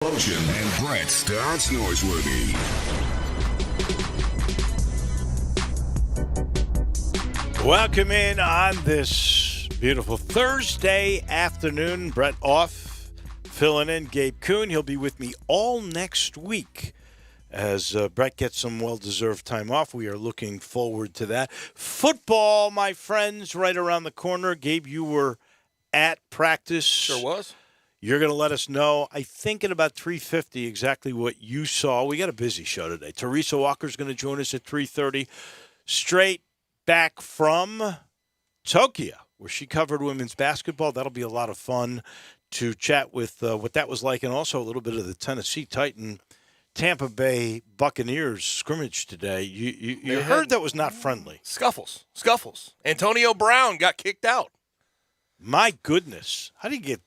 Ocean and Brett starts Noiseworthy. Welcome in on this beautiful Thursday afternoon. Brett off, filling in. Gabe Kuhn, he'll be with me all next week as Brett gets some well-deserved time off. We are looking forward to that. Football, my friends, right around the corner. Gabe, you were at practice. Sure was. You're going to let us know, I think at about 3:50, exactly what you saw. We got a busy show today. Teresa Walker's going to join us at 3:30. Straight back from Tokyo, where she covered women's basketball. That'll be a lot of fun to chat with what that was like, and also a little bit of the Tennessee Titan Tampa Bay Buccaneers scrimmage today. You heard that was not friendly. Scuffles. Antonio Brown got kicked out. My goodness. How do you get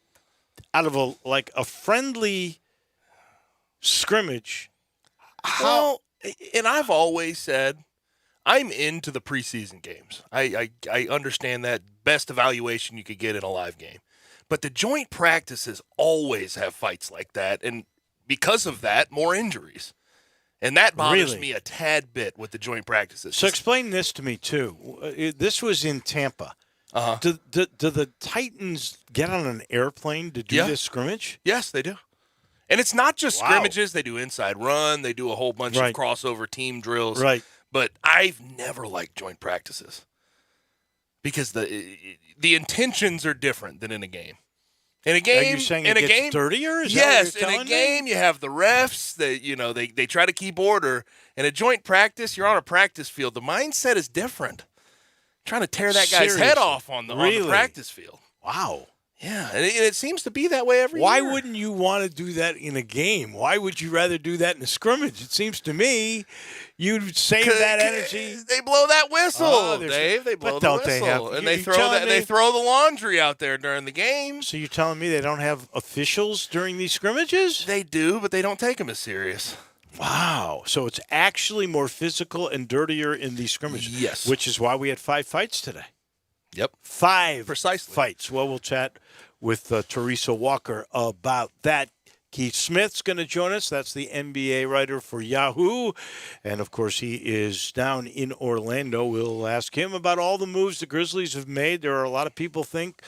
out of a friendly scrimmage? Well, and I've always said I'm into the preseason games. I understand that best evaluation you could get in a live game. But the joint practices always have fights like that, and because of that, more injuries. And that bothers me a tad bit with the joint practices. So explain this to me, too. This was in Tampa. Uh-huh. Do the Titans get on an airplane to do this scrimmage? Yes, they do. And it's not just scrimmages. They do inside run. They do a whole bunch of crossover team drills. Right. But I've never liked joint practices because the intentions are different than in a game. In a game, are you saying it gets dirtier? Yes, in a game you have the refs. They try to keep order. In a joint practice, you're on a practice field. The mindset is different. Trying to tear that guy's head off on the practice field. Wow. Yeah, and it seems to be that way every year. Why wouldn't you want to do that in a game? Why would you rather do that in a scrimmage? It seems to me you'd save that energy. They blow that whistle, Dave. They blow the whistle. And they throw the laundry out there during the game. So you're telling me they don't have officials during these scrimmages? They do, but they don't take them as serious. Wow. So it's actually more physical and dirtier in these scrimmages. Yes. Which is why we had 5 fights today. Yep. 5 Precisely. fights. Well, we'll chat with Teresa Walker about that. Keith Smith's going to join us. That's the NBA writer for Yahoo. And, of course, he is down in Orlando. We'll ask him about all the moves the Grizzlies have made. There are a lot of people think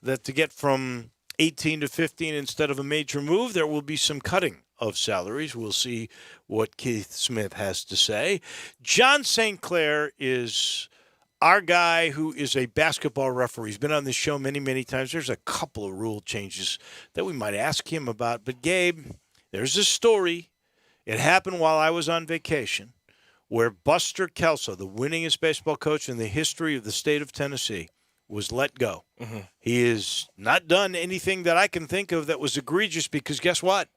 that to get from 18 to 15 instead of a major move, there will be some cutting of salaries. We'll see what Keith Smith has to say. John St. Clair is our guy who is a basketball referee. He's been on this show many, many times. There's a couple of rule changes that we might ask him about. But, Gabe, there's a story. It happened while I was on vacation where Buster Kelso, the winningest baseball coach in the history of the state of Tennessee, was let go. Mm-hmm. He has not done anything that I can think of that was egregious because guess what?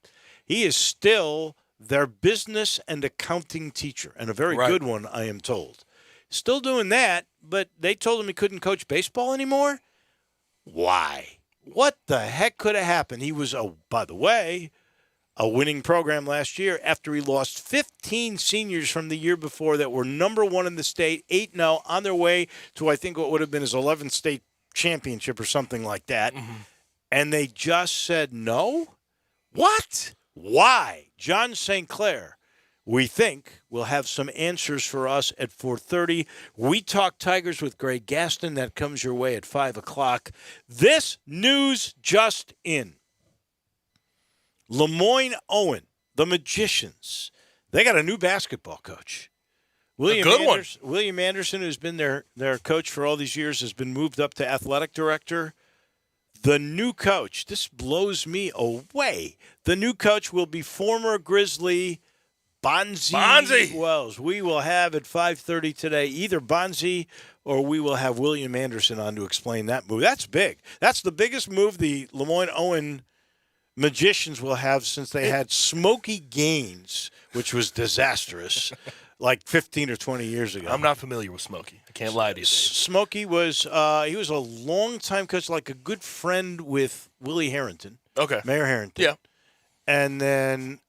He is still their business and accounting teacher, and a very good one, I am told. Still doing that, but they told him he couldn't coach baseball anymore? Why? What the heck could have happened? He was, by the way, a winning program last year after he lost 15 seniors from the year before that were number 1 in the state, 8-0, on their way to I think what would have been his 11th state championship or something like that. Mm-hmm. And they just said no? What? Why? John St. Clair, we think, will have some answers for us at 4:30. We Talk Tigers with Greg Gaston. That comes your way at 5 o'clock. This news just in. Lemoyne Owen, the Magicians, they got a new basketball coach. William Anderson, who's been their coach for all these years, has been moved up to athletic director. The new coach, this blows me away. The new coach will be former Grizzly Bonzi Wells. We will have at 5:30 today either Bonzi or we will have William Anderson on to explain that move. That's big. That's the biggest move the Lemoyne Owen Magicians will have since they had Smokey Gaines, which was disastrous, like 15 or 20 years ago. I'm not familiar with Smokey. I can't lie to you, Dave. Smokey was he was a long-time coach, like a good friend with Willie Harrington. Okay. Mayor Harrington. Yeah. And then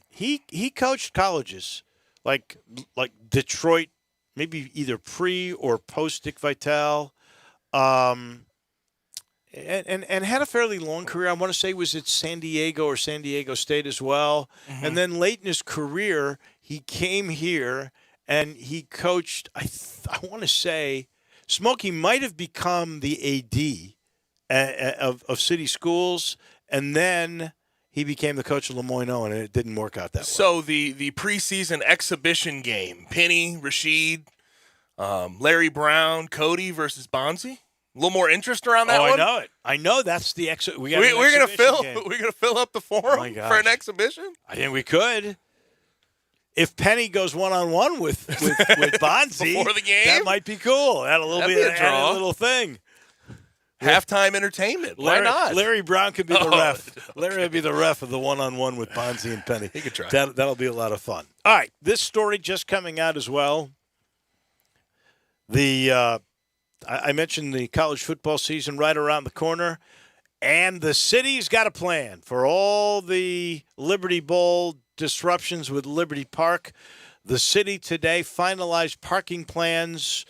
he coached colleges like Detroit, maybe either pre or post Dick Vitale. and had a fairly long career. I want to say he was at San Diego or San Diego State as well. Mm-hmm. And then late in his career, he came here and he coached. I want to say Smokey might have become the AD of city schools, and then he became the coach of Lemoyne-Owen, and it didn't work out that way. So the preseason exhibition game, Penny, Rashid, Larry Brown, Cody versus Bonzi. A little more interest around that one. I know it. I know that's the We're gonna fill up the forum Oh for an exhibition. I think we could. If Penny goes one-on-one with Bonzi Before the game? that might be cool. That'd be a draw. add a little thing. Halftime entertainment. Why not? Larry Brown could be the ref. Larry would be the ref of the one-on-one with Bonzi and Penny. He could try. That'll be a lot of fun. All right, this story just coming out as well. I mentioned the college football season right around the corner, and the city's got a plan for all the Liberty Bowl disruptions with Liberty Park. The city today finalized parking plans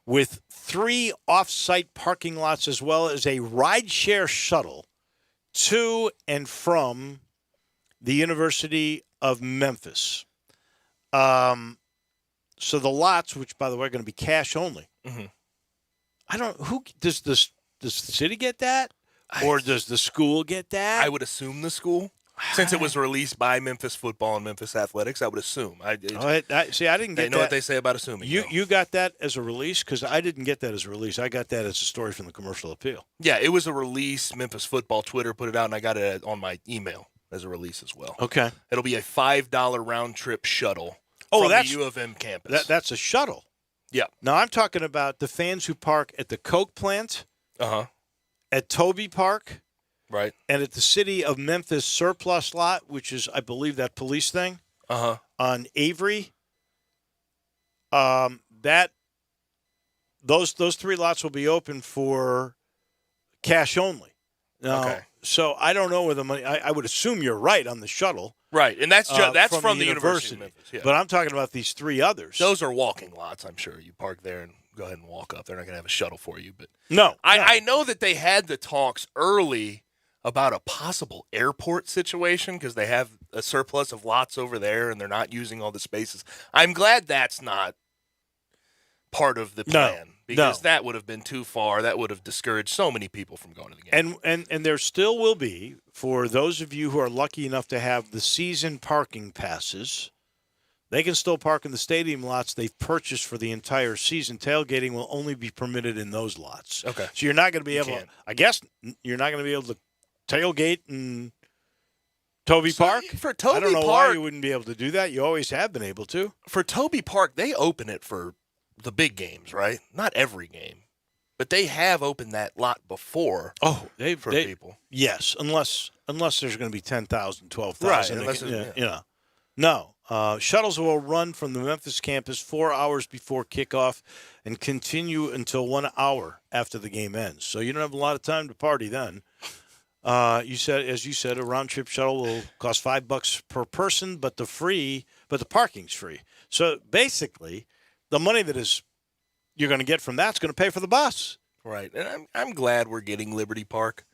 with 3 off-site parking lots as well as a rideshare shuttle to and from the University of Memphis. So the lots, which, by the way, are going to be cash only. Mm-hmm. I don't. Who does this? Does the city get that, or does the school get that? I would assume the school, since it was released by Memphis football and Memphis athletics. I would assume. I didn't get that. They know what they say about assuming. You got that as a release, because I didn't get that as a release. I got that as a story from the Commercial Appeal. Yeah, it was a release. Memphis football Twitter put it out, and I got it on my email as a release as well. Okay. It'll be a $5 round trip shuttle. From That's the U of M campus. That's a shuttle. Yeah. Now I'm talking about the fans who park at the Coke plant, at Toby Park, right, and at the City of Memphis surplus lot, which is, I believe, that police thing, on Avery. Those 3 lots will be open for cash only. Now, so I don't know where the money. I would assume you're right on the shuttle. Right, and that's from the University of Memphis. Yeah. But I'm talking about these 3 others. Those are walking lots, I'm sure. You park there and go ahead and walk up. They're not going to have a shuttle for you. But No. I know that they had the talks early about a possible airport situation because they have a surplus of lots over there and they're not using all the spaces. I'm glad that's not part of the plan. Because that would have been too far. That would have discouraged so many people from going to the game. And there still will be, for those of you who are lucky enough to have the season parking passes, they can still park in the stadium lots they've purchased for the entire season. Tailgating will only be permitted in those lots. Okay. So you're not going to be able, I guess, you're not going to be able to tailgate in Toby Park? For Toby I don't know Park, why you wouldn't be able to do that. You always have been able to. For Toby Park, they open it for the big games, right? Not every game, but they have opened that lot before. Oh, for people. Yes, unless there's going to be 10,000, 12,000. Right. No. Shuttles will run from the Memphis campus 4 hours before kickoff and continue until 1 hour after the game ends. So you don't have a lot of time to party then. As you said, a round trip shuttle will cost $5 per person, but the parking's free. So basically, the money that you're going to get from that's going to pay for the bus. Right. And I'm glad we're getting Liberty Park.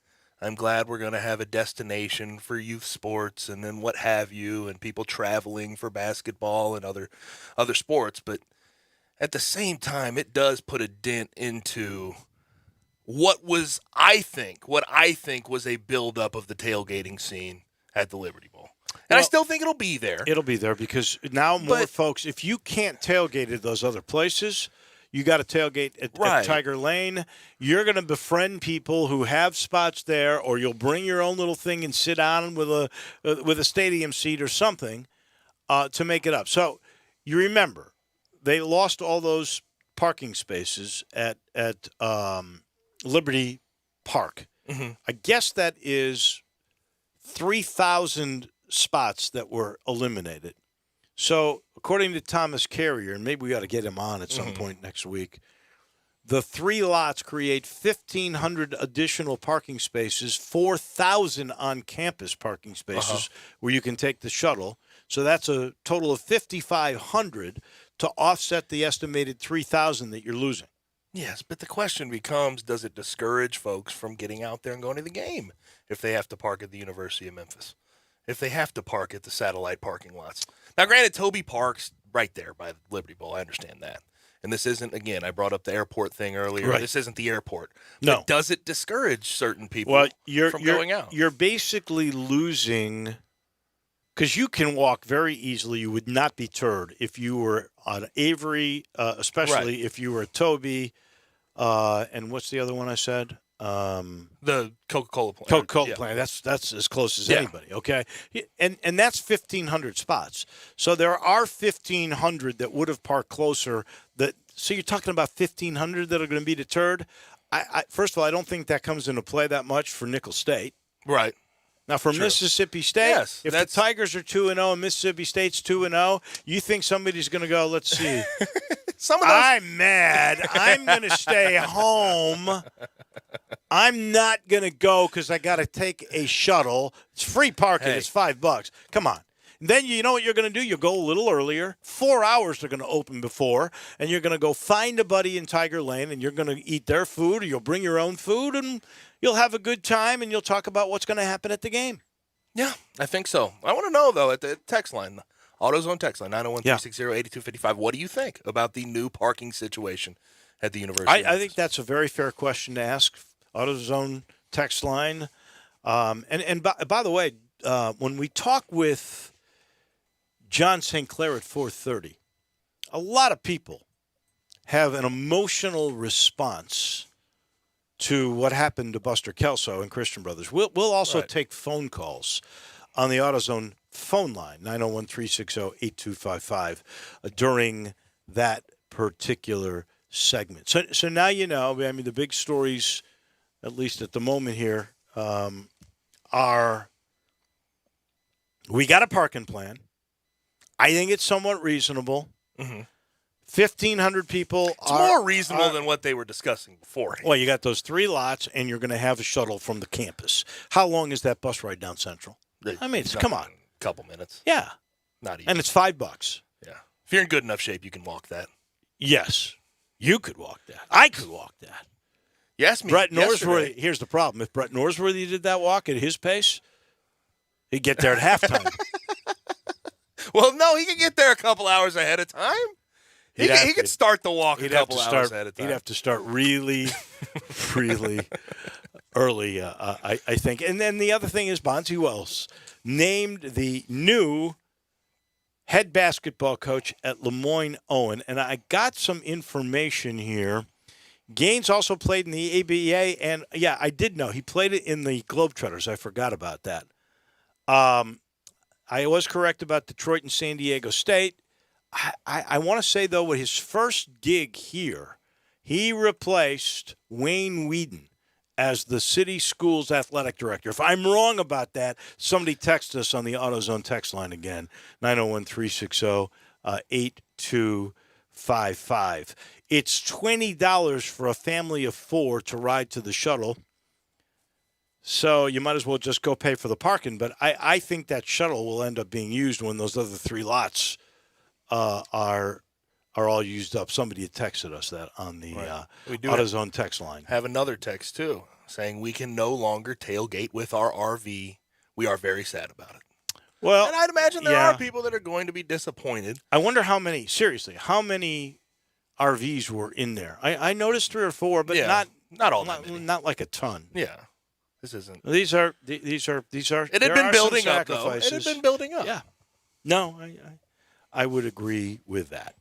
I'm glad we're going to have a destination for youth sports and then what have you, and people traveling for basketball and other sports. But at the same time, it does put a dent into what I think was a buildup of the tailgating scene at the Liberty Bowl. And I still think it'll be there. It'll be there because now more folks, if you can't tailgate at those other places, you got to tailgate at Tiger Lane. You're going to befriend people who have spots there, or you'll bring your own little thing and sit down with a stadium seat or something to make it up. So you remember, they lost all those parking spaces at Liberty Park. Mm-hmm. I guess that is 3,000 spots that were eliminated. So, according to Thomas Carrier, and maybe we got to get him on at some point next week, the 3 lots create 1,500 additional parking spaces, 4,000 on-campus parking spaces where you can take the shuttle. So that's a total of 5,500 to offset the estimated 3,000 that you're losing. Yes, but the question becomes, does it discourage folks from getting out there and going to the game if they have to park at the University of Memphis? If they have to park at the satellite parking lots? Now, granted, Toby Park's right there by Liberty Bowl. I understand that. And this isn't, again, I brought up the airport thing earlier. Right. This isn't the airport. No. But does it discourage certain people from going out? You're basically losing, because you can walk very easily. You would not be deterred if you were on Avery, especially if you were at Toby. And what's the other one I said? The Coca-Cola plant. Coca-Cola plant. That's as close as anybody. Okay, and that's 1,500 spots. So there are 1,500 that would have parked closer. So you're talking about 1,500 that are going to be deterred. I first of all, I don't think that comes into play that much for Nickel State. Right. Now, for Mississippi State, if the Tigers are 2-0 and Mississippi State's 2-0, you think somebody's going to go, let's see. I'm mad. I'm going to stay home. I'm not going to go because I got to take a shuttle. It's free parking. It's $5. Come on. Then you know what you're going to do? You'll go a little earlier. 4 hours they're going to open before, and you're going to go find a buddy in Tiger Lane, and you're going to eat their food, or you'll bring your own food, and you'll have a good time, and you'll talk about what's going to happen at the game. Yeah, I think so. I want to know, though, at the text line, AutoZone text line, 901-360-8255, what do you think about the new parking situation at the University? I think that's a very fair question to ask. AutoZone text line. And by the way, when we talk with John St. Clair at 4:30, a lot of people have an emotional response to what happened to Buster Kelso and Christian Brothers. We'll also take phone calls on the AutoZone phone line, 901-360-8255, during that particular segment. So now you know, I mean, the big stories, at least at the moment here, are we got a parking plan. I think it's somewhat reasonable. 1,500 people. It's more reasonable than what they were discussing before. Well, you got those 3 lots, and you're going to have a shuttle from the campus. How long is that bus ride down Central? I mean, come on. A couple minutes. Yeah. Not even. And it's $5. Yeah. If you're in good enough shape, you can walk that. Yes. You could walk that. I could walk that. Yes, me. Brett Norsworthy, here's the problem. If Brett Norsworthy did that walk at his pace, he'd get there at halftime. Well, no, he could get there a couple hours ahead of time. He could start the walk a couple hours ahead of time. He'd have to start really, really early, I think. And then the other thing is Bonzi Wells named the new head basketball coach at Lemoyne Owen. And I got some information here. Gaines also played in the ABA, and, yeah, I did know. He played it in the Globetrotters. I forgot about that. I was correct about Detroit and San Diego State. I want to say, though, with his first gig here, he replaced Wayne Whedon as the city school's athletic director. If I'm wrong about that, somebody text us on the AutoZone text line again, 901-360-8255. It's $20 for a family of 4 to ride to the shuttle. So you might as well just go pay for the parking. But I think that shuttle will end up being used when those other 3 lots are all used up. Somebody had texted us that on the AutoZone text line. Have another text, too, saying we can no longer tailgate with our RV. We are very sad about it. Well, and I'd imagine there are people that are going to be disappointed. I wonder how many RVs were in there. I noticed 3 or 4, but not all that many. Not like a ton. Yeah. This isn't. These are. It had been building up, though. It had been building up. Yeah. No, I would agree with that.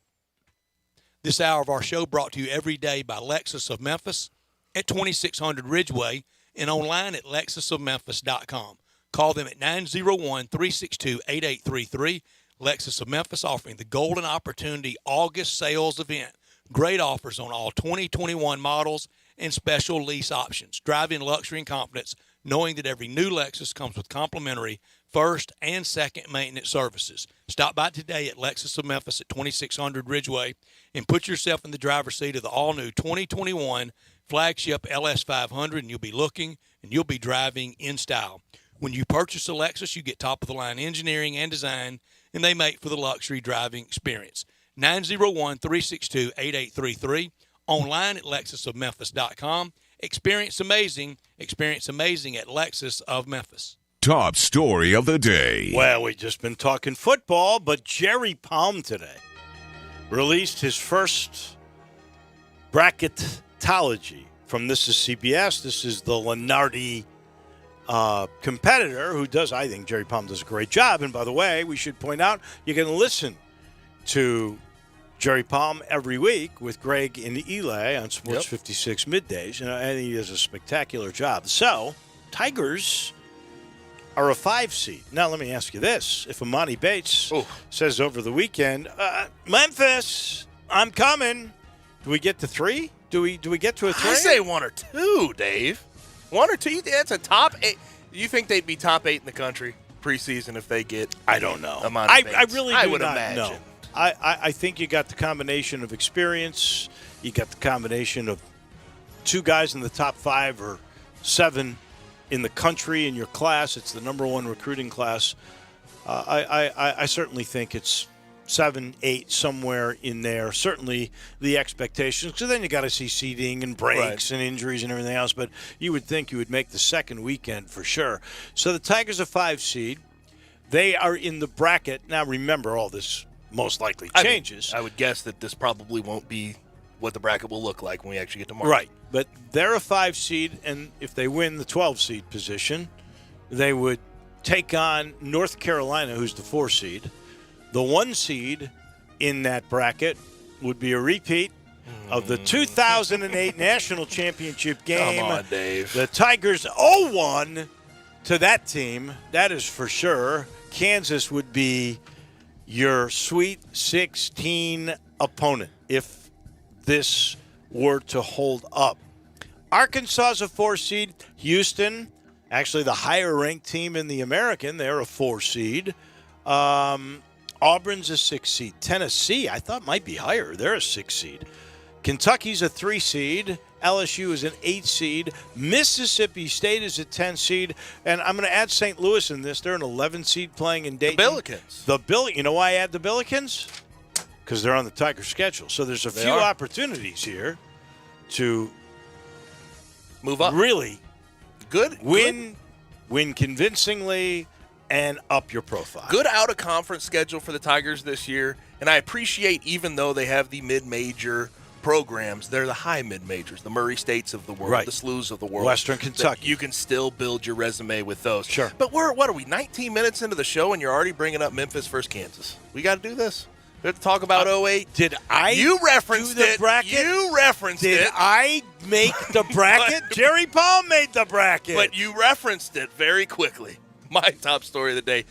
This hour of our show brought to you every day by Lexus of Memphis at 2600 Ridgeway and online at lexusofmemphis.com. Call them at 901-362-8833. Lexus of Memphis offering the Golden Opportunity August sales event. Great offers on all 2021 models and special lease options. Drive in luxury and confidence, knowing that every new Lexus comes with complimentary first and second maintenance services. Stop by today at Lexus of Memphis at 2600 Ridgeway and put yourself in the driver's seat of the all-new 2021 flagship LS500, and you'll be looking and you'll be driving in style. When you purchase a Lexus, you get top-of-the-line engineering and design, and they make for the luxury driving experience. 901-362-8833. online at lexusofmemphis.com. Experience amazing at Lexus of Memphis. Top story of the day. Well, we've just been talking football, but Jerry Palm today released his first bracketology from This is CBS. This is the Lenardi competitor who does, I think Jerry Palm does a great job. And by the way, we should point out, you can listen to Jerry Palm every week with Greg and Eli on Sports 56 middays. And I think he does a spectacular job. So, Tigers are a 5 seed. Now, let me ask you this. If Amani Bates says over the weekend, Memphis, I'm coming, do we get to 3? Do we get to a 3? I say 1 or 2, Dave. 1 or 2, that's a top 8. You think they'd be top 8 in the country preseason if they get I don't know. Amani Bates? I really do I would not imagine. know. I think you got the combination of experience. You got the combination of 2 guys in the top 5 or 7 in the country in your class. It's the number 1 recruiting class. I certainly think it's 7, 8, somewhere in there. Certainly the expectations. So then you got to see seeding and breaks and injuries and everything else. But you would think you would make the second weekend for sure. So the Tigers are 5 seed. They are in the bracket. Now remember, all this most likely changes. I would guess that this probably won't be what the bracket will look like when we actually get to March. Right. But they're a 5 seed, and if they win the 12 seed position, they would take on North Carolina, who's the 4 seed. The 1 seed in that bracket would be a repeat of the 2008 National Championship game. Come on, Dave. The Tigers 0-1 to that team. That is for sure. Kansas would be your Sweet 16 opponent if this were to hold up. Arkansas is a 4 seed. Houston, actually the higher-ranked team in the American, they're a 4 seed. Auburn's a 6 seed. Tennessee, I thought might be higher. They're a 6 seed. Kentucky's a 3 seed. LSU is an 8 seed. Mississippi State is a 10 seed. And I'm going to add St. Louis in this. They're an 11 seed playing in Dayton. The Billikens. You know why I add the Billikens? Because they're on the Tiger schedule. So there's a few opportunities here to move up. Really Win convincingly and up your profile. Good out-of-conference schedule for the Tigers this year. And I appreciate, even though they have the mid-major programs, they're the high mid-majors, the Murray States of the world, the SLUs of the world. Western Kentucky. You can still build your resume with those. Sure. But what are we, 19 minutes into the show and you're already bringing up Memphis versus Kansas? We got to do this. We have to talk about 08. Did I You referenced do the it. bracket? You referenced it. Did I make the bracket? Jerry Paul made the bracket. But you referenced it very quickly. My top story of the day,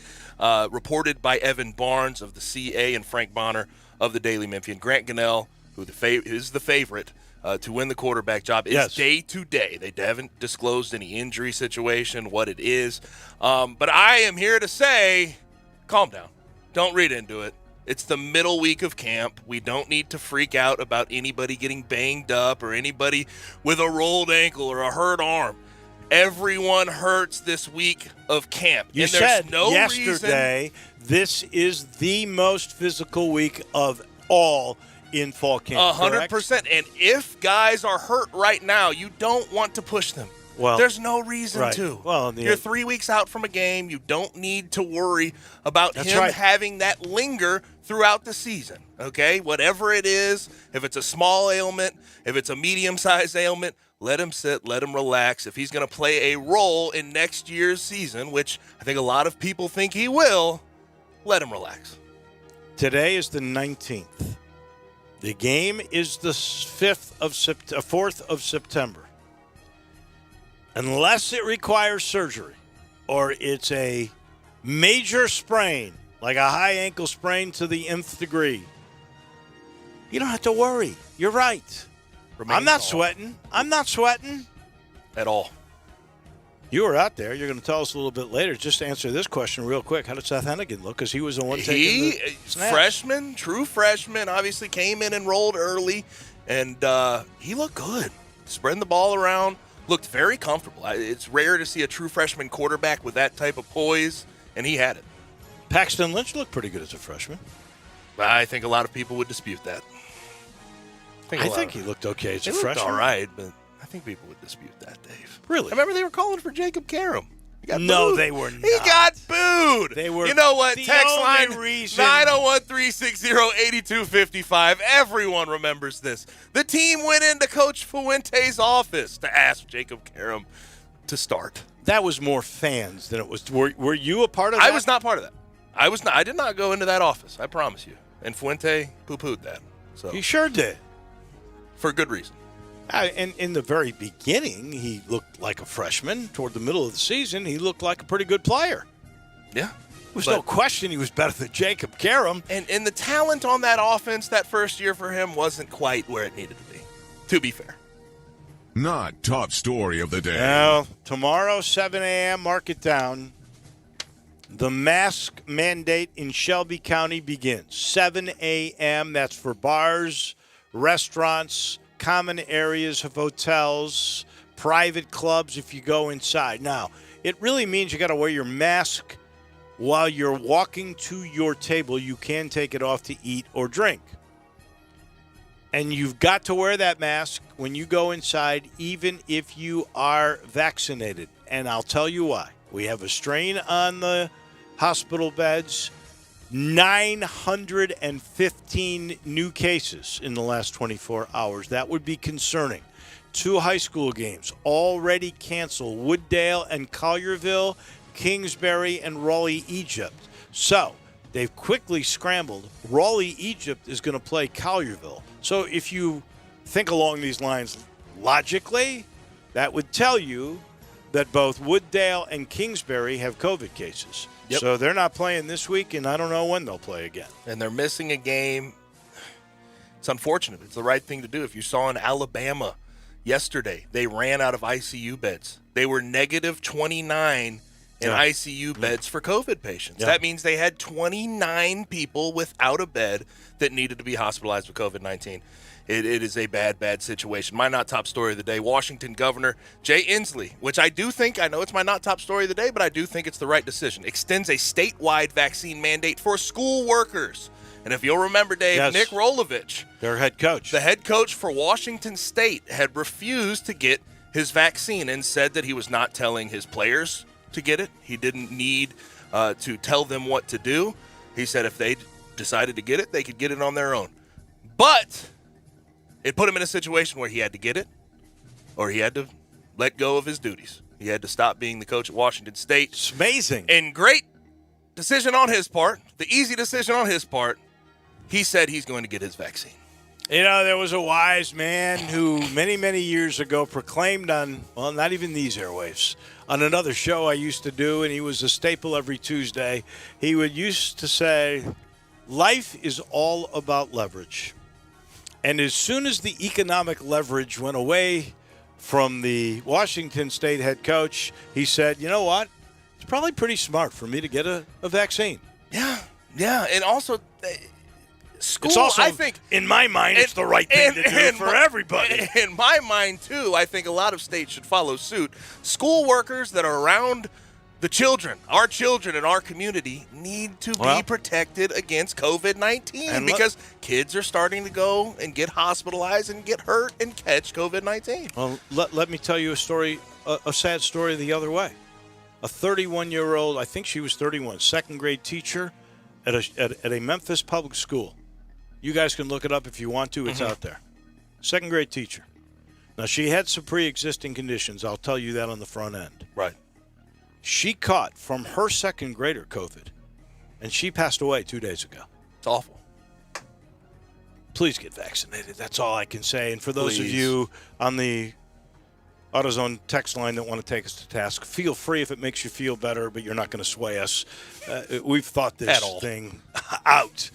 reported by Evan Barnes of the CA and Frank Bonner of the Daily Memphian. Grant Gunnell, who is the favorite to win the quarterback job, is day to day. They haven't disclosed any injury situation, what it is. But I am here to say, calm down. Don't read into it. It's the middle week of camp. We don't need to freak out about anybody getting banged up or anybody with a rolled ankle or a hurt arm. Everyone hurts this week of camp. You and there's said no yesterday this is the most physical week of all in fall camp. 100%. And if guys are hurt right now, you don't want to push them. Well, there's no reason to. Well, you're 3 weeks out from a game. You don't need to worry about him having that linger throughout the season. Okay, whatever it is, if it's a small ailment, if it's a medium-sized ailment, let him sit, let him relax. If he's going to play a role in next year's season, which I think a lot of people think he will, let him relax. Today is the 19th. The game is the 4th of September. Unless it requires surgery or it's a major sprain, like a high ankle sprain to the nth degree, you don't have to worry. You're right. I'm not sweating. At all. You were out there. You're going to tell us a little bit later. Just answer this question real quick. How did Seth Hennigan look? Because he was the one taking the snaps. Freshman, true freshman, obviously came in and rolled early, and he looked good. Spreading the ball around, looked very comfortable. It's rare to see a true freshman quarterback with that type of poise, and he had it. Paxton Lynch looked pretty good as a freshman. I think a lot of people would dispute that. I think he looked okay as a He looked freshman. all right, but I think people would dispute that, Dave. Really? I remember they were calling for Jacob Karam. He got No, booed. they were not. He got booed. They were. You know what? The Text only line reason- 901-360-8255. Everyone remembers this. The team went into Coach Fuente's office to ask Jacob Karam to start. That was more fans than it was. Were you a part of that? I was not part of that. I did not go into that office. I promise you. And Fuente poo-pooed that. So You sure did. for good reason. And in the very beginning, he looked like a freshman. Toward the middle of the season, he looked like a pretty good player. Yeah. There's no question he was better than Jacob Karam. And the talent on that offense that first year for him wasn't quite where it needed to be fair. Not top story of the day. Now, tomorrow, 7 a.m., mark it down. The mask mandate in Shelby County begins. 7 a.m., that's for bars, restaurants, common areas of hotels, private clubs if you go inside. Now, it really means you got to wear your mask while you're walking to your table. You can take it off to eat or drink. And you've got to wear that mask when you go inside, even if you are vaccinated. And I'll tell you why. We have a strain on the hospital beds. 915 new cases in the last 24 hours. That would be concerning. 2 high school games already canceled. Wooddale and Collierville, Kingsbury and Raleigh, Egypt. So they've quickly scrambled. Raleigh, Egypt is going to play Collierville. So if you think along these lines logically, that would tell you that both Wooddale and Kingsbury have COVID cases. Yep. So they're not playing this week, and I don't know when they'll play again. And they're missing a game. It's unfortunate. It's the right thing to do. If you saw in Alabama yesterday, they ran out of ICU beds. They were negative 29 in ICU beds for COVID patients. Yeah. That means they had 29 people without a bed that needed to be hospitalized with COVID-19. It is a bad, bad situation. My not top story of the day, Washington Governor Jay Inslee, which I know it's my not top story of the day, but I do think it's the right decision, extends a statewide vaccine mandate for school workers. And if you'll remember, Dave, Yes. Nick Rolovich, Their head coach. the head coach for Washington State, had refused to get his vaccine and said that he was not telling his players to get it. He didn't need to tell them what to do. He said if they decided to get it, they could get it on their own. But it put him in a situation where he had to get it or he had to let go of his duties. He had to stop being the coach at Washington State. It's amazing. And great decision on his part, the easy decision on his part, he said he's going to get his vaccine. You know, there was a wise man who many, many years ago proclaimed on, well, not even these airwaves, on another show I used to do, and he was a staple every Tuesday. He would used to say, life is all about leverage. And as soon as the economic leverage went away from the Washington State head coach, he said, you know what? It's probably pretty smart for me to get a vaccine. Yeah. And also, school, It's also, I think, in my mind, it's the right thing to do for everybody. In my mind, too, I think a lot of states should follow suit. School workers that are around the children, our children in our community, need to be protected against COVID-19 because kids are starting to go and get hospitalized and get hurt and catch COVID-19. Well, let me tell you a story, a sad story the other way. A 31-year-old, I think she was 31, second-grade teacher at a Memphis public school. You guys can look it up if you want to. It's out there. Second-grade teacher. Now, she had some pre-existing conditions. I'll tell you that on the front end. Right. She caught from her second grader COVID, and she passed away 2 days ago. It's awful. Please get vaccinated. That's all I can say. And for those of Please. you on the AutoZone text line that want to take us to task, feel free if it makes you feel better, but you're not going to sway us. We've thought this thing out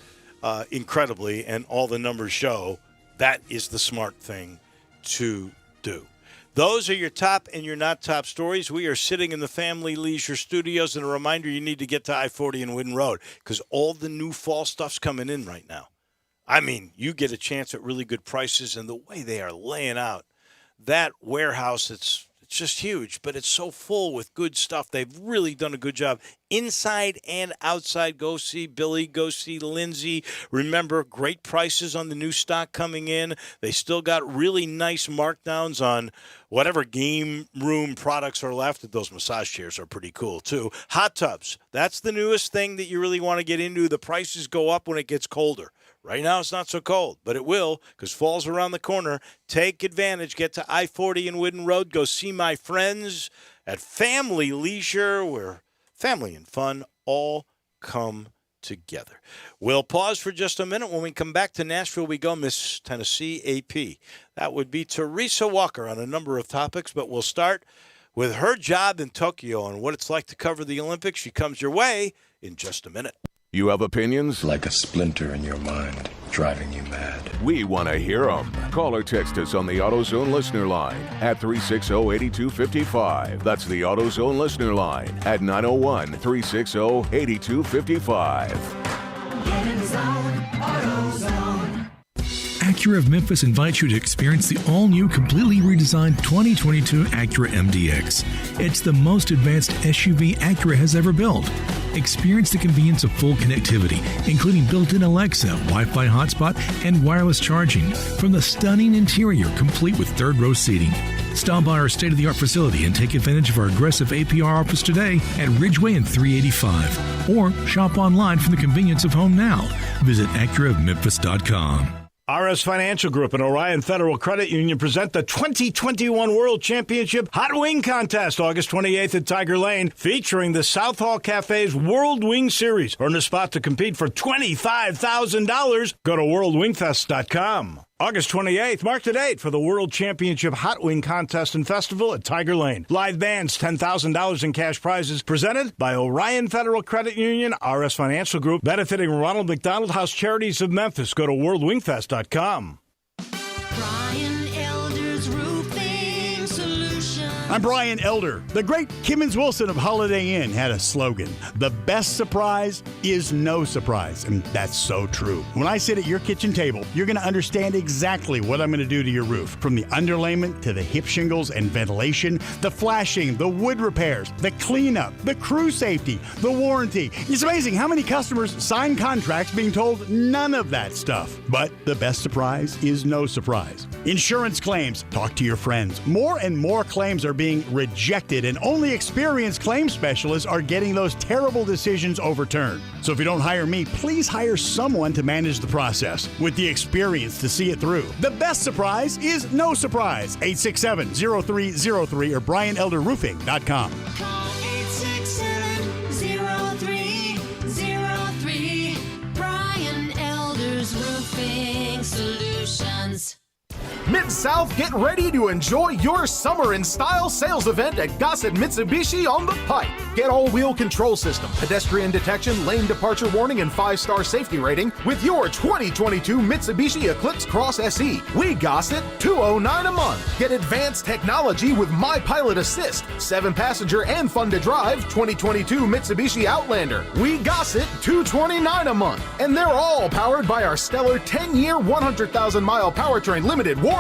incredibly, and all the numbers show that is the smart thing to do. Those are your top and your not top stories. We are sitting in the Family Leisure Studios, and a reminder, you need to get to I-40 and Wynn Road because all the new fall stuff's coming in right now. I mean, you get a chance at really good prices, and the way they are laying out that warehouse, it's just huge, but it's so full with good stuff. They've really done a good job inside and outside. Go see Billy, go see Lindsay. Remember, great prices on the new stock coming in. They still got really nice markdowns on whatever game room products are left. Those massage chairs are pretty cool, too. Hot tubs, that's the newest thing that you really want to get into. The prices go up when it gets colder. Right now it's not so cold, but it will because fall's around the corner. Take advantage. Get to I-40 and Whidden Road. Go see my friends at Family Leisure, where family and fun all come together. We'll pause for just a minute. When we come back to Nashville, we go Miss Tennessee AP. That would be Teresa Walker on a number of topics, but we'll start with her job in Tokyo and what it's like to cover the Olympics. She comes your way in just a minute. You have opinions? Like a splinter in your mind, driving you mad. We want to hear them. Call or text us on the AutoZone listener line at 360-8255. That's the AutoZone listener line at 901-360-8255. Get in the zone, AutoZone. Acura of Memphis invites you to experience the all-new, completely redesigned 2022 Acura MDX. It's the most advanced SUV Acura has ever built. Experience the convenience of full connectivity, including built-in Alexa, Wi-Fi hotspot, and wireless charging, from the stunning interior complete with third-row seating. Stop by our state-of-the-art facility and take advantage of our aggressive APR offers today at Ridgeway and 385. Or shop online from the convenience of home now. Visit AcuraofMemphis.com. RS Financial Group and Orion Federal Credit Union present the 2021 World Championship Hot Wing Contest, August 28th at Tiger Lane, featuring the South Hall Cafe's World Wing Series. Earn a spot to compete for $25,000. Go to worldwingfest.com. August 28th, mark the date for the World Championship Hot Wing Contest and Festival at Tiger Lane. Live bands, $10,000 in cash prizes, presented by Orion Federal Credit Union, RS Financial Group, benefiting Ronald McDonald House Charities of Memphis. Go to worldwingfest.com. Brian Elder's Roofing Solutions. I'm Brian Elder. The great Kimmons Wilson of Holiday Inn had a slogan: the best surprise is no surprise. And that's so true. When I sit at your kitchen table, you're going to understand exactly what I'm going to do to your roof. From the underlayment to the hip shingles and ventilation, the flashing, the wood repairs, the cleanup, the crew safety, the warranty. It's amazing how many customers sign contracts being told none of that stuff. But the best surprise is no surprise. Insurance claims. Talk to your friends. More and more claims are being rejected, and only experienced claim specialists are getting those terrible decisions overturned. So if you don't hire me, please hire someone to manage the process with the experience to see it through. The best surprise is no surprise. 867-0303 or BrianElderRoofing.com. Call 867-0303. Brian Elder's Roofing Solutions. Mid-South, get ready to enjoy your summer in style sales event at Gossett Mitsubishi on the Pike. Get all-wheel control system, pedestrian detection, lane departure warning, and 5-star safety rating with your 2022 Mitsubishi Eclipse Cross SE. We Gossett $209 a month. Get advanced technology with My Pilot Assist, 7-passenger and fun to drive 2022 Mitsubishi Outlander. We Gossett $229 a month. And they're all powered by our stellar 10-year, 100,000-mile powertrain limited warranty.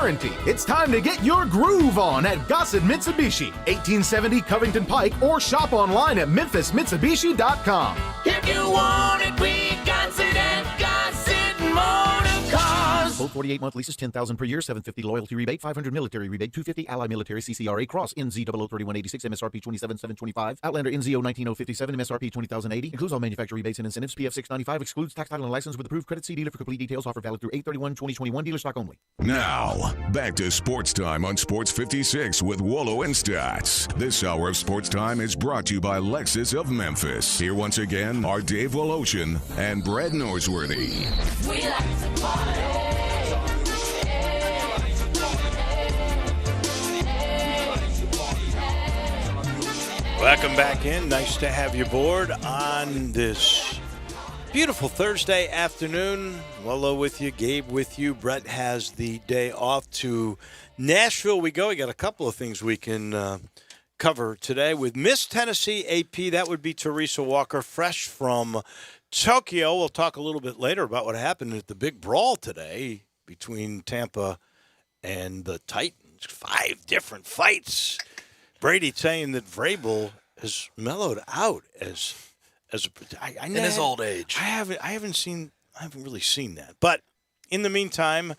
It's time to get your groove on at Gossett Mitsubishi, 1870 Covington Pike, or shop online at memphismitsubishi.com. If you want it, we got it at Gossett Motor Cars. Both 48 month leases, $10,000 per year, $750 loyalty rebate, $500 military rebate, $250 Ally Military CCRA Cross, NZ 003186, MSRP 27725, Outlander NZO 19057, MSRP 20080, includes all manufacturer rebates and incentives, PF 695, excludes tax title and license with approved credit. See dealer for complete details. Offer valid through 8/31/2021, dealer stock only. Now, back to Sports Time on Sports 56 with Wolo and Stats. This hour of Sports Time is brought to you by Lexus of Memphis. Here once again are Dave Woloshin and Brad Norsworthy. We like to party. Welcome back in. Nice to have you aboard on this beautiful Thursday afternoon. Wolo with you, Gabe with you. Brett has the day off. To Nashville we go. We got a couple of things we can cover today with Miss Tennessee AP. That would be Teresa Walker, fresh from Tokyo. We'll talk a little bit later about what happened at the big brawl today between Tampa and the Titans. 5 different fights Brady saying that Vrabel has mellowed out as a in his old age. I haven't really seen that. But in the meantime,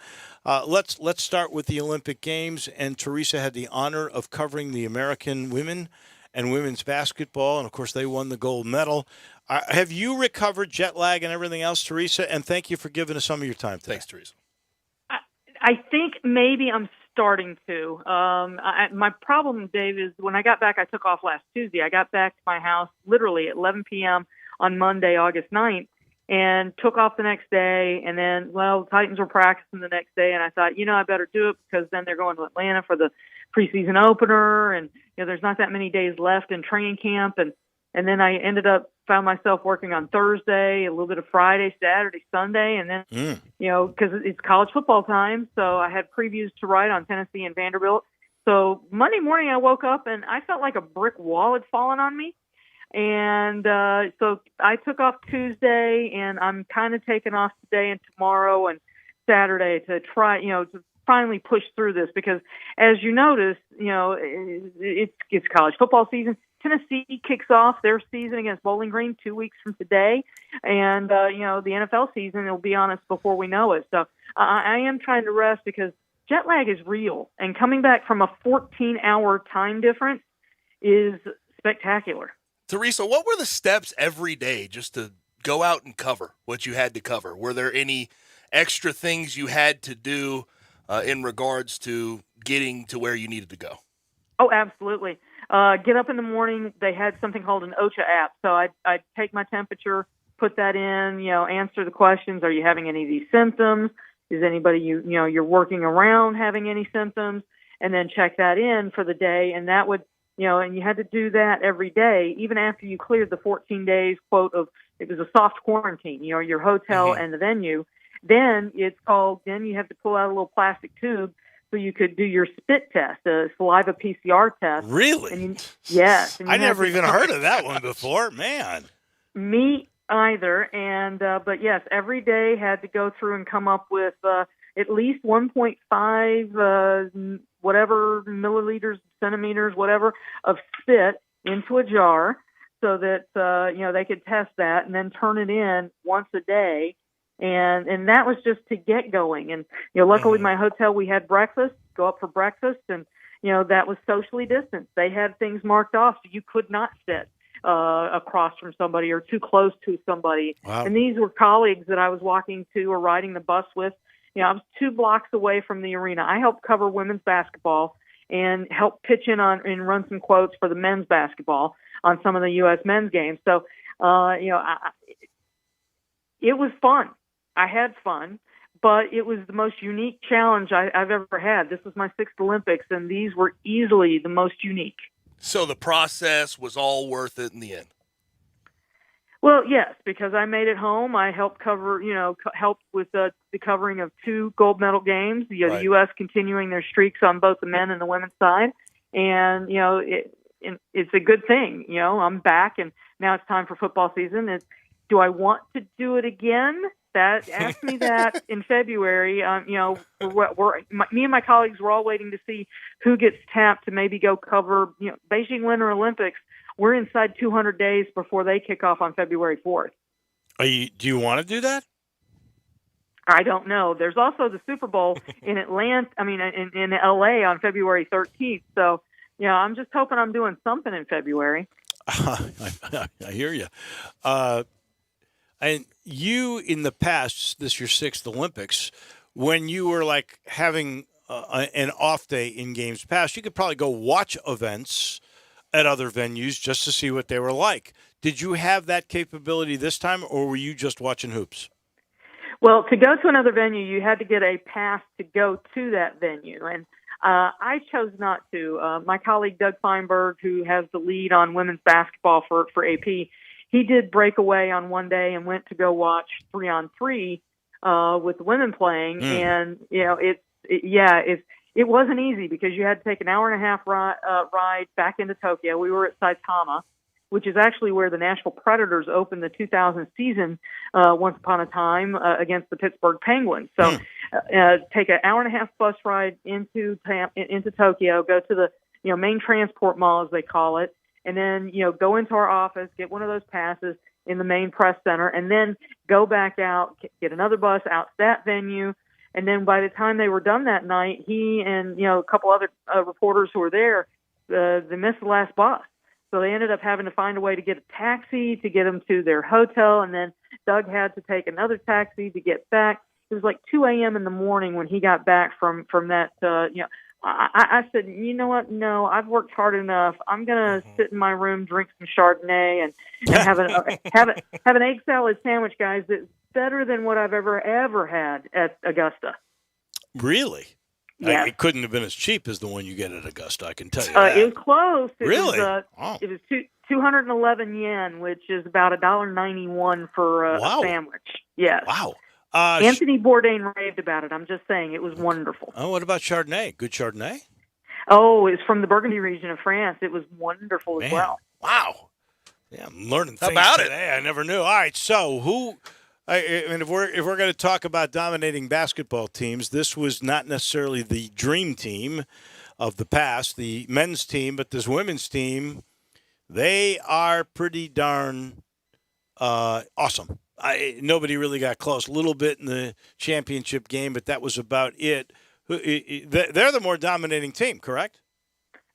let's start with the Olympic Games. And Teresa had the honor of covering the American women and women's basketball, and of course they won the gold medal. Have you recovered jet lag and everything else, Teresa? And thank you for giving us some of your time today. Thanks, Teresa. I think maybe I'm starting to. My problem, Dave, is when I got back, I took off last Tuesday. I got back to my house literally at 11 p.m. on Monday, August 9th, and took off the next day. And then, the Titans were practicing the next day, and I thought, I better do it because then they're going to Atlanta for the preseason opener, and there's not that many days left in training camp. And then I found myself working on Thursday, a little bit of Friday, Saturday, Sunday, and then, because it's college football time, so I had previews to write on Tennessee and Vanderbilt. So Monday morning I woke up and I felt like a brick wall had fallen on me. And so I took off Tuesday, and I'm kind of taking off today and tomorrow and Saturday to try, to finally push through this, because as you notice, it's college football season. Tennessee kicks off their season against Bowling Green 2 weeks from today, and the NFL season will be on us before we know it. So I am trying to rest because jet lag is real, and coming back from a 14-hour time difference is spectacular. Teresa, what were the steps every day just to go out and cover what you had to cover? Were there any extra things you had to do in regards to getting to where you needed to go? Oh, absolutely. Get up in the morning. They had something called an OSHA app. So I'd take my temperature, put that in, answer the questions. Are you having any of these symptoms? Is anybody you're working around having any symptoms? And then check that in for the day. And that would, and you had to do that every day, even after you cleared the 14 days, quote, of it was a soft quarantine, your hotel and the venue. Then then you have to pull out a little plastic tube so you could do your spit test, a saliva PCR test. Really? Yes. I never even heard of that one before, man. Me either. And but yes, every day had to go through and come up with at least 1.5 whatever milliliters, centimeters, whatever of spit into a jar, so that they could test that and then turn it in once a day. And that was just to get going. And, luckily my hotel, we had breakfast, go up for breakfast, and, that was socially distanced. They had things marked off, so you could not sit across from somebody or too close to somebody. Wow. And these were colleagues that I was walking to or riding the bus with. I was 2 blocks away from the arena. I helped cover women's basketball and helped pitch in on and run some quotes for the men's basketball on some of the U.S. men's games. So, it was fun. I had fun, but it was the most unique challenge I've ever had. This was my 6th Olympics, and these were easily the most unique. So the process was all worth it in the end? Well, yes, because I made it home. I helped cover, helped with the covering of 2 gold medal games, the U.S. continuing their streaks on both the men and the women's side. And, it's a good thing. I'm back, and now it's time for football season. Do I want to do it again? Ask me that in February. Me and my colleagues were all waiting to see who gets tapped to maybe go cover, Beijing Winter Olympics. We're inside 200 days before they kick off on February 4th. Do you want to do that? I don't know. There's also the Super Bowl in Atlanta. In LA on February 13th. So, I'm just hoping I'm doing something in February. I hear you. And you, in the past, this your 6th Olympics, when you were like having an off day in games past, you could probably go watch events at other venues just to see what they were like. Did you have that capability this time, or were you just watching hoops? Well, to go to another venue, you had to get a pass to go to that venue, and I chose not to. My colleague Doug Feinberg, who has the lead on women's basketball for AP, he did break away on one day and went to go watch 3-on-3 with the women playing, and it wasn't easy because you had to take an hour and a half ride back into Tokyo. We were at Saitama, which is actually where the Nashville Predators opened the 2000 season once upon a time against the Pittsburgh Penguins. So take an hour and a half bus ride into Tokyo, go to the main transport mall, as they call it, and then, go into our office, get one of those passes in the main press center, and then go back out, get another bus out to that venue. And then by the time they were done that night, he and, a couple other reporters who were there, they missed the last bus. So they ended up having to find a way to get a taxi to get them to their hotel. And then Doug had to take another taxi to get back. It was like 2 a.m. in the morning when he got back from that, I said, you know what? No, I've worked hard enough. I'm going to sit in my room, drink some Chardonnay, and have an egg salad sandwich, guys, that's better than what I've ever had at Augusta. Really? Yeah. It couldn't have been as cheap as the one you get at Augusta, I can tell you that. It was close. Really? It was 211 yen, which is about $1.91 for a sandwich. Yes. Wow. Anthony Bourdain raved about it. I'm just saying, it was wonderful. Oh, what about Chardonnay? Good Chardonnay? Oh, it's from the Burgundy region of France. It was wonderful as well. Wow. Yeah, I'm learning things about today. I never knew. All right, so if we're going to talk about dominating basketball teams, this was not necessarily the dream team of the past, the men's team, but this women's team, they are pretty darn awesome. Nobody really got close. A little bit in the championship game, but that was about it. They're the more dominating team, correct?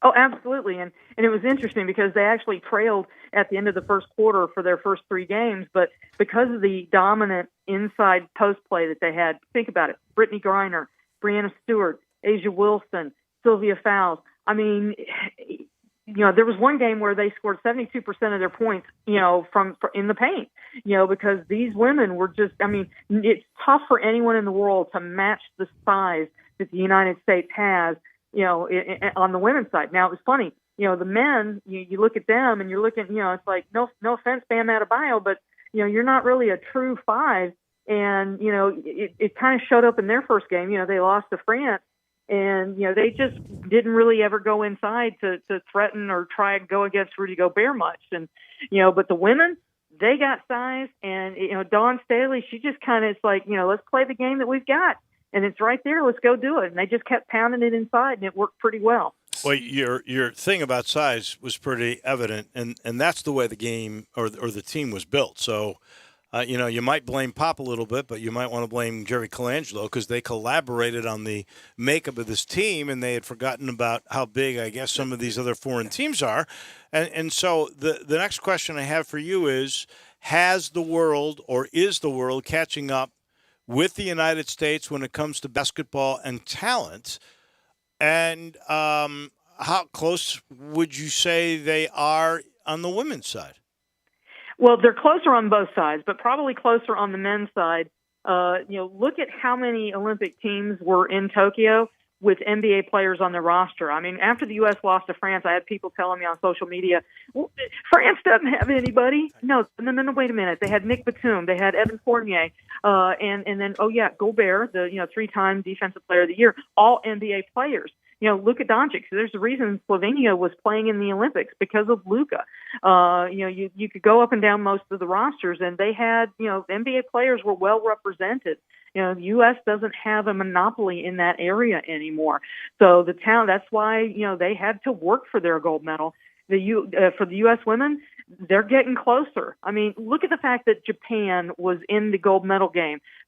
Oh, absolutely. And it was interesting because they actually trailed at the end of the first quarter for their first 3 games, but because of the dominant inside post play that they had, think about it, Brittany Griner, Brianna Stewart, Asia Wilson, Sylvia Fowles. I mean, there was one game where they scored 72% of their points, from in the paint, because these women were just, it's tough for anyone in the world to match the size that the United States has, on the women's side. Now, it was funny, the men, you look at them and you're looking, it's like, no offense, Bam Adebayo, but, you're not really a true 5. And, it kind of showed up in their first game. They lost to France. And, they just didn't really ever go inside to threaten or try and go against Rudy Gobert much. And, but the women, they got size. And, Dawn Staley, she just kind of is like, let's play the game that we've got. And it's right there. Let's go do it. And they just kept pounding it inside, and it worked pretty well. Well, your thing about size was pretty evident, and that's the way the game or the team was built. So, you might blame Pop a little bit, but you might want to blame Jerry Colangelo because they collaborated on the makeup of this team, and they had forgotten about how big, I guess, some of these other foreign teams are. And so the next question I have for you is, has the world or is the world catching up with the United States when it comes to basketball and talent? And how close would you say they are on the women's side? Well, they're closer on both sides, but probably closer on the men's side. Look at how many Olympic teams were in Tokyo with NBA players on their roster. I mean, after the U.S. lost to France, I had people telling me on social media, well, France doesn't have anybody. No, wait a minute. They had Nick Batum. They had Evan Fournier. And then, Gobert, the 3-time Defensive Player of the Year, all NBA players. Luka Doncic. There's a reason Slovenia was playing in the Olympics because of Luka. You could go up and down most of the rosters, and they had, NBA players were well represented. The U.S. doesn't have a monopoly in that area anymore. So that's why, they had to work for their gold medal. For the U.S. women, they're getting closer. I mean, look at the fact that Japan was in the gold medal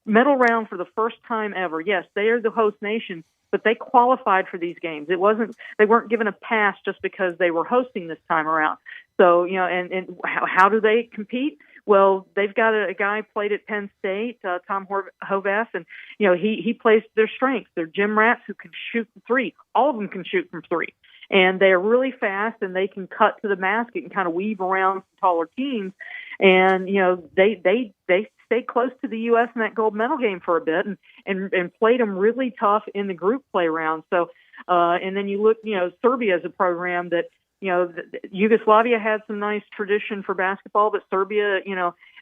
round for the first time ever. Yes, they are the host nation, but they qualified for these games. They weren't given a pass just because they were hosting this time around. So, and how do they compete? Well, they've got a guy played at Penn State, Tom Hovath, and, he plays to their strengths. They're gym rats who can shoot from 3. All of them can shoot from 3. And they're really fast, and they can cut to the basket and kind of weave around taller teams. And, they stay close to the U.S. in that gold medal game for a bit and played them really tough in the group play round. So, and then you look, Serbia is a program that, Yugoslavia had some nice tradition for basketball, but Serbia,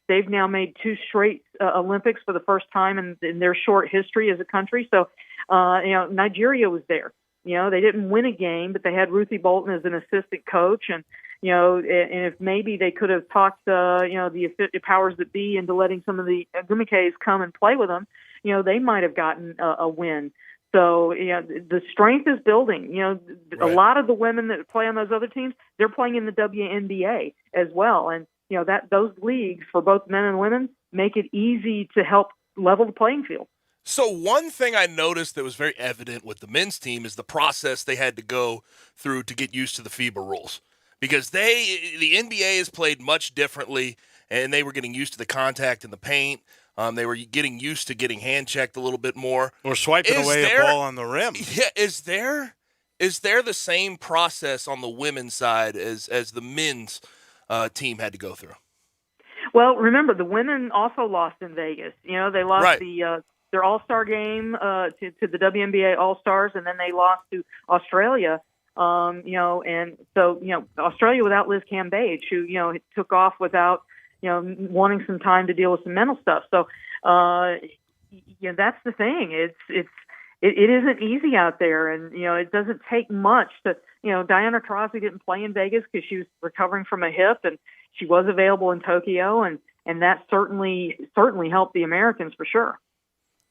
they've now made 2 straight Olympics for the first time in their short history as a country. So, Nigeria was there. They didn't win a game, but they had Ruthie Bolton as an assistant coach. And, and if maybe they could have talked, the powers that be into letting some of the Agumikes come and play with them, they might have gotten a win. So, the strength is building. A Right. lot of the women that play on those other teams, they're playing in the WNBA as well. And, those leagues for both men and women make it easy to help level the playing field. So one thing I noticed that was very evident with the men's team is the process they had to go through to get used to the FIBA rules. Because the NBA is played much differently, and they were getting used to the contact in the paint. They were getting used to getting hand checked a little bit more. Or swiping away a ball on the rim. Yeah, is there the same process on the women's side as the men's team had to go through? Well, remember, the women also lost in Vegas. They lost Right. their All-Star game to the WNBA All-Stars, and then they lost to Australia. And so, Australia without Liz Cambage, who, took off without, wanting some time to deal with some mental stuff. So, that's the thing. It isn't easy out there, and, it doesn't take much to, Diana Taurasi didn't play in Vegas because she was recovering from a hip, and she was available in Tokyo, and that certainly helped the Americans for sure.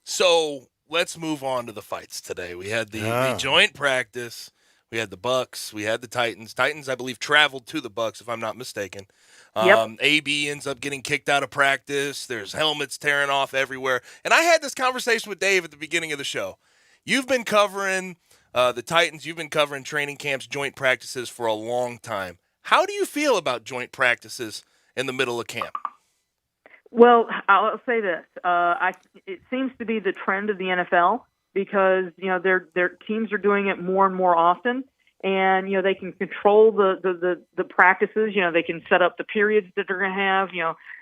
So let's move on to the fights today. We had the joint practice. We had the Bucks. We had the Titans. Titans, I believe, traveled to the Bucks, if I'm not mistaken. Yep. AB ends up getting kicked out of practice. There's helmets tearing off everywhere. And I had this conversation with Dave at the beginning of the show. You've been covering the Titans. You've been covering training camps, joint practices for a long time. How do you feel about joint practices in the middle of camp? Well, I'll say this. It seems to be the trend of the NFL because, their teams are doing it more and more often, and, they can control the practices. They can set up the periods that they're going to have.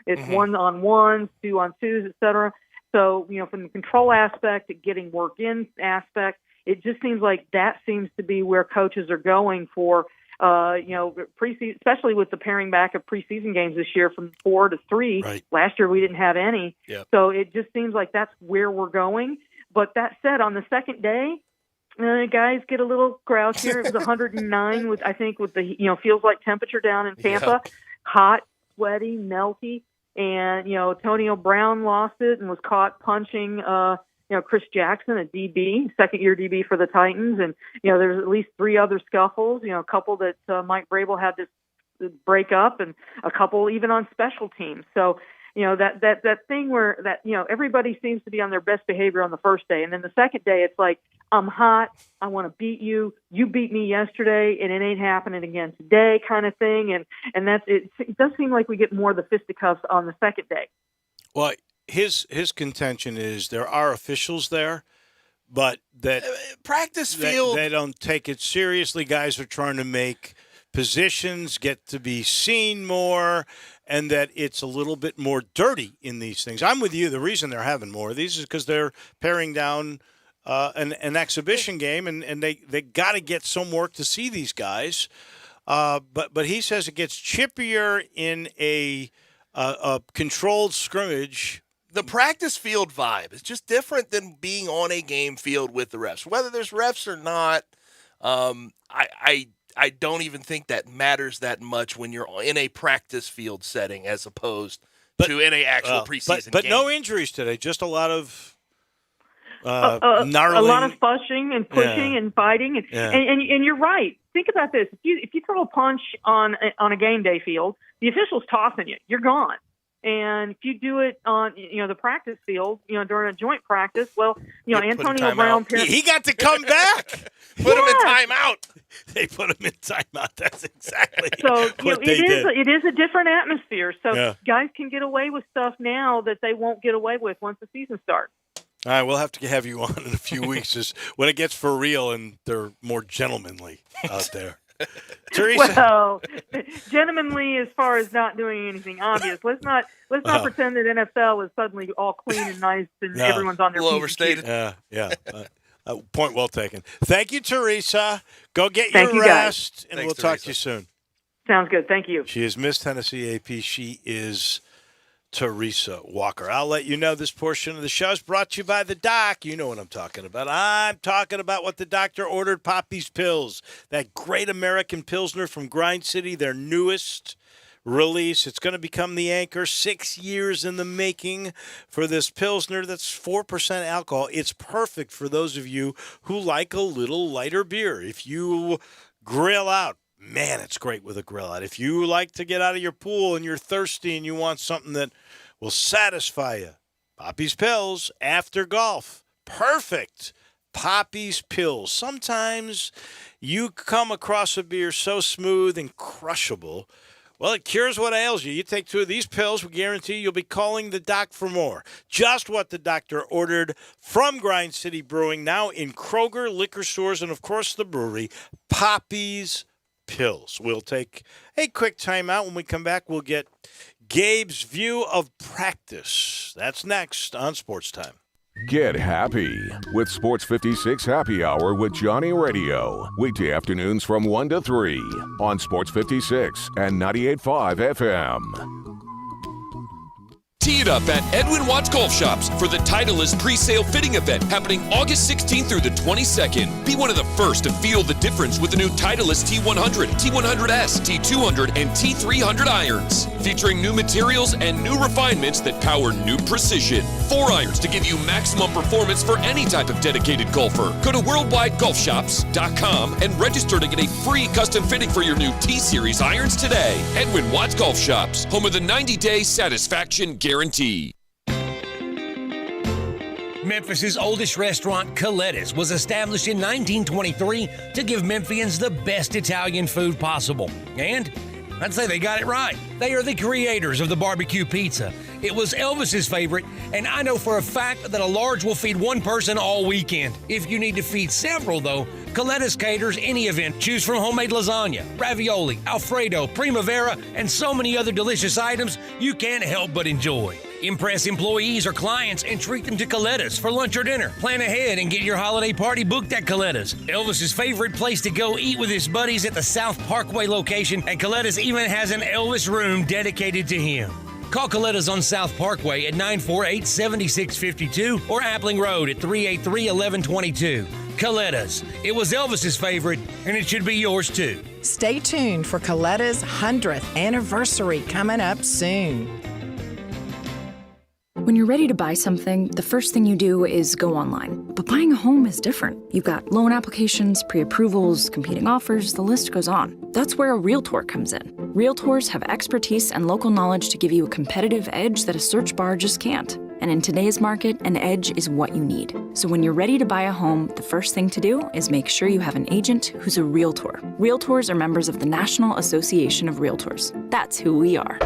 It's 1-on-1s, 2-on-2s, et cetera. So, from the control aspect to getting work in aspect, it just seems like that seems to be where coaches are going for, preseason, especially with the paring back of preseason games this year from 4 to 3. Right. Last year we didn't have any. Yep. So it just seems like that's where we're going. But that said, on the second day, guys get a little grouchier. It was 109 with the feels like temperature down in Tampa, hot, sweaty, melty, and Antonio Brown lost it and was caught punching Chris Jackson, a DB, second-year DB for the Titans, and there's at least 3 other scuffles. A couple that Mike Vrabel had to break up, and a couple even on special teams. So that thing where everybody seems to be on their best behavior on the first day, and then the second day it's like, I'm hot, I want to beat you, you beat me yesterday, and it ain't happening again today, kind of thing. And that's it. It does seem like we get more of the fisticuffs on the second day. Well, his contention is there are officials there, but that practice field, they don't take it seriously. Guys are trying to make positions, get to be seen more, and that it's a little bit more dirty in these things. I'm with you. The reason they're having more of these is because they're paring down an exhibition game, and they got to get some work to see these guys. But he says it gets chippier in a controlled scrimmage. The practice field vibe is just different than being on a game field with the refs. Whether there's refs or not, I don't even think that matters that much when you're in a practice field setting as opposed to in a actual preseason but game. No injuries today, just a lot of gnarly. A lot of pushing and pushing and fighting. And you're right. Think about this. If you throw a punch on a game day field, the official's tossing you. You're gone. And if you do it on, the practice field, during a joint practice, well, Antonio Brown. He got to come back. Put him in timeout. They put him in timeout. That's exactly so. What they did. It is a different atmosphere. So guys can get away with stuff now that they won't get away with once the season starts. All right, we'll have to have you on in a few weeks when it gets for real and they're more gentlemanly out there. Teresa. Well, gentlemanly as far as not doing anything obvious. Let's not pretend that NFL is suddenly all clean and nice and everyone's on their feet. Overstated. Yeah. Point well taken. Thank you, Teresa. Go get Thank your you, rest, and Thanks, we'll talk Teresa. to you soon. Sounds good. Thank you. She is Miss Tennessee AP. She is Teresa Walker. I'll let you know this portion of the show is brought to you by the doc. You know what I'm talking about. I'm talking about what the doctor ordered, Poppy's Pills. That great American Pilsner from Grind City, their newest release. It's going to become the anchor. 6 years in the making for this Pilsner that's 4% alcohol. It's perfect for those of you who like a little lighter beer. If you grill out, man, it's great with a grill out. If you like to get out of your pool and you're thirsty and you want something that will satisfy you, Poppy's Pills after golf. Perfect. Poppy's Pills. Sometimes you come across a beer so smooth and crushable. Well, it cures what ails you. You take 2 of these pills, we guarantee you'll be calling the doc for more. Just what the doctor ordered from Grind City Brewing, now in Kroger, liquor stores, and, of course, the brewery, Poppy's Pills. We'll take a quick timeout. When we come back, we'll get Gabe's view of practice. That's next on Sports Time. Get happy with Sports 56 Happy Hour with Johnny Radio. Weekday afternoons from 1 to 3 on Sports 56 and 98.5 FM. Tee it up at Edwin Watts Golf Shops for the Titleist pre-sale fitting event happening August 16th through the 22nd. Be one of the first to feel the difference with the new Titleist T100, T100S, T200, and T300 irons. Featuring new materials and new refinements that power new precision. 4 irons to give you maximum performance for any type of dedicated golfer. Go to worldwidegolfshops.com and register to get a free custom fitting for your new T-Series irons today. Edwin Watts Golf Shops, home of the 90-day satisfaction guarantee. Memphis's oldest restaurant, Coletta's, was established in 1923 to give Memphians the best Italian food possible. And I'd say they got it right. They are the creators of the barbecue pizza. It was Elvis's favorite, and I know for a fact that a large will feed 1 person all weekend. If you need to feed several, though, Coletta's caters any event. Choose from homemade lasagna, ravioli, Alfredo, primavera, and so many other delicious items you can't help but enjoy. Impress employees or clients and treat them to Coletta's for lunch or dinner. Plan ahead and get your holiday party booked at Coletta's. Elvis's favorite place to go eat with his buddies at the South Parkway location, and Coletta's even has an Elvis room dedicated to him. Call Coletta's on South Parkway at 948-7652 or Appling Road at 383-1122. Coletta's. It was Elvis's favorite, and it should be yours too. Stay tuned for Coletta's 100th anniversary coming up soon. When you're ready to buy something, the first thing you do is go online. But buying a home is different. You've got loan applications, pre-approvals, competing offers, the list goes on. That's where a Realtor comes in. Realtors have expertise and local knowledge to give you a competitive edge that a search bar just can't. And in today's market, an edge is what you need. So when you're ready to buy a home, the first thing to do is make sure you have an agent who's a Realtor. Realtors are members of the National Association of Realtors. That's who we are.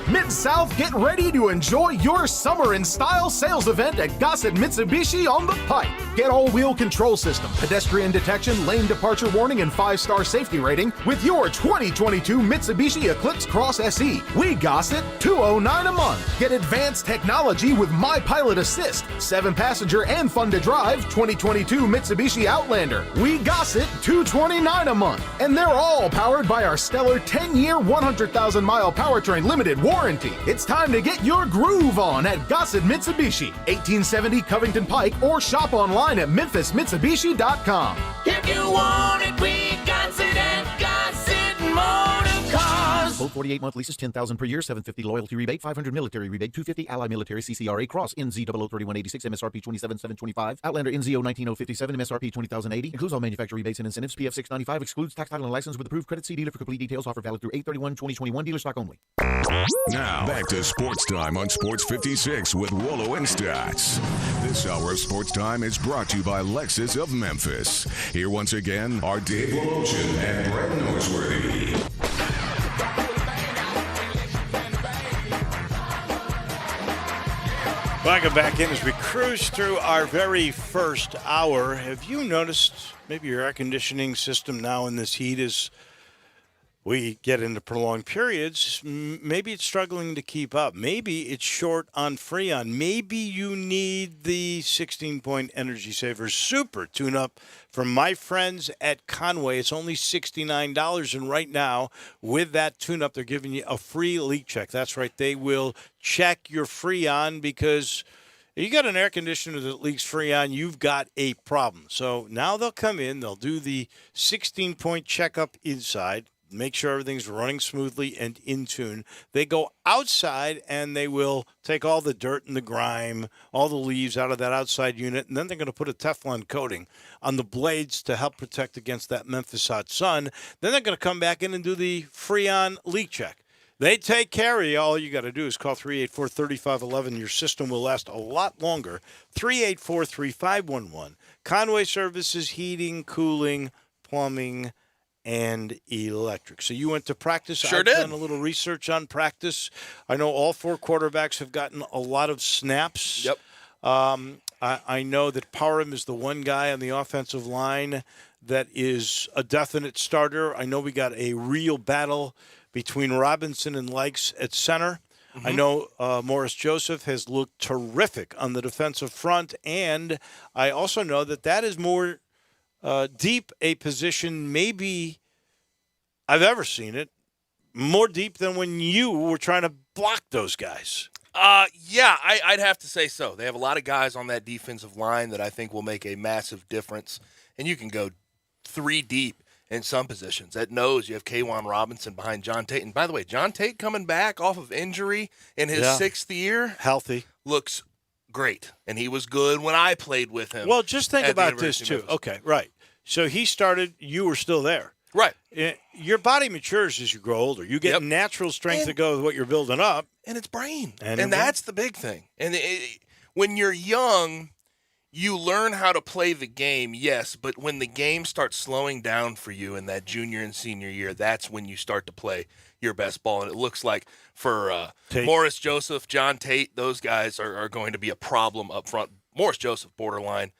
Mid-South, get ready to enjoy your summer in style sales event at Gossett Mitsubishi on the Pike. Get all-wheel control system, pedestrian detection, lane departure warning, and 5-star safety rating with your 2022 Mitsubishi Eclipse Cross SE. We Gossett $209 a month. Get advanced technology with My Pilot Assist, 7-passenger and fun to drive 2022 Mitsubishi Outlander. We Gossett $229 a month. And they're all powered by our stellar 10-year, 100,000-mile powertrain limited warranty. It's time to get your groove on at Gossett Mitsubishi, 1870 Covington Pike, or shop online at memphismitsubishi.com. If you want it, we got it at Gossett Motor Cars. Both 48-month leases, $10,000 per year, $750 loyalty rebate, $500 military rebate, $250 Ally Military CCRA Cross, NZ003186, MSRP $27,725, Outlander NZO 19057, MSRP $20,080, includes all manufacturer rebates and incentives, PF $695, excludes tax title and license with approved credit. See dealer for complete details. Offer valid through 8/31/2021, dealer stock only. Now, back to Sports Time on Sports 56 with Wolo and Stats. This hour of Sports Time is brought to you by Lexus of Memphis. Here once again are Dave Woloshin and Brett Norsworthy. Welcome back in as we cruise through our very first hour. Have you noticed maybe your air conditioning system now in this heat is we get into prolonged periods, maybe it's struggling to keep up. Maybe it's short on Freon. Maybe you need the 16-point Energy Saver Super tune-up from my friends at Conway. It's only $69, and right now, with that tune-up, they're giving you a free leak check. That's right. They will check your Freon because You got an air conditioner that leaks Freon, you've got a problem. So now they'll come in, they'll do the 16-point checkup inside, make sure everything's running smoothly and in tune. They go outside and they will take all the dirt and the grime, all the leaves out of that outside unit, and then they're going to put a Teflon coating on the blades to help protect against that Memphis hot sun. Then they're going to come back in and do the Freon leak check. They take care of you. All you got to do is call 384-3511. Your system will last a lot longer. 384-3511. Conway Services, heating, cooling, plumbing, and electric. So you went to practice. Sure I've did. done a little research on practice. I know all 4 quarterbacks have gotten a lot of snaps. Yep. I know that Parham is the one guy on the offensive line that is a definite starter. I know we got a real battle between Robinson and Likes at center. Mm-hmm. I know Morris Joseph has looked terrific on the defensive front, and I also know that is more deep a position maybe I've ever seen it, more deep than when you were trying to block those guys. Yeah, I'd have to say so. They have a lot of guys on that defensive line that I think will make a massive difference, and you can go 3 deep in some positions. At nose, you have K'Wan Robinson behind John Tate. And by the way, John Tate coming back off of injury in his 6th year. Healthy. Looks great. And he was good when I played with him. Well, just think at the about this, University too. of Memphis. Okay, right. So he started, you were still there. Right. Your body matures as you grow older. You get natural strength to go with what you're building up. And it's brain. And that's the big thing. And when you're young, you learn how to play the game, yes, but when the game starts slowing down for you in that junior and senior year, that's when you start to play your best ball. And it looks like for Morris Joseph, John Tate, those guys are going to be a problem up front. Morris Joseph, borderline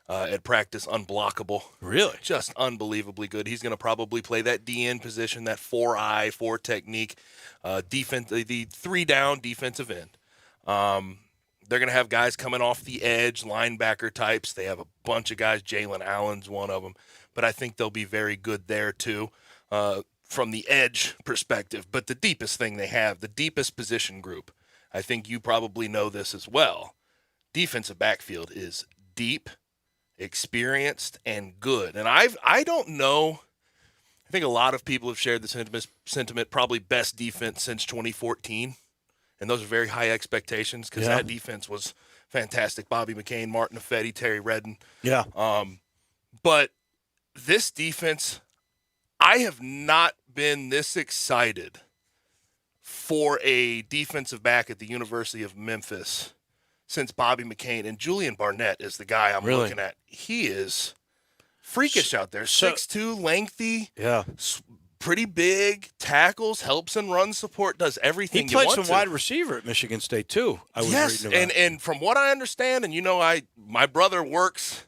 at practice, unblockable. Really? Just unbelievably good. He's going to probably play that DN position, that 4-eye, 4 technique, defense, the 3-down defensive end. They're going to have guys coming off the edge, linebacker types. They have a bunch of guys. Jalen Allen's one of them. But I think they'll be very good there, too, from the edge perspective. But the deepest thing they have, the deepest position group, I think you probably know this as well. Defensive backfield is deep, experienced, and good. And I don't know. I think a lot of people have shared the sentiment, probably best defense since 2014. And those are very high expectations because that defense was fantastic. Bobby McCain, Martin Affetti, Terry Redden. Yeah. But this defense, I have not been this excited for a defensive back at the University of Memphis since Bobby McCain. And Julian Barnett is the guy I'm looking at. He is freakish out there. 6'2", lengthy. Yeah. Pretty big, tackles, helps and run support, does everything he played you want some wide receiver at Michigan State, too. I was reading about. And from what I understand, and my brother works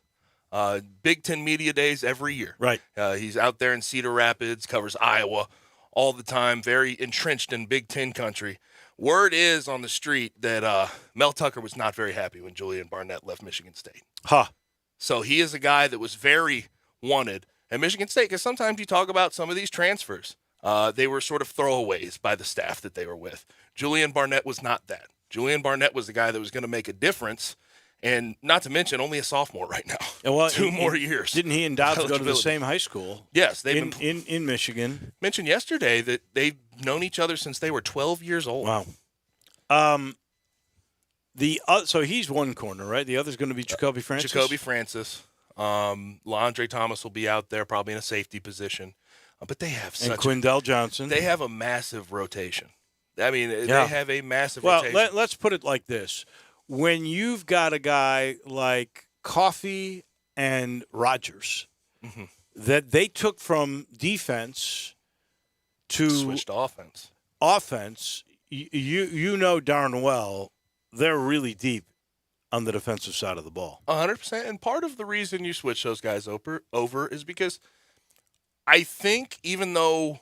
Big Ten Media Days every year. Right. He's out there in Cedar Rapids, covers Iowa all the time, very entrenched in Big Ten country. Word is on the street that Mel Tucker was not very happy when Julian Barnett left Michigan State. Huh. So he is a guy that was very wanted at Michigan State, because sometimes you talk about some of these transfers. They were sort of throwaways by the staff that they were with. Julian Barnett was not that. Julian Barnett was the guy that was going to make a difference, and not to mention only a sophomore right now. Well, 2 more years. Didn't he and Dobbs go to the same high school? Yes. They've in Michigan. Mentioned yesterday that they've known each other since they were 12 years old. Wow. So he's one corner, right? The other's going to be Jacoby Francis? Jacoby Francis. LaAndre Thomas will be out there probably in a safety position. But they have and Quindell Johnson. They have a massive rotation. I mean, they have a massive rotation. Well, let's put it like this. When you've got a guy like Coffey and Rogers that they took from defense to switched to offense, you know darn well they're really deep on the defensive side of the ball. 100%. And part of the reason you switch those guys over is because I think even though,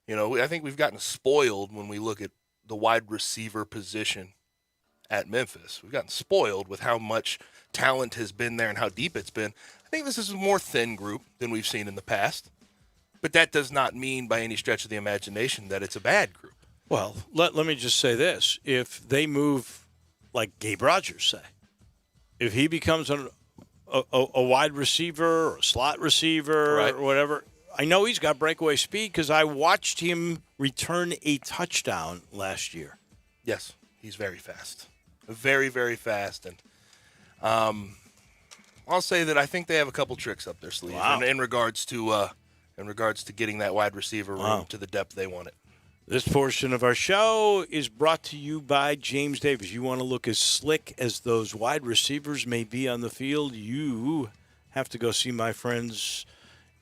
I think we've gotten spoiled when we look at the wide receiver position at Memphis. We've gotten spoiled with how much talent has been there and how deep it's been. I think this is a more thin group than we've seen in the past. But that does not mean by any stretch of the imagination that it's a bad group. Well, let me just say this. If they move like Gabe Rogers, say, if he becomes a wide receiver or a slot receiver or whatever, I know he's got breakaway speed because I watched him return a touchdown last year. Yes, he's very fast. Very, very fast. And I'll say that I think they have a couple tricks up their sleeve in regards to getting that wide receiver room to the depth they want it. This portion of our show is brought to you by James Davis. You want to look as slick as those wide receivers may be on the field, you have to go see my friends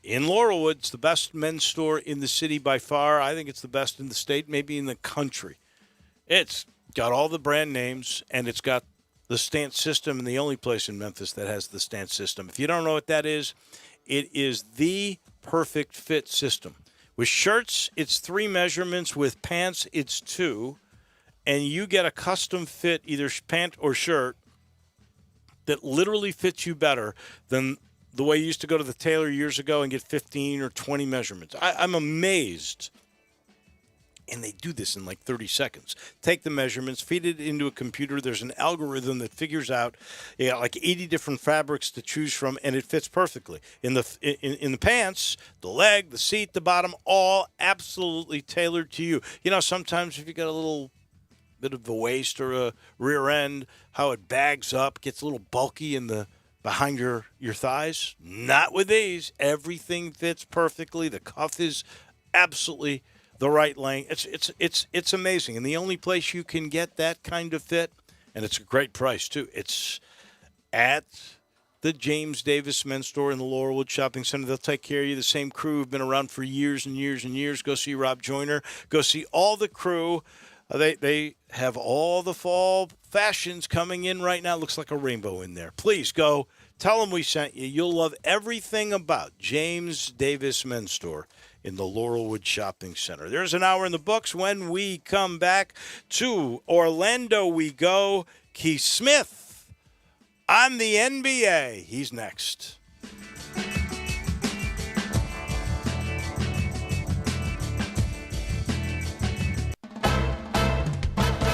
in Laurelwood. It's the best men's store in the city by far. I think it's the best in the state, maybe in the country. It's got all the brand names, and it's got the stance system, and the only place in Memphis that has the stance system. If you don't know what that is, it is the perfect fit system. With shirts, it's 3 measurements. With pants, it's 2. And you get a custom fit, either pant or shirt, that literally fits you better than the way you used to go to the tailor years ago and get 15 or 20 measurements. I'm amazed. And they do this in like 30 seconds. Take the measurements, feed it into a computer. There's an algorithm that figures out like 80 different fabrics to choose from, and it fits perfectly. In the pants, the leg, the seat, the bottom, all absolutely tailored to you. You know, sometimes if you got a little bit of the waist or a rear end, how it bags up, gets a little bulky in the behind your thighs. Not with these. Everything fits perfectly. The cuff is absolutely the right length. It's amazing. And the only place you can get that kind of fit, and it's a great price too, it's at the James Davis Men's Store in the Laurelwood Shopping Center. They'll take care of you. The same crew have been around for years and years and years. Go see Rob Joyner. Go see all the crew. They have all the fall fashions coming in right now. Looks like a rainbow in there. Please go. Tell them we sent you. You'll love everything about James Davis Men's Store in the Laurelwood Shopping Center. There's an hour in the books. When we come back to Orlando we go. Keith Smith on the NBA. He's next.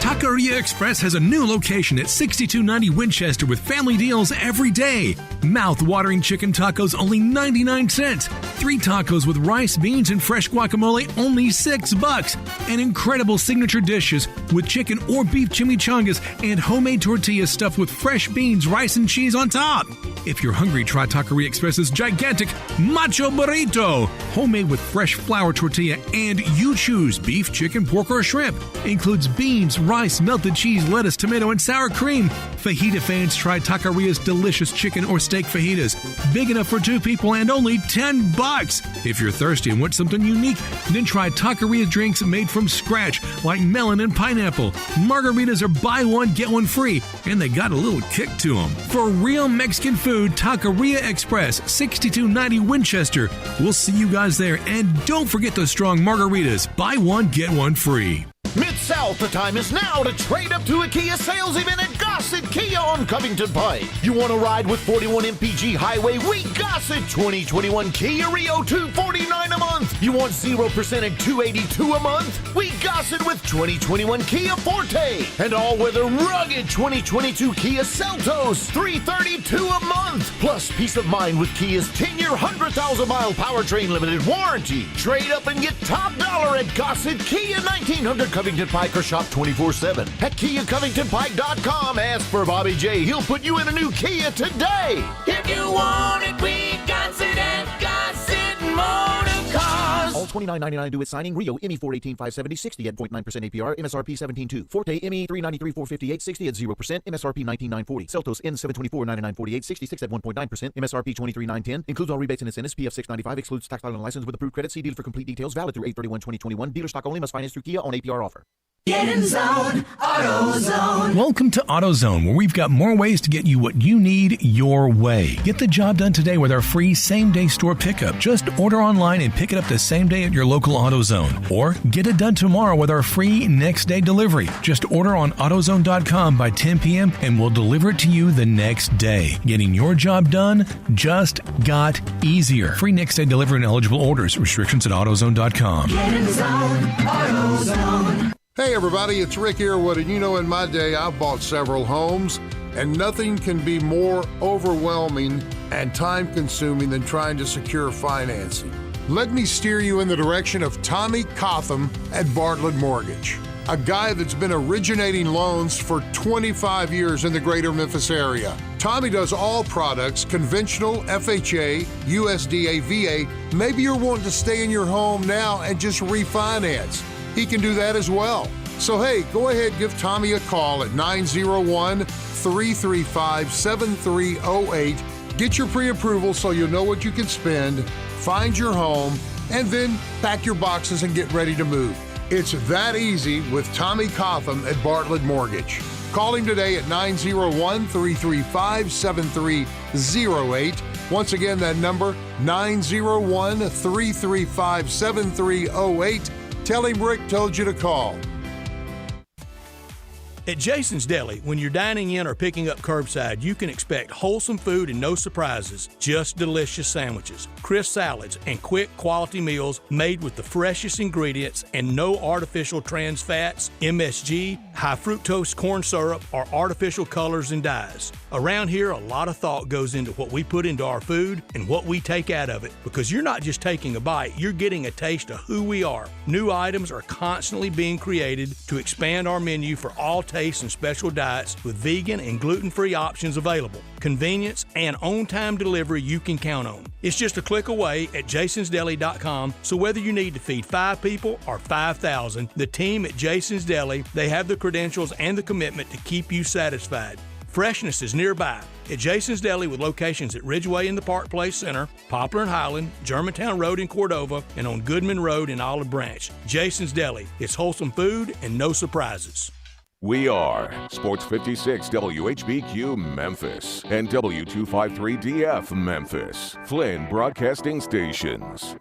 Taqueria Express has a new location at 6290 Winchester with family deals every day. Mouth-watering chicken tacos, only 99 cents. 3 tacos with rice, beans, and fresh guacamole, only $6. And incredible signature dishes with chicken or beef chimichangas and homemade tortillas stuffed with fresh beans, rice, and cheese on top. If you're hungry, try Taqueria Express's gigantic Macho Burrito. Homemade with fresh flour tortilla, and you choose beef, chicken, pork, or shrimp. Includes beans, rice, melted cheese, lettuce, tomato, and sour cream. Fajita fans try Taqueria's delicious chicken or steak fajitas. Big enough for 2 people and only $10. If you're thirsty and want something unique, then try Taqueria drinks made from scratch, like melon and pineapple. Margaritas are buy one, get one free, and they got a little kick to them. For real Mexican food, Taqueria Express, 6290 Winchester. We'll see you guys there, and don't forget those strong margaritas. Buy one, get one free. Mid-South, the time is now to trade up to a Kia sales event at Gossett Kia on Covington Pike. You want to ride with 41 MPG Highway? We Gossett 2021 Kia Rio $249 a month. You want 0% at $282 a month? We Gossett with 2021 Kia Forte. And all-weather rugged 2022 Kia Seltos $332 a month. Plus peace of mind with Kia's 10-year 100,000-mile powertrain limited warranty. Trade up and get top dollar at Gossett Kia 1900 Covington Pike, or shop 24/7 at KiaCovingtonPike.com. Ask for Bobby J. He'll put you in a new Kia today. If you want it, we got it at Gossett Motor Cars. All $29.99 due at signing. Rio ME 418 570 60 at 0.9% APR. MSRP 17.2. Forte ME 393 458 60 at 0%. MSRP 19,940. Celtos N 724 9948 66 at 1.9%. MSRP 23,910. Includes all rebates and incentives. PF 695 excludes tax title and license with approved credit. See dealer for complete details. Valid through 8/31/2021. Dealer stock only. Must finance through Kia on APR offer. Get in zone, AutoZone. Welcome to AutoZone, where we've got more ways to get you what you need your way. Get the job done today with our free same-day store pickup. Just order online and pick it up the same day at your local AutoZone. Or get it done tomorrow with our free next-day delivery. Just order on AutoZone.com by 10 p.m. and we'll deliver it to you the next day. Getting your job done just got easier. Free next-day delivery and eligible orders. Restrictions at AutoZone.com. Get in zone, AutoZone. Hey everybody, it's Rick Earwood, and you know in my day I've bought several homes. and nothing can be more overwhelming and time-consuming than trying to secure financing. Let me steer you in the direction of Tommy Cotham at Bartlett Mortgage, a guy that's been originating loans for 25 years in the greater Memphis area. Tommy does all products, conventional, FHA, USDA, VA. Maybe you're wanting to stay in your home now and just refinance. He can do that as well. So hey, go ahead, give Tommy a call at 901-335-7308. Get your pre-approval so you'll know what you can spend, find your home, and then pack your boxes and get ready to move. It's that easy with Tommy Cotham at Bartlett Mortgage. Call him today at 901-335-7308. Once again, that number, 901-335-7308. Tell him Rick told you to call. At Jason's Deli, when you're dining in or picking up curbside, you can expect wholesome food and no surprises, just delicious sandwiches, crisp salads, and quick quality meals made with the freshest ingredients and no artificial trans fats, MSG, high fructose corn syrup, or artificial colors and dyes. Around here, a lot of thought goes into what we put into our food and what we take out of it, because you're not just taking a bite, you're getting a taste of who we are. New items are constantly being created to expand our menu for all tastes and special diets with vegan and gluten-free options available. Convenience and on-time delivery you can count on. It's just a click away at jasonsdeli.com, so whether you need to feed 5 people or 5,000, the team at Jason's Deli, they have the credentials and the commitment to keep you satisfied. Freshness is nearby at Jason's Deli with locations at Ridgeway in the Park Place Center, Poplar and Highland, Germantown Road in Cordova, and on Goodman Road in Olive Branch. Jason's Deli. It's wholesome food and no surprises. We are Sports 56 WHBQ Memphis and W253DF Memphis, Flynn Broadcasting Stations.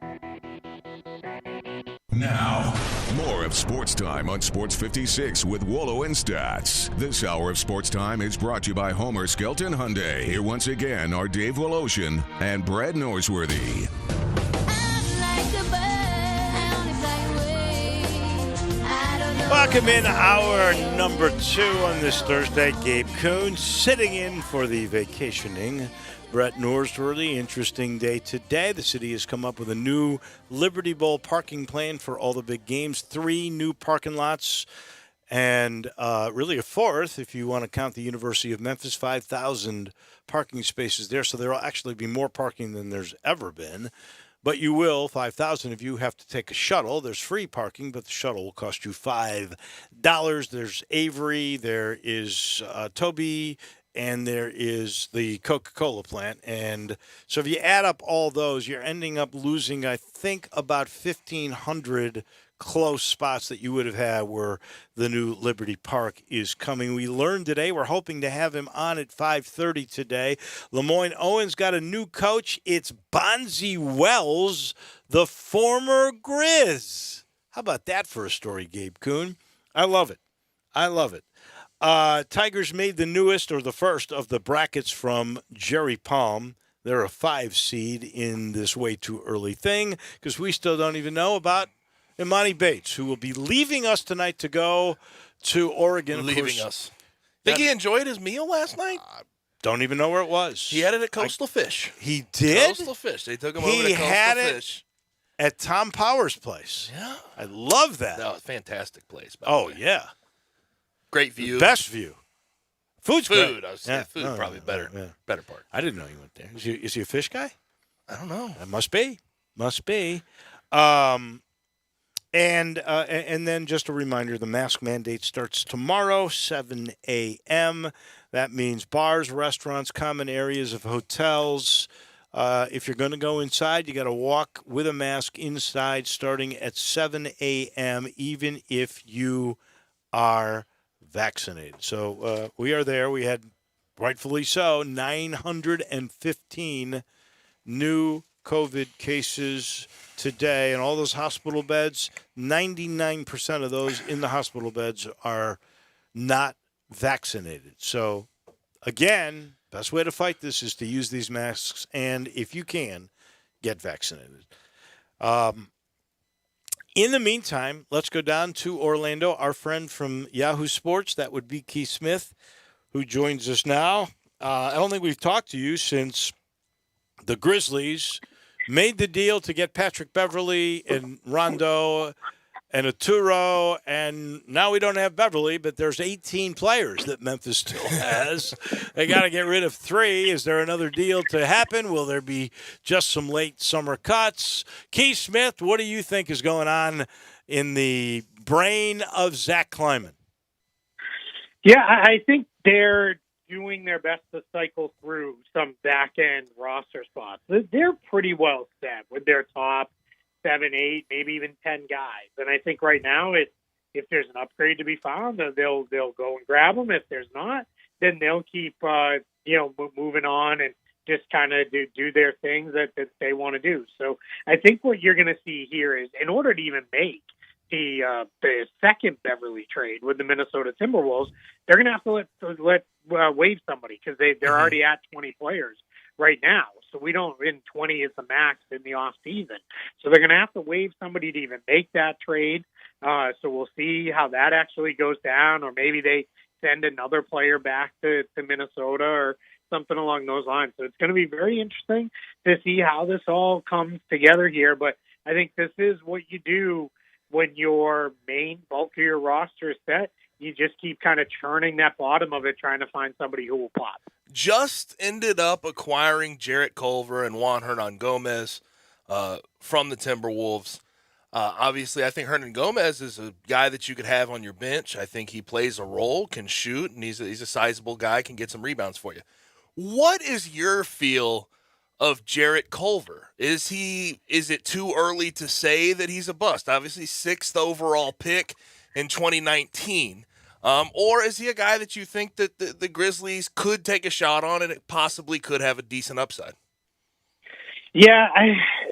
Now, more of Sports Time on Sports 56 with Wolo and Stats. This hour of Sports Time is brought to you by Homer Skelton Hyundai. Here once again are Dave Woloshin and Brad Norsworthy. Welcome in hour number 2 on this Thursday. Gabe Kuhn sitting in for the vacationing Brett Norsworthy. Interesting day today. The city has come up with a new Liberty Bowl parking plan for all the big games. 3 new parking lots and really a 4th if you want to count the University of Memphis. 5,000 parking spaces there. So there will actually be more parking than there's ever been. But you will, 5,000 if you have to take a shuttle. There's free parking, but the shuttle will cost you $5. There's Avery, there is Toby, and there is the Coca-Cola plant. And so if you add up all those, you're ending up losing, I think, about 1,500 close spots that you would have had where the new Liberty Park is coming. We learned today, we're hoping to have him on at 5:30 today. Lemoyne Owens got a new coach. It's Bonzi Wells, the former Grizz. How about that for a story, Gabe Kuhn? I love it. I love it. Tigers made the newest or the first of the brackets from Jerry Palm. They're a 5 seed in this way too early thing because we still don't even know about Imani Bates, who will be leaving us tonight to go to Oregon. Leaving us. Think he enjoyed his meal last night? Don't even know where it was. He had it at Coastal Fish. He did? Coastal Fish. They took him over to Coastal had Fish. It at Tom Powers' place. Yeah. I love that. No, fantastic place. By the way. Yeah. Great view. Best view. Food's food. great. I was saying food probably better. Yeah. Better part. I didn't know he went there. Is he a fish guy? I don't know. It must be. Must be. And then just a reminder, the mask mandate starts tomorrow, 7 a.m. That means bars, restaurants, common areas of hotels. If you're going to go inside, you got to walk with a mask inside starting at 7 a.m., even if you are vaccinated. So we are there. We had, rightfully so, 915 new COVID cases today, and all those hospital beds, 99% of those in the hospital beds are not vaccinated. So, again, best way to fight this is to use these masks, and if you can, get vaccinated. In the meantime, let's go down to Orlando. Our friend from Yahoo Sports, that would be Keith Smith, who joins us now. I don't think we've talked to you since the Grizzlies made the deal to get Patrick Beverly and Rondo and Arturo, and now we don't have Beverly, but there's 18 players that Memphis still has. They got to get rid of 3. Is there another deal to happen? Will there be just some late summer cuts? Keith Smith, what do you think is going on in the brain of Zach Kleiman? Yeah, I think they're doing their best to cycle through some back-end roster spots. They're pretty well set with their top 7, 8, maybe even 10 guys. And I think right now, if there's an upgrade to be found, they'll go and grab them. If there's not, then they'll keep moving on and just kind of do their things that they want to do. So I think what you're going to see here is, in order to even make the second Beverly trade with the Minnesota Timberwolves, they're going to have to let waive somebody, because they're already at 20 players right now. So we don't, in 20 is the max in the off season. So they're going to have to waive somebody to even make that trade. So we'll see how that actually goes down, or maybe they send another player back to Minnesota or something along those lines. So it's going to be very interesting to see how this all comes together here. But I think this is what you do when your main bulk of your roster is set. You just keep kind of churning that bottom of it, trying to find somebody who will pop. Just ended up acquiring Jarrett Culver and Juan Hernan Gomez from the Timberwolves. Obviously, I think Hernan Gomez is a guy that you could have on your bench. I think he plays a role, can shoot, and he's a sizable guy, can get some rebounds for you. What is your feel of Jarrett Culver? Is it too early to say that he's a bust? Obviously, 6th overall pick in 2019. Or is he a guy that you think that the Grizzlies could take a shot on and it possibly could have a decent upside? Yeah,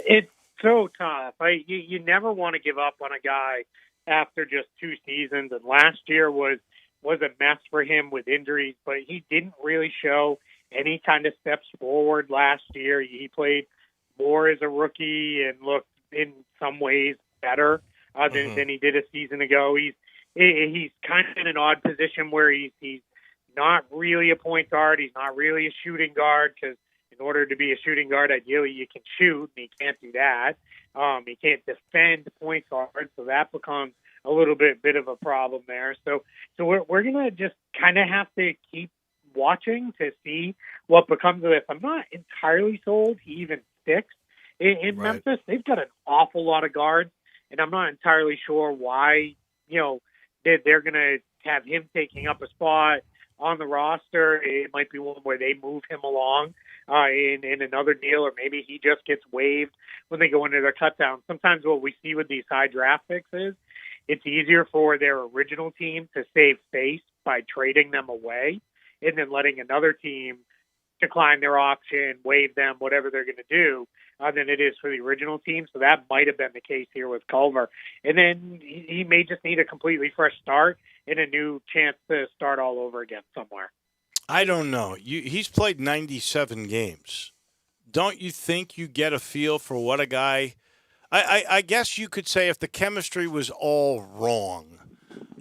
it's so tough. You never want to give up on a guy after just 2 seasons. And last year was a mess for him with injuries, but he didn't really show any kind of steps forward last year. He played more as a rookie and looked in some ways better than he did a season ago. He's kind of in an odd position where he's not really a point guard. He's not really a shooting guard, because in order to be a shooting guard, ideally you can shoot, and he can't do that. He can't defend point guard, so that becomes a little bit of a problem there. So we're gonna just kind of have to keep watching to see what becomes of this. I'm not entirely sold he even sticks in Memphis. They've got an awful lot of guards, and I'm not entirely sure why they're going to have him taking up a spot on the roster. It might be one where they move him along in another deal, or maybe he just gets waived when they go into their cut down. Sometimes what we see with these high draft picks is it's easier for their original team to save face by trading them away and then letting another team decline their option, waive them, whatever they're going to do, than it is for the original team. So that might have been the case here with Culver. And then he may just need a completely fresh start and a new chance to start all over again somewhere. I don't know. He's played 97 games. Don't you think you get a feel for what a guy – I guess you could say if the chemistry was all wrong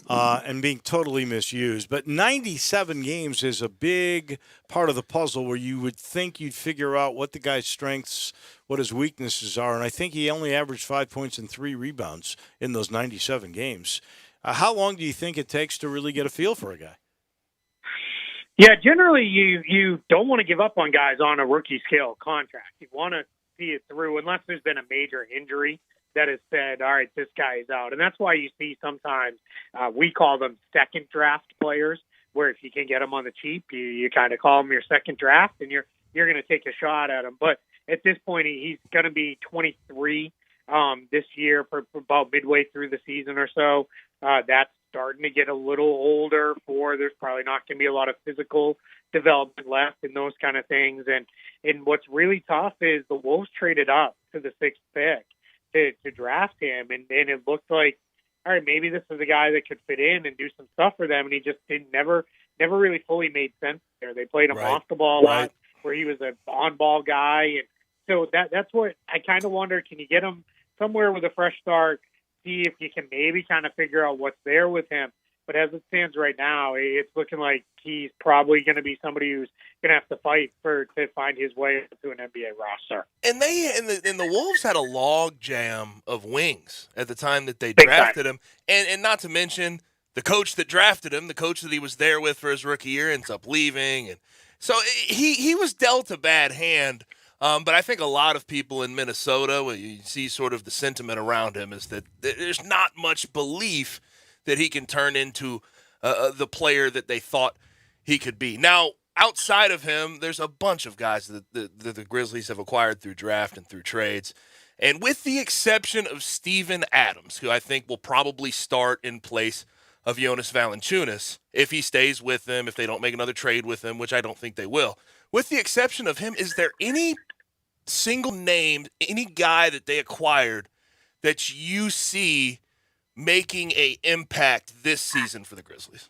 and being totally misused, but 97 games is a big part of the puzzle where you would think you'd figure out what the guy's strengths, what his weaknesses are, and I think he only averaged 5 points and 3 rebounds in those 97 games. How long do you think it takes to really get a feel for a guy? Yeah, generally you don't want to give up on guys on a rookie scale contract. You want to see it through unless there's been a major injury that has said, all right, this guy is out. And that's why you see sometimes we call them second draft players, where if you can get them on the cheap, you kind of call them your second draft, and you're going to take a shot at him. But at this point, he's going to be 23 this year for about midway through the season or so. That's starting to get a little older there's probably not going to be a lot of physical development left and those kind of things. And what's really tough is the Wolves traded up to the 6th pick to draft him. And it looked like, all right, maybe this is a guy that could fit in and do some stuff for them. And he just never really fully made sense there. They played him off the ball a lot, where he was an on-ball guy. And so that's what I kind of wonder, can you get him somewhere with a fresh start, see if you can maybe kind of figure out what's there with him. But as it stands right now, it's looking like he's probably going to be somebody who's going to have to fight to find his way to an NBA roster. And the Wolves had a log jam of wings at the time that they drafted him, and not to mention the coach that drafted him, the coach that he was there with for his rookie year, ends up leaving, and so he was dealt a bad hand. But I think a lot of people in Minnesota, when you see sort of the sentiment around him, is that there's not much belief that he can turn into the player that they thought he could be. Now, outside of him, there's a bunch of guys that the Grizzlies have acquired through draft and through trades. And with the exception of Steven Adams, who I think will probably start in place of Jonas Valanciunas, if he stays with them, if they don't make another trade with him, which I don't think they will. With the exception of him, is there any single name, any guy that they acquired that you see making an impact this season for the Grizzlies?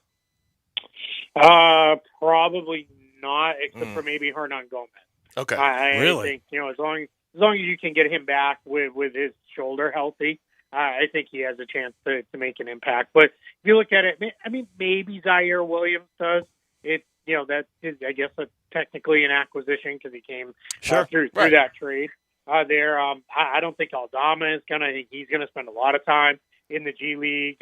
Probably not, except for maybe Hernan Gomez. Okay, I really? think as long as you can get him back with his shoulder healthy, I think he has a chance to make an impact. But if you look at it, I mean, maybe Zaire Williams does. It's that is, I guess, technically an acquisition because he came through that trade there. I don't think Aldama is gonna. I think he's gonna spend a lot of time in the G League,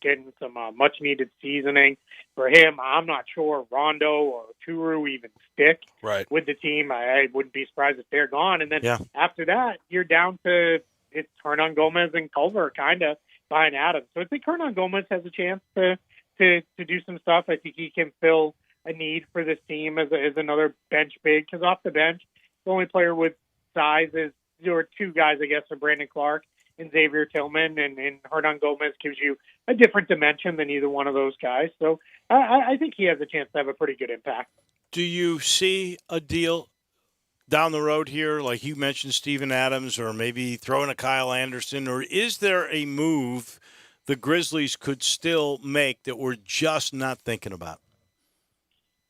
getting some much needed seasoning for him. I'm not sure Rondo or Turu even stick with the team. I wouldn't be surprised if they're gone. And then after that, you're down to it's Hernan Gomez and Culver kind of behind Adams. So I think Hernan Gomez has a chance to do some stuff. I think he can fill a need for this team as another bench big, because off the bench, the only player with size is there are two guys, I guess, are Brandon Clark and Xavier Tillman, and Hernan Gomez gives you a different dimension than either one of those guys. So I think he has a chance to have a pretty good impact. Do you see a deal down the road here, like you mentioned, Steven Adams, or maybe throwing a Kyle Anderson, or is there a move the Grizzlies could still make that we're just not thinking about?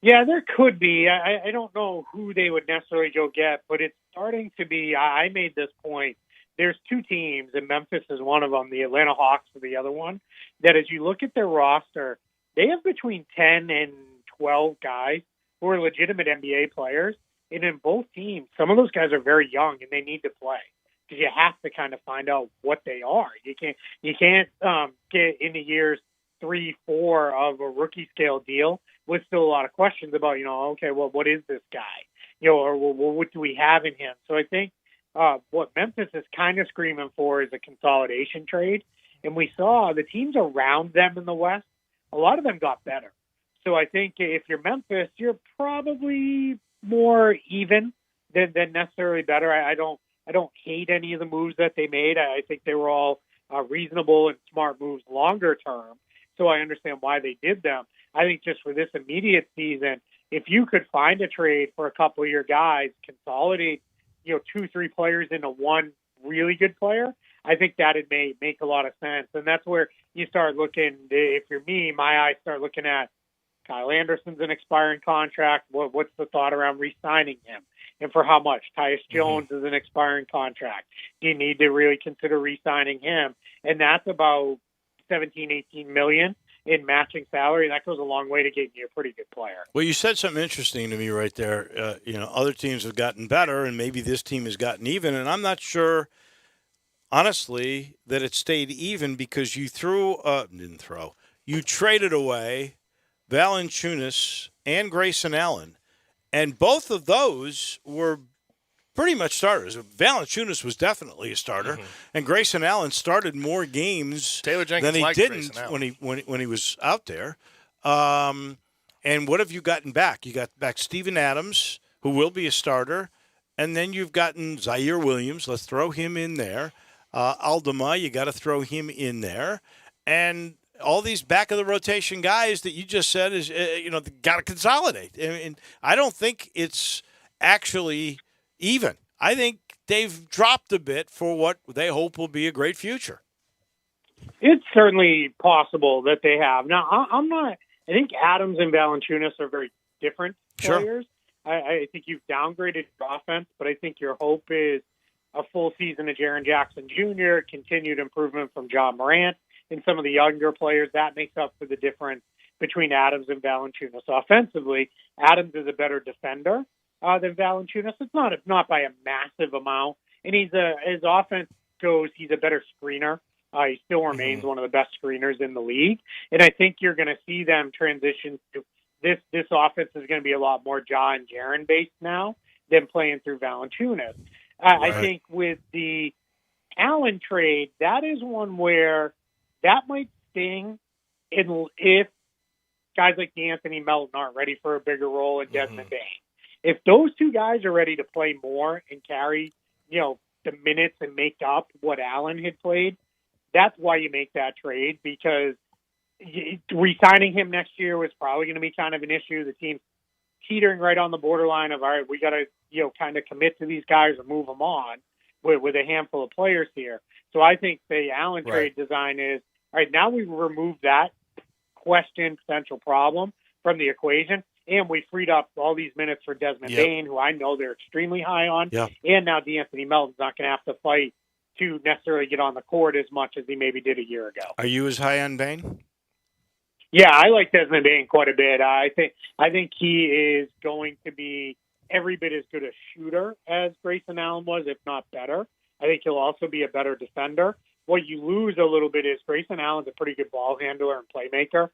Yeah, there could be. I don't know who they would necessarily go get, but it's starting to be. I made this point. There's two teams, and Memphis is one of them, the Atlanta Hawks are the other one, that as you look at their roster, they have between 10 and 12 guys who are legitimate NBA players. And in both teams, some of those guys are very young and they need to play because you have to kind of find out what they are. You can't get into years 3, 4 of a rookie scale deal with still a lot of questions about, okay, well, what is this guy? Or what do we have in him? So I think what Memphis is kind of screaming for is a consolidation trade. And we saw the teams around them in the West, a lot of them got better. So I think if you're Memphis, you're probably more even than necessarily better. I don't hate any of the moves that they made. I think they were all reasonable and smart moves longer term. So I understand why they did them. I think just for this immediate season, if you could find a trade for a couple of your guys, consolidate, 2-3 players into one really good player, I think that'd make a lot of sense. And that's where you start looking, if you're me, my eyes start looking at Kyle Anderson's an expiring contract. What's the thought around re-signing him? And for how much? Tyus Jones is an expiring contract. Do you need to really consider re-signing him? And that's about 17, 18 million in matching salary. That goes a long way to getting you a pretty good player. Well, you said something interesting to me right there. Other teams have gotten better, and maybe this team has gotten even. And I'm not sure, honestly, that it stayed even because you you traded away Valanciunas and Grayson Allen, and both of those were pretty much starters. Valanciunas was definitely a starter, and Grayson Allen started more games than he didn't when he was out there. And what have you gotten back? You got back Steven Adams, who will be a starter, and then you've gotten Zaire Williams. Let's throw him in there. Aldama, you got to throw him in there, and all these back of the rotation guys that you just said is, got to consolidate. And I don't think it's actually even. I think they've dropped a bit for what they hope will be a great future. It's certainly possible that they have. Now, I think Adams and Valanciunas are very different players. I think you've downgraded your offense, but I think your hope is a full season of Jaren Jackson Jr., continued improvement from John Morant, in some of the younger players. That makes up for the difference between Adams and Valanciunas. Offensively, Adams is a better defender than Valanciunas. It's not by a massive amount, and his offense goes, he's a better screener. He still remains one of the best screeners in the league, and I think you're going to see them transition to this offense is going to be a lot more Ja and Jaren based now than playing through Valanciunas. I think with the Allen trade, that is one where that might sting if guys like Anthony Melton aren't ready for a bigger role in Desmond Bane. If those two guys are ready to play more and carry, the minutes and make up what Allen had played, that's why you make that trade, because re-signing him next year was probably going to be kind of an issue. The team's teetering right on the borderline of, all right, we got to, kind of commit to these guys or move them on with a handful of players here. So I think the Allen trade design is, all right, now we've removed that question, potential problem from the equation, and we freed up all these minutes for Desmond Bane, who I know they're extremely high on, and now DeAnthony Melton's not going to have to fight to necessarily get on the court as much as he maybe did a year ago. Are you as high on Bane? Yeah, I like Desmond Bane quite a bit. I think he is going to be every bit as good a shooter as Grayson Allen was, if not better. I think he'll also be a better defender. What you lose a little bit is Grayson Allen's a pretty good ball handler and playmaker,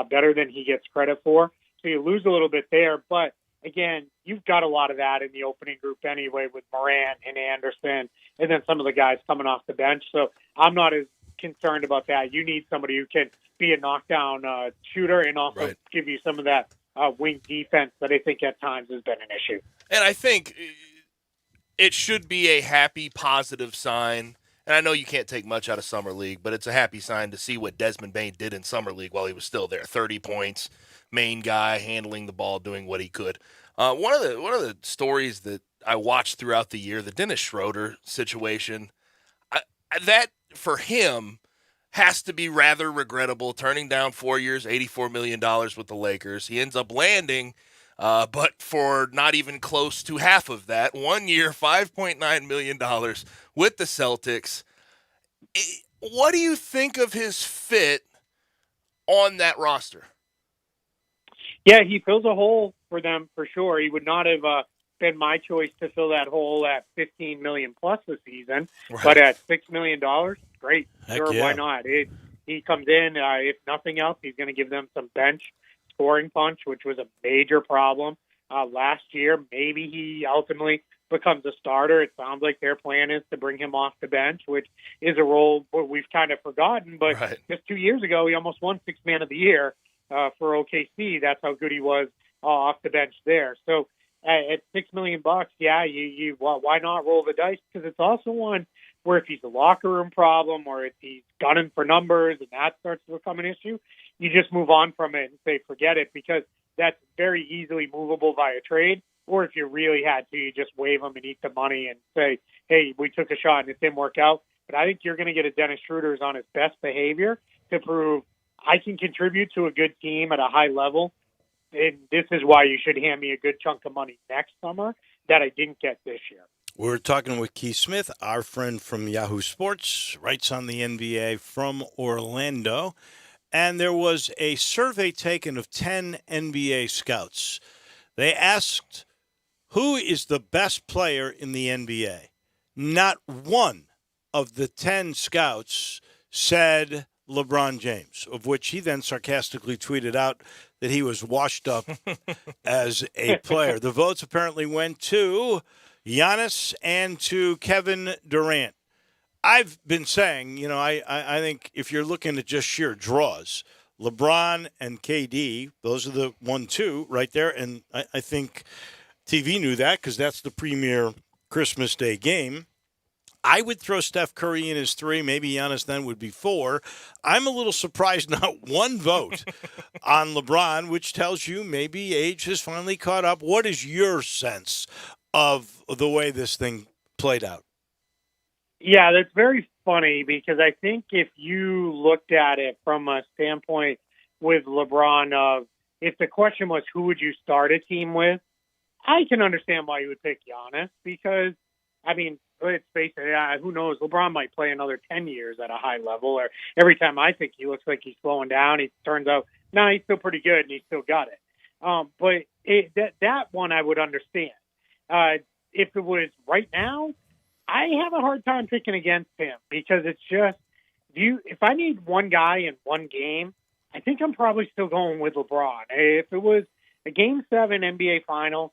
better than he gets credit for. So you lose a little bit there. But, again, you've got a lot of that in the opening group anyway with Morant and Anderson and then some of the guys coming off the bench. So I'm not as concerned about that. You need somebody who can be a knockdown shooter and also give you some of that wing defense that I think at times has been an issue. And I think it should be a happy, positive sign. And I know you can't take much out of Summer League, but it's a happy sign to see what Desmond Bane did in Summer League while he was still there. 30 points, main guy, handling the ball, doing what he could. One of the stories that I watched throughout the year, the Dennis Schroeder situation, that for him has to be rather regrettable, turning down 4 years, $84 million with the Lakers. He ends up landing, but for not even close to half of that, 1 year, $5.9 million with the Celtics. What do you think of his fit on that roster? Yeah, he fills a hole for them for sure. He would not have been my choice to fill that hole at $15 million plus a season, but at $6 million, great. Sure, why not? He comes in, if nothing else, he's going to give them some bench scoring punch, which was a major problem last year. Maybe he ultimately becomes a starter. It sounds like their plan is to bring him off the bench, which is a role we've kind of forgotten. But just 2 years ago, he almost won Sixth Man of the Year for OKC. That's how good he was off the bench there. So at $6 million, why not roll the dice? Because it's also one where if he's a locker room problem or if he's gunning for numbers and that starts to become an issue, you just move on from it and say forget it, because that's very easily movable via trade. Or if you really had to, you just waive him and eat the money and say, hey, we took a shot and it didn't work out. But I think you're going to get a Dennis Schroeder who's on his best behavior to prove I can contribute to a good team at a high level. And this is why you should hand me a good chunk of money next summer that I didn't get this year. We're talking with Keith Smith, our friend from Yahoo Sports, writes on the NBA from Orlando. And there was a survey taken of 10 NBA scouts. They asked, who is the best player in the NBA? Not one of the 10 scouts said LeBron James, of which he then sarcastically tweeted out that he was washed up as a player. The votes apparently went to Giannis and to Kevin Durant. I've been saying, I think if you're looking at just sheer draws, LeBron and KD, those are the 1-2 right there. And I think TV knew that because that's the premier Christmas Day game. I would throw Steph Curry in as 3. Maybe Giannis then would be 4. I'm a little surprised not one vote on LeBron, which tells you maybe age has finally caught up. What is your sense of the way this thing played out? Yeah, that's very funny because I think if you looked at it from a standpoint with LeBron of if the question was who would you start a team with, I can understand why you would pick Giannis because, let's face it, who knows? LeBron might play another 10 years at a high level. Or every time I think he looks like he's slowing down, he turns out, no, he's still pretty good and he's still got it. But that one I would understand. If it was right now, I have a hard time picking against him because it's just, if I need one guy in one game, I think I'm probably still going with LeBron. If it was a Game 7 NBA Finals,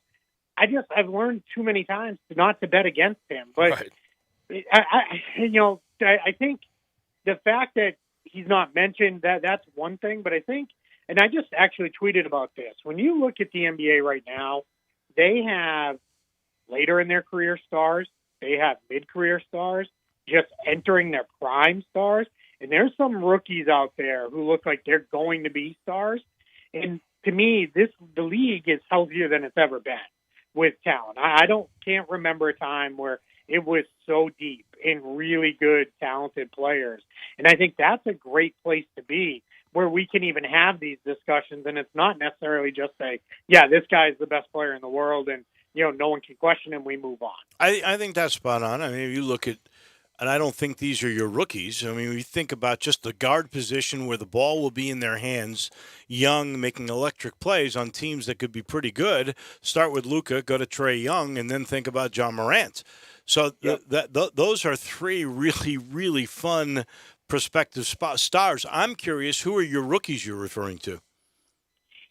I've learned too many times not to bet against him. But I think the fact that he's not mentioned, that's one thing. But I think, and I just actually tweeted about this, when you look at the NBA right now, they have later in their career stars, they have mid-career stars, just entering their prime stars. And there's some rookies out there who look like they're going to be stars. And to me, the league is healthier than it's ever been with talent. I can't remember a time where it was so deep in really good, talented players. And I think that's a great place to be, where we can even have these discussions. And it's not necessarily just say, yeah, this guy's the best player in the world and, no one can question him, we move on. I think that's spot on. I mean, if you look at, and I don't think these are your rookies. I mean, when you think about just the guard position where the ball will be in their hands, Young making electric plays on teams that could be pretty good. Start with Luka, go to Trae Young, and then think about John Morant. So those are three really, really fun prospective stars. I'm curious, who are your rookies you're referring to?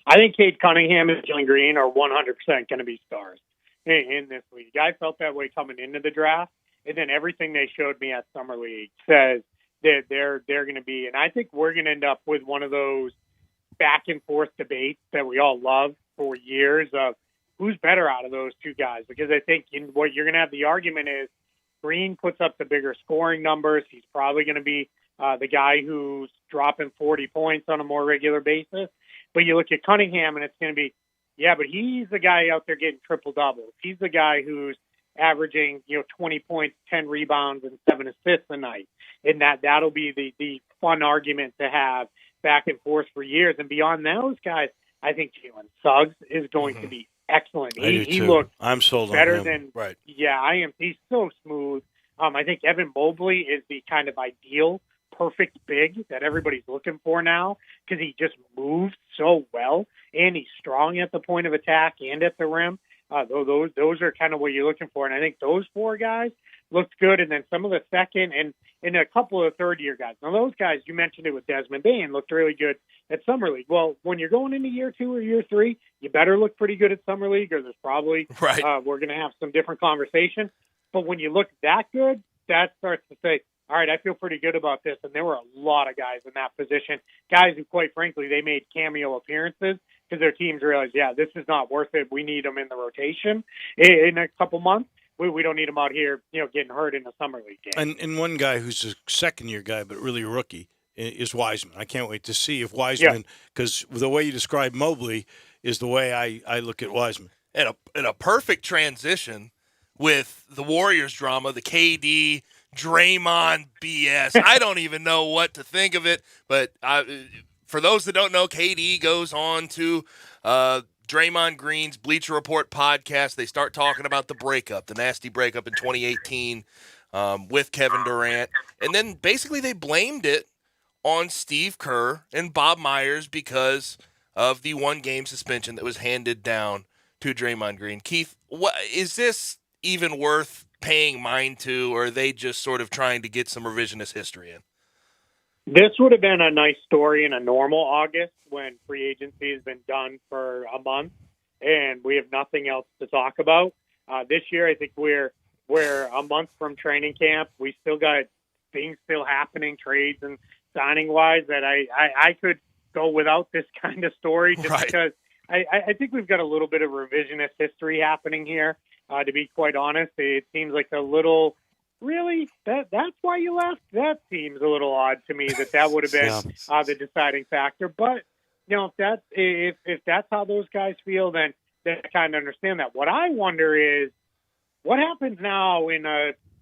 I think Cade Cunningham and Jalen Green are 100% going to be stars in this league. I felt that way coming into the draft. And then everything they showed me at Summer League says that they're going to be. And I think we're going to end up with one of those back and forth debates that we all love for years of who's better out of those two guys. Because I think what you're going to have the argument is Green puts up the bigger scoring numbers. He's probably going to be the guy who's dropping 40 points on a more regular basis. But you look at Cunningham and it's going to be, yeah, but he's the guy out there getting triple doubles. He's the guy who's averaging 20 points, 10 rebounds, and 7 assists a night. And that'll be the fun argument to have back and forth for years. And beyond those guys, I think Jalen Suggs is going to be excellent. He looks I'm sold better on him. than Yeah, I am. He's so smooth. I think Evan Mobley is the kind of ideal perfect big that everybody's looking for now because he just moves so well and he's strong at the point of attack and at the rim. Those are kind of what you're looking for. And I think those four guys looked good. And then some of the second and a couple of third-year guys. Now, those guys, you mentioned it with Desmond Bane, looked really good at Summer League. Well, when you're going into year 2 or year 3, you better look pretty good at Summer League or there's probably we're going to have some different conversation. But when you look that good, that starts to say, all right, I feel pretty good about this. And there were a lot of guys in that position, guys who, quite frankly, they made cameo appearances because their teams realized, yeah, this is not worth it. We need them in the rotation in a couple months. We don't need them out here, getting hurt in a Summer League game. And one guy who's a second-year guy but really a rookie is Wiseman. I can't wait to see if Wiseman, because the way you describe Mobley is the way I look at Wiseman. And a perfect transition with the Warriors drama, the KD, Draymond BS. I don't even know what to think of it, but for those that don't know, KD goes on to Draymond Green's Bleacher Report podcast. They start talking about the breakup, the nasty breakup in 2018 with Kevin Durant. And then basically they blamed it on Steve Kerr and Bob Myers because of the one-game suspension that was handed down to Draymond Green. Keith, what is this even worth paying mind to, or are they just sort of trying to get some revisionist history in? This would have been a nice story in a normal August when free agency has been done for a month and we have nothing else to talk about. This year, I think we're a month from training camp. We still got things still happening, trades and signing wise, that I could go without this kind of story just because I think we've got a little bit of revisionist history happening here. To be quite honest, it seems like a little, really, that's why you left? That seems a little odd to me that would have been the deciding factor. But, if that's how those guys feel, then I kind of understand that. What I wonder is, what happens now in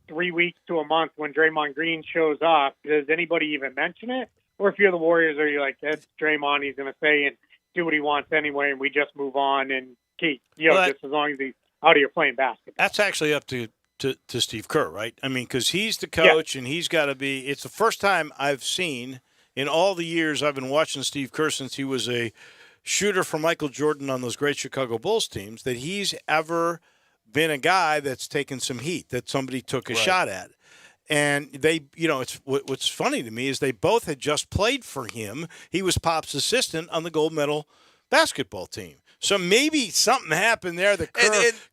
3 weeks to a month when Draymond Green shows up? Does anybody even mention it? Or if you're the Warriors, are you like, that's Draymond, he's going to say and do what he wants anyway, and we just move on and keep, just as long as he's out here playing basketball. That's actually up to to Steve Kerr, right? I mean, because he's the coach and he's got to be – it's the first time I've seen in all the years I've been watching Steve Kerr since he was a shooter for Michael Jordan on those great Chicago Bulls teams that he's ever been a guy that's taken some heat, that somebody took a shot at. And they, it's what's funny to me is they both had just played for him. He was Pop's assistant on the gold medal basketball team. So maybe something happened there that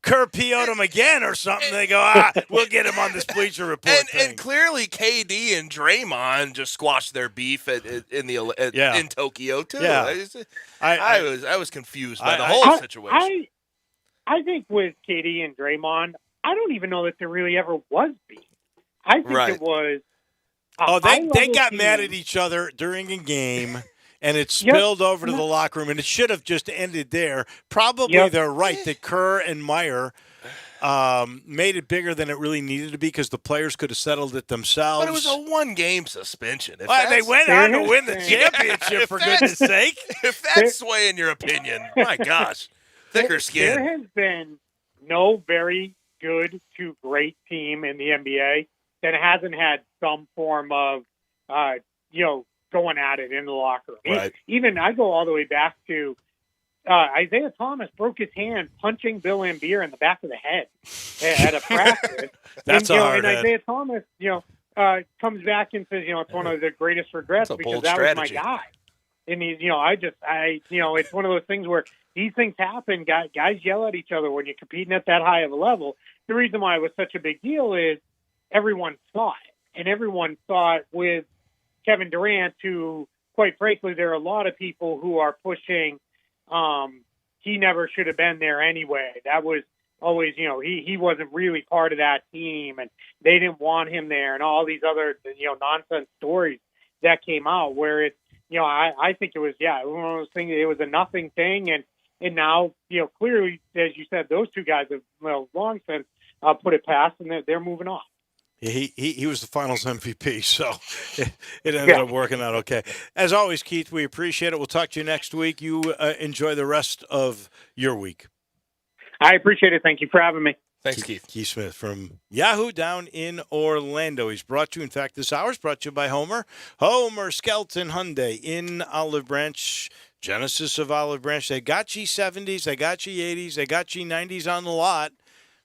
Kerr PO'd him again or something. They go, we'll get him on this Bleacher Report thing. And clearly KD and Draymond just squashed their beef in Tokyo too. Yeah. I was confused by the whole situation. I think with KD and Draymond, I don't even know that there really ever was beef. I think it was. They got mad at each other during a game, and it spilled over to the locker room, and it should have just ended there. Probably they're right that Kerr and Meyer made it bigger than it really needed to be because the players could have settled it themselves. But it was a one-game suspension. They went on to win the championship, for goodness sake. If that's swaying your opinion, my gosh, thicker skin. There has been no very good to great team in the NBA that hasn't had some form of, going at it in the locker room. Right. Even I go all the way back to Isaiah Thomas broke his hand punching Bill Laimbeer in the back of the head at a practice. That's and, a hard and head. Isaiah Thomas, comes back and says, it's one of the greatest regrets because that was my guy. And he's, it's one of those things where these things happen. Guys yell at each other when you're competing at that high of a level. The reason why it was such a big deal is everyone saw it, and everyone saw it with Kevin Durant, who, quite frankly, there are a lot of people who are pushing he never should have been there anyway. That was always, he wasn't really part of that team, and they didn't want him there, and all these other, nonsense stories that came out where it's, I think it was, one of those things, it was a nothing thing, and now, clearly, as you said, those two guys have, long since put it past, and they're moving on. He was the Finals MVP, so it ended up working out okay. As always, Keith, we appreciate it. We'll talk to you next week. You enjoy the rest of your week. I appreciate it. Thank you for having me. Thanks, Keith. Keith Smith from Yahoo down in Orlando. He's brought to you, in fact, this hour is brought to you by Homer. Homer Skelton Hyundai in Olive Branch. Genesis of Olive Branch. They got G70s, they got G80s, they got G90s on the lot.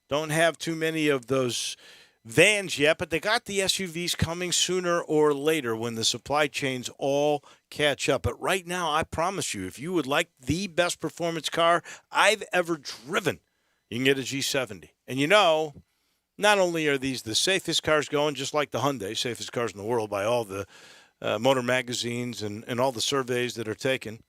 Don't have too many of those vans yet, but they got the SUVs coming sooner or later when the supply chains all catch up. But right now, I promise you, if you would like the best performance car I've ever driven, you can get a G70. And not only are these the safest cars going, just like the Hyundai, safest cars in the world by all the motor magazines and all the surveys that are taken,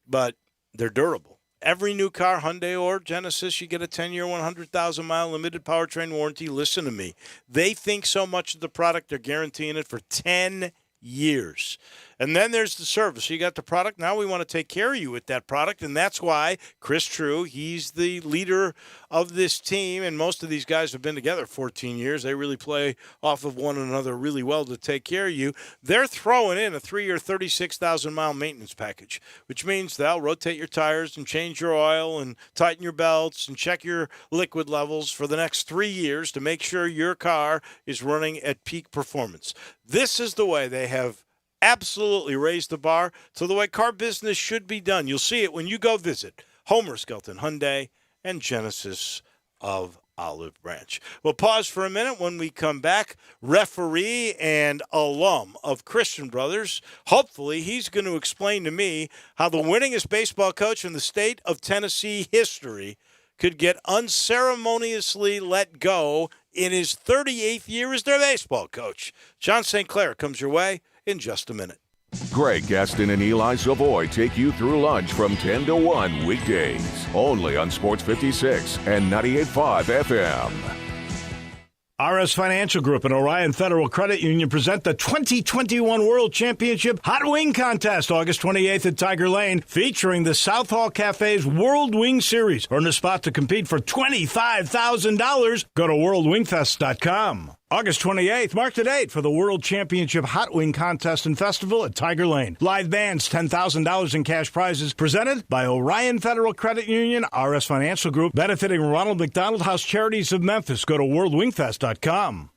but they're durable. Every new car, Hyundai or Genesis, you get a 10-year, 100,000-mile limited powertrain warranty. Listen to me. They think so much of the product, they're guaranteeing it for 10 years. And then there's the service. So you got the product. Now we want to take care of you with that product. And that's why Chris True, he's the leader of this team. And most of these guys have been together 14 years. They really play off of one another really well to take care of you. They're throwing in a 3-year, 36,000-mile maintenance package, which means they'll rotate your tires and change your oil and tighten your belts and check your liquid levels for the next 3 years to make sure your car is running at peak performance. This is the way they have absolutely raised the bar to the way car business should be done. You'll see it when you go visit Homer Skelton Hyundai and Genesis of Olive Branch. We'll pause for a minute. When we come back, referee and alum of Christian Brothers, hopefully he's going to explain to me how the winningest baseball coach in the state of Tennessee history could get unceremoniously let go in his 38th year as their baseball coach. John St. Clair comes your way in just a minute. Greg Gaston and Eli Savoy take you through lunch from 10 to 1 weekdays, only on Sports 56 and 98.5 FM. RS Financial Group and Orion Federal Credit Union present the 2021 World Championship Hot Wing Contest, August 28th at Tiger Lane, featuring the South Hall Cafe's World Wing Series. Earn a spot to compete for $25,000. Go to worldwingfest.com. August 28th, mark the date for the World Championship Hot Wing Contest and Festival at Tiger Lane. Live bands, $10,000 in cash prizes presented by Orion Federal Credit Union, RS Financial Group, benefiting Ronald McDonald House Charities of Memphis. Go to worldwingfest.com.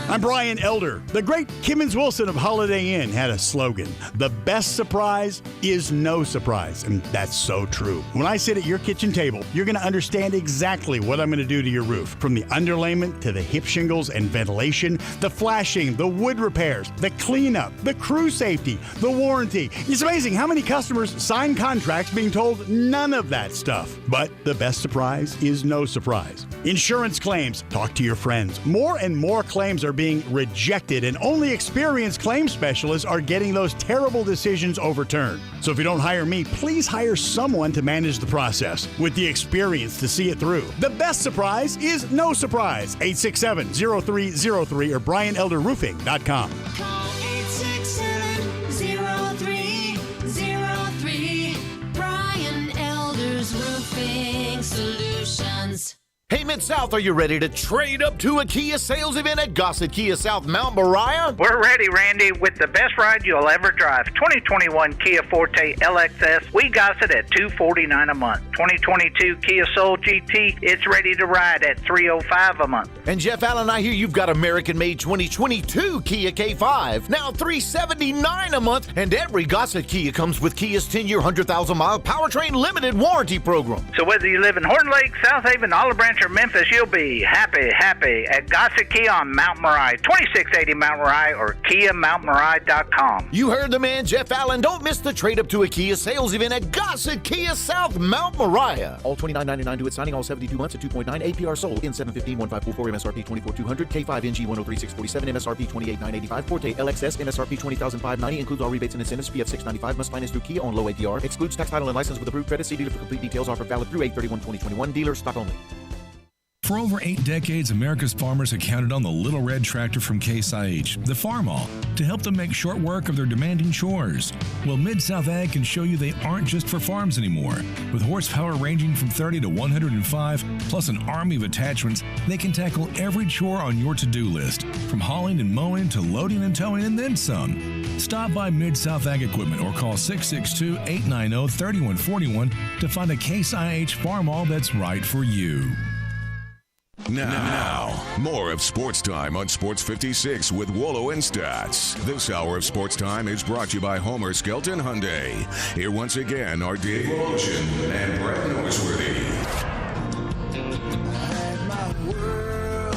I'm Brian Elder. The great Kimmons Wilson of Holiday Inn had a slogan: the best surprise is no surprise. And that's so true. When I sit at your kitchen table, you're going to understand exactly what I'm going to do to your roof. From the underlayment to the hip shingles and ventilation, the flashing, the wood repairs, the cleanup, the crew safety, the warranty. It's amazing how many customers sign contracts being told none of that stuff. But the best surprise is no surprise. Insurance claims. Talk to your friends. More and more claims are being rejected, and only experienced claim specialists are getting those terrible decisions overturned. So if you don't hire me, please hire someone to manage the process with the experience to see it through. The best surprise is no surprise. 867-0303 or BrianElderRoofing.com. Call 867-0303. Brian Elder's Roofing Solutions. Hey, Mid-South, are you ready to trade up to a Kia sales event at Gossett Kia South Mount Moriah? We're ready, Randy, with the best ride you'll ever drive. 2021 Kia Forte LXS, we Gossett at $249 a month. 2022 Kia Soul GT, it's ready to ride at $305 a month. And Jeff Allen, I hear you've got American-made 2022 Kia K5, now $379 a month, and every Gossett Kia comes with Kia's 10-year, 100,000-mile powertrain limited warranty program. So whether you live in Horn Lake, South Haven, Olive Branch, or Memphis, you'll be happy at Gossett Kia on Mount Moriah, 2680 Mount Moriah, or KiaMountMoriah.com. You heard the man, Jeff Allen. Don't miss the trade up to a Kia sales event at Gossett Kia South Mount Moriah. All $29.99 due at signing, all 72 months at 2.9 APR sold in 715-1544 MSRP 24,200 K5NG 103,647 MSRP 28,985 Forte LXS MSRP 20,590 includes all rebates and incentives. PF 695 must finance through Kia on low APR. Excludes tax, title, and license with approved credit. See dealer for complete details. Offer valid through 8/31/2021. Dealer stock only. For over 8 decades, America's farmers have counted on the Little Red Tractor from Case IH, the Farmall, to help them make short work of their demanding chores. Well, Mid-South Ag can show you they aren't just for farms anymore. With horsepower ranging from 30 to 105, plus an army of attachments, they can tackle every chore on your to-do list, from hauling and mowing to loading and towing and then some. Stop by Mid-South Ag Equipment or call 662-890-3141 to find a Case IH Farmall that's right for you. Now, more of Sports Time on Sports 56 with Wolo and Stats. This hour of Sports Time is brought to you by Homer Skelton Hyundai. Here once again are Dave Ocean and Brett Norsworthy. My world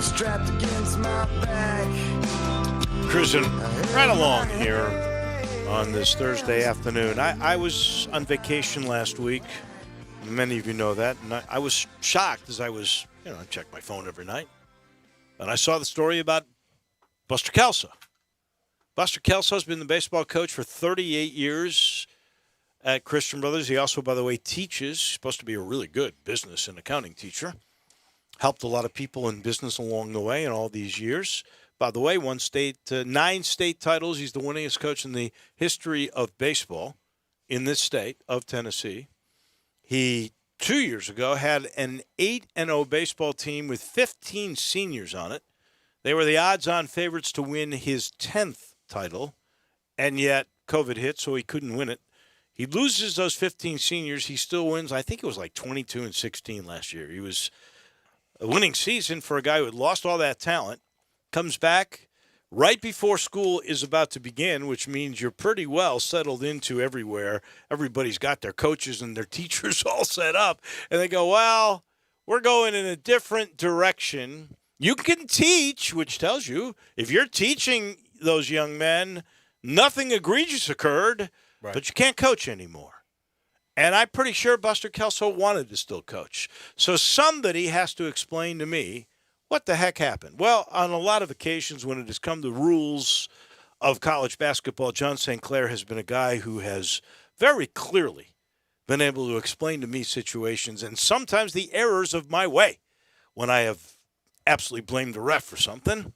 strapped against my back. Cruising right along here on this Thursday afternoon. I was on vacation last week. Many of you know that. And I was shocked as I was, I check my phone every night. And I saw the story about Buster Kelso. Buster Kelso has been the baseball coach for 38 years at Christian Brothers. He also, by the way, teaches. He's supposed to be a really good business and accounting teacher. Helped a lot of people in business along the way in all these years. By the way, 9 state titles. He's the winningest coach in the history of baseball in this state of Tennessee. He, 2 years ago, had an 8-0 baseball team with 15 seniors on it. They were the odds-on favorites to win his 10th title, and yet COVID hit, so he couldn't win it. He loses those 15 seniors. He still wins. I think it was like 22-16 last year. He was a winning season for a guy who had lost all that talent. Comes back right before school is about to begin, which means you're pretty well settled into everywhere. Everybody's got their coaches and their teachers all set up. And they go, well, we're going in a different direction. You can teach, which tells you if you're teaching those young men, nothing egregious occurred, but you can't coach anymore. And I'm pretty sure Buster Kelso wanted to still coach. So somebody has to explain to me what the heck happened? Well, on a lot of occasions when it has come to rules of college basketball, John St. Clair has been a guy who has very clearly been able to explain to me situations and sometimes the errors of my way when I have absolutely blamed the ref for something.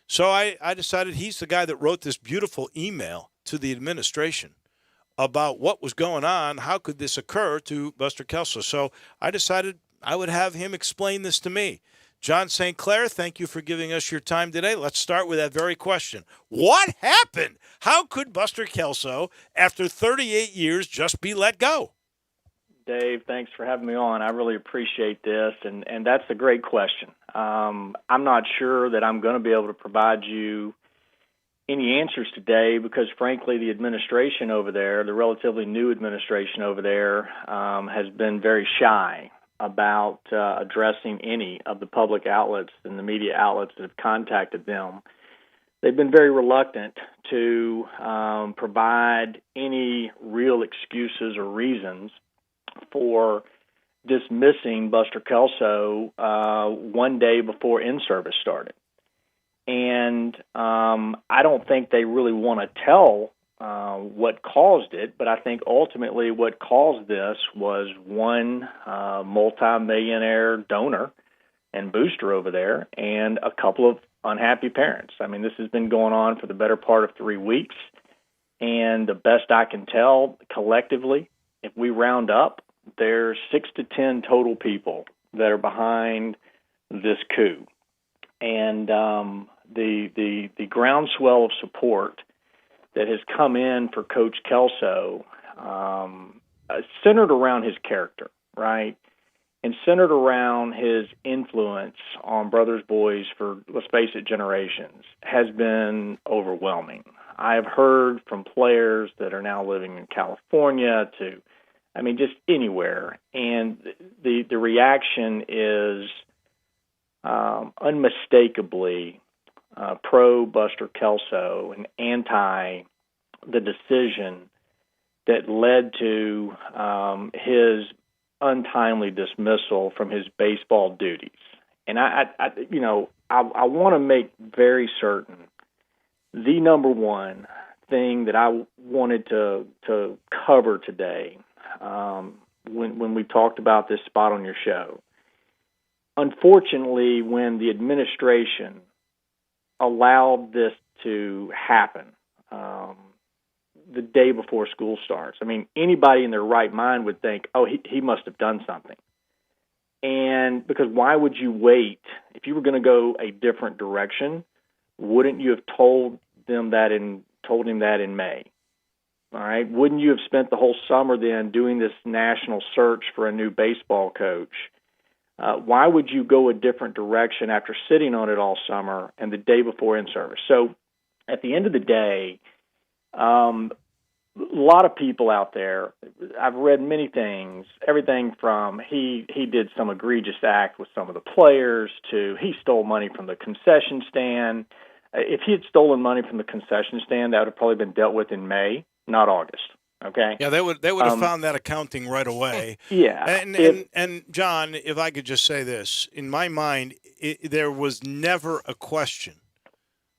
So I decided he's the guy that wrote this beautiful email to the administration about what was going on. How could this occur to Buster Kelso? So I decided I would have him explain this to me. John St. Clair, thank you for giving us your time today. Let's start with that very question. What happened? How could Buster Kelso, after 38 years, just be let go? Dave, thanks for having me on. I really appreciate this, and that's a great question. I'm not sure that I'm going to be able to provide you any answers today because, frankly, the administration over there, the relatively new administration over there, has been very shy about addressing any of the public outlets and the media outlets that have contacted them. They've been very reluctant to provide any real excuses or reasons for dismissing Buster Kelso one day before in-service started. And I don't think they really want to tell what caused it, but I think ultimately what caused this was one multi-millionaire donor and booster over there and a couple of unhappy parents. I mean, this has been going on for the better part of 3 weeks, and the best I can tell collectively, if we round up, there's 6 to 10 total people that are behind this coup. And the groundswell of support that has come in for Coach Kelso centered around his character, right? And centered around his influence on Brothers Boys for, let's face it, generations, has been overwhelming. I have heard from players that are now living in California to, I mean, just anywhere. And the reaction is unmistakably pro Buster Kelso and anti the decision that led to his untimely dismissal from his baseball duties. And I want to make very certain the number one thing that I wanted to cover today when we talked about this spot on your show. Unfortunately, when the administration allowed this to happen the day before school starts, I mean, anybody in their right mind would think, oh, he must have done something. And because why would you wait? If you were going to go a different direction, wouldn't you have told him that in May? All right. Wouldn't you have spent the whole summer then doing this national search for a new baseball coach? Why would you go a different direction after sitting on it all summer and the day before in-service? So at the end of the day, a lot of people out there, I've read many things, everything from he did some egregious act with some of the players to he stole money from the concession stand. If he had stolen money from the concession stand, that would have probably been dealt with in May, not August. Okay. Yeah, they would have found that accounting right away. Yeah. And John, if I could just say this, in my mind, there was never a question,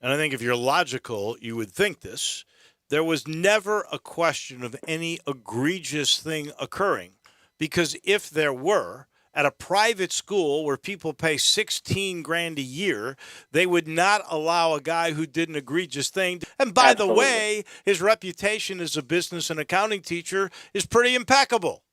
and I think if you're logical, you would think this. There was never a question of any egregious thing occurring, because if there were, at a private school where people pay $16,000 a year, they would not allow a guy who did an egregious thing. And by the way, his reputation as a business and accounting teacher is pretty impeccable.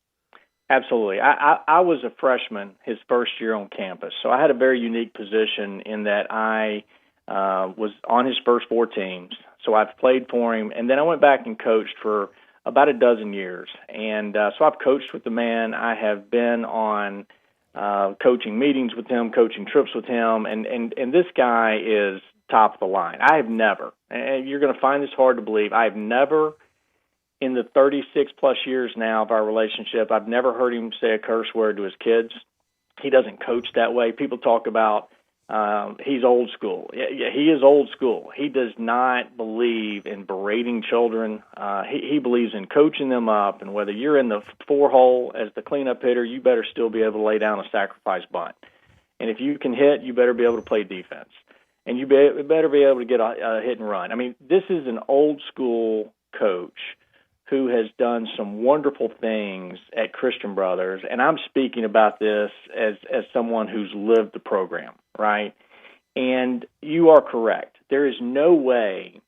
Absolutely. I was a freshman his first year on campus, so I had a very unique position in that I was on his first 4 teams. So I've played for him, and then I went back and coached for about a dozen years. And so I've coached with the man. I have been on coaching meetings with him, coaching trips with him, and this guy is top of the line. I have never, and you're going to find this hard to believe, I have never, in the 36-plus years now of our relationship, I've never heard him say a curse word to his kids. He doesn't coach that way. People talk about he's old school. Yeah, he is old school. He does not believe in berating children. He believes in coaching them up, and whether you're in the 4-hole as the cleanup hitter, you better still be able to lay down a sacrifice bunt. And if you can hit, you better be able to play defense. And you better be able to get a hit and run. I mean, this is an old school coach who has done some wonderful things at Christian Brothers, and I'm speaking about this as someone who's lived the program, right? And you are correct. There is no way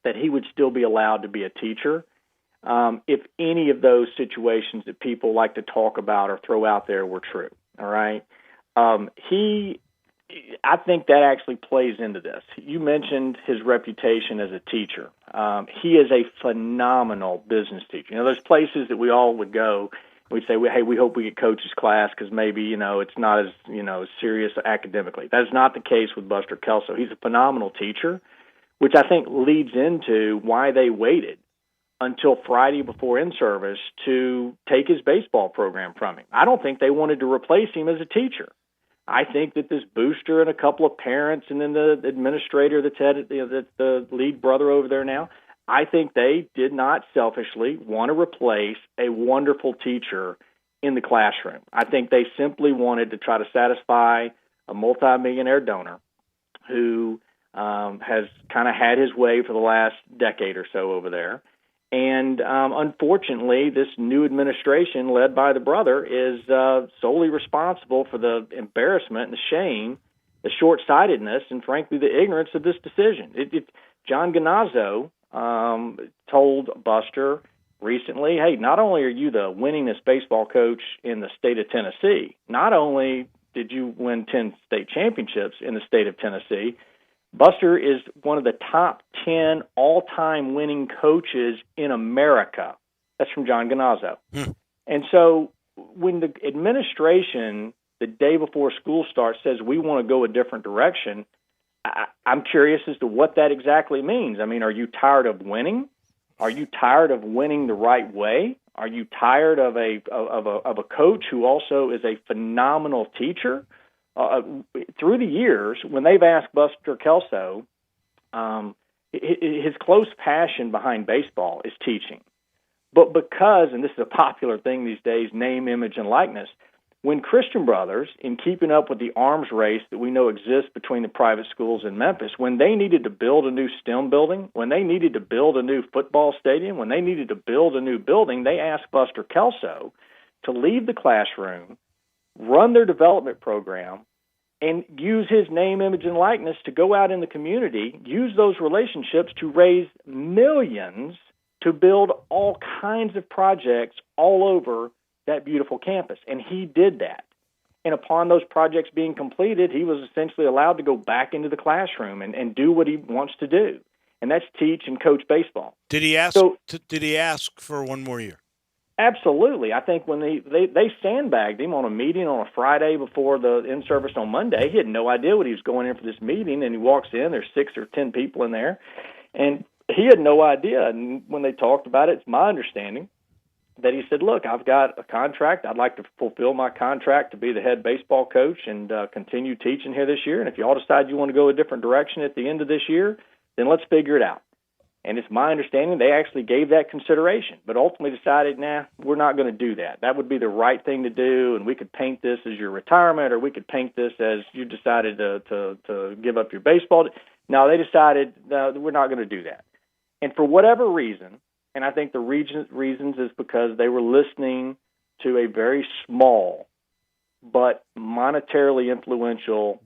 that he would still be allowed to be a teacher if any of those situations that people like to talk about or throw out there were true. All right. I think that actually plays into this. You mentioned his reputation as a teacher. He is a phenomenal business teacher. There's places that we all would go. We'd say, hey, we hope we get coach's class because maybe, it's not as, serious academically. That is not the case with Buster Kelso. He's a phenomenal teacher, which I think leads into why they waited until Friday before in-service to take his baseball program from him. I don't think they wanted to replace him as a teacher. I think that this booster and a couple of parents and then the administrator that's the lead brother over there now, I think they did not selfishly want to replace a wonderful teacher in the classroom. I think they simply wanted to try to satisfy a multimillionaire donor who has kind of had his way for the last decade or so over there. And unfortunately, this new administration led by the brother is solely responsible for the embarrassment and the shame, the short-sightedness, and frankly, the ignorance of this decision. John Ganazzo told Buster recently, hey, not only are you the winningest baseball coach in the state of Tennessee, not only did you win 10 state championships in the state of Tennessee, Buster is one of the top 10 all-time winning coaches in America. That's from John Ganazzo. And so when the administration, the day before school starts, says we want to go a different direction, I'm curious as to what that exactly means. I mean, are you tired of winning? Are you tired of winning the right way? Are you tired of a coach who also is a phenomenal teacher? Through the years, when they've asked Buster Kelso, his close passion behind baseball is teaching. But because, and this is a popular thing these days, name, image, and likeness, when Christian Brothers, in keeping up with the arms race that we know exists between the private schools in Memphis, when they needed to build a new STEM building, when they needed to build a new football stadium, when they needed to build a new building, they asked Buster Kelso to leave the classroom, run their development program, and use his name, image, and likeness to go out in the community, use those relationships to raise millions to build all kinds of projects all over that beautiful campus. And he did that. And upon those projects being completed, he was essentially allowed to go back into the classroom and do what he wants to do, and that's teach and coach baseball. Did he ask? Did he ask for one more year? Absolutely. I think when they sandbagged him on a meeting on a Friday before the in-service on Monday, he had no idea what he was going in for this meeting, and he walks in, there's 6 or 10 people in there, and he had no idea. And when they talked about it, it's my understanding that he said, look, I've got a contract. I'd like to fulfill my contract to be the head baseball coach and continue teaching here this year. And if you all decide you want to go a different direction at the end of this year, then let's figure it out. And it's my understanding they actually gave that consideration, but ultimately decided, we're not going to do that. That would be the right thing to do, and we could paint this as your retirement, or we could paint this as you decided to give up your baseball. No, they decided, no, we're not going to do that. And for whatever reason, and I think the reasons is because they were listening to a very small but monetarily influential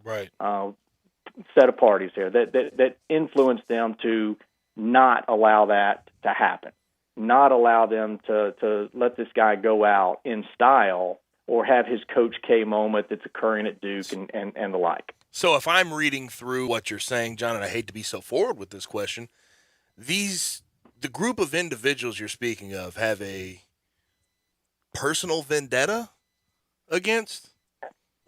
set of parties there that influenced them to not allow that to happen, not allow them to let this guy go out in style or have his Coach K moment that's occurring at Duke and the like. So if I'm reading through what you're saying, John, and I hate to be so forward with this question, the group of individuals you're speaking of have a personal vendetta against?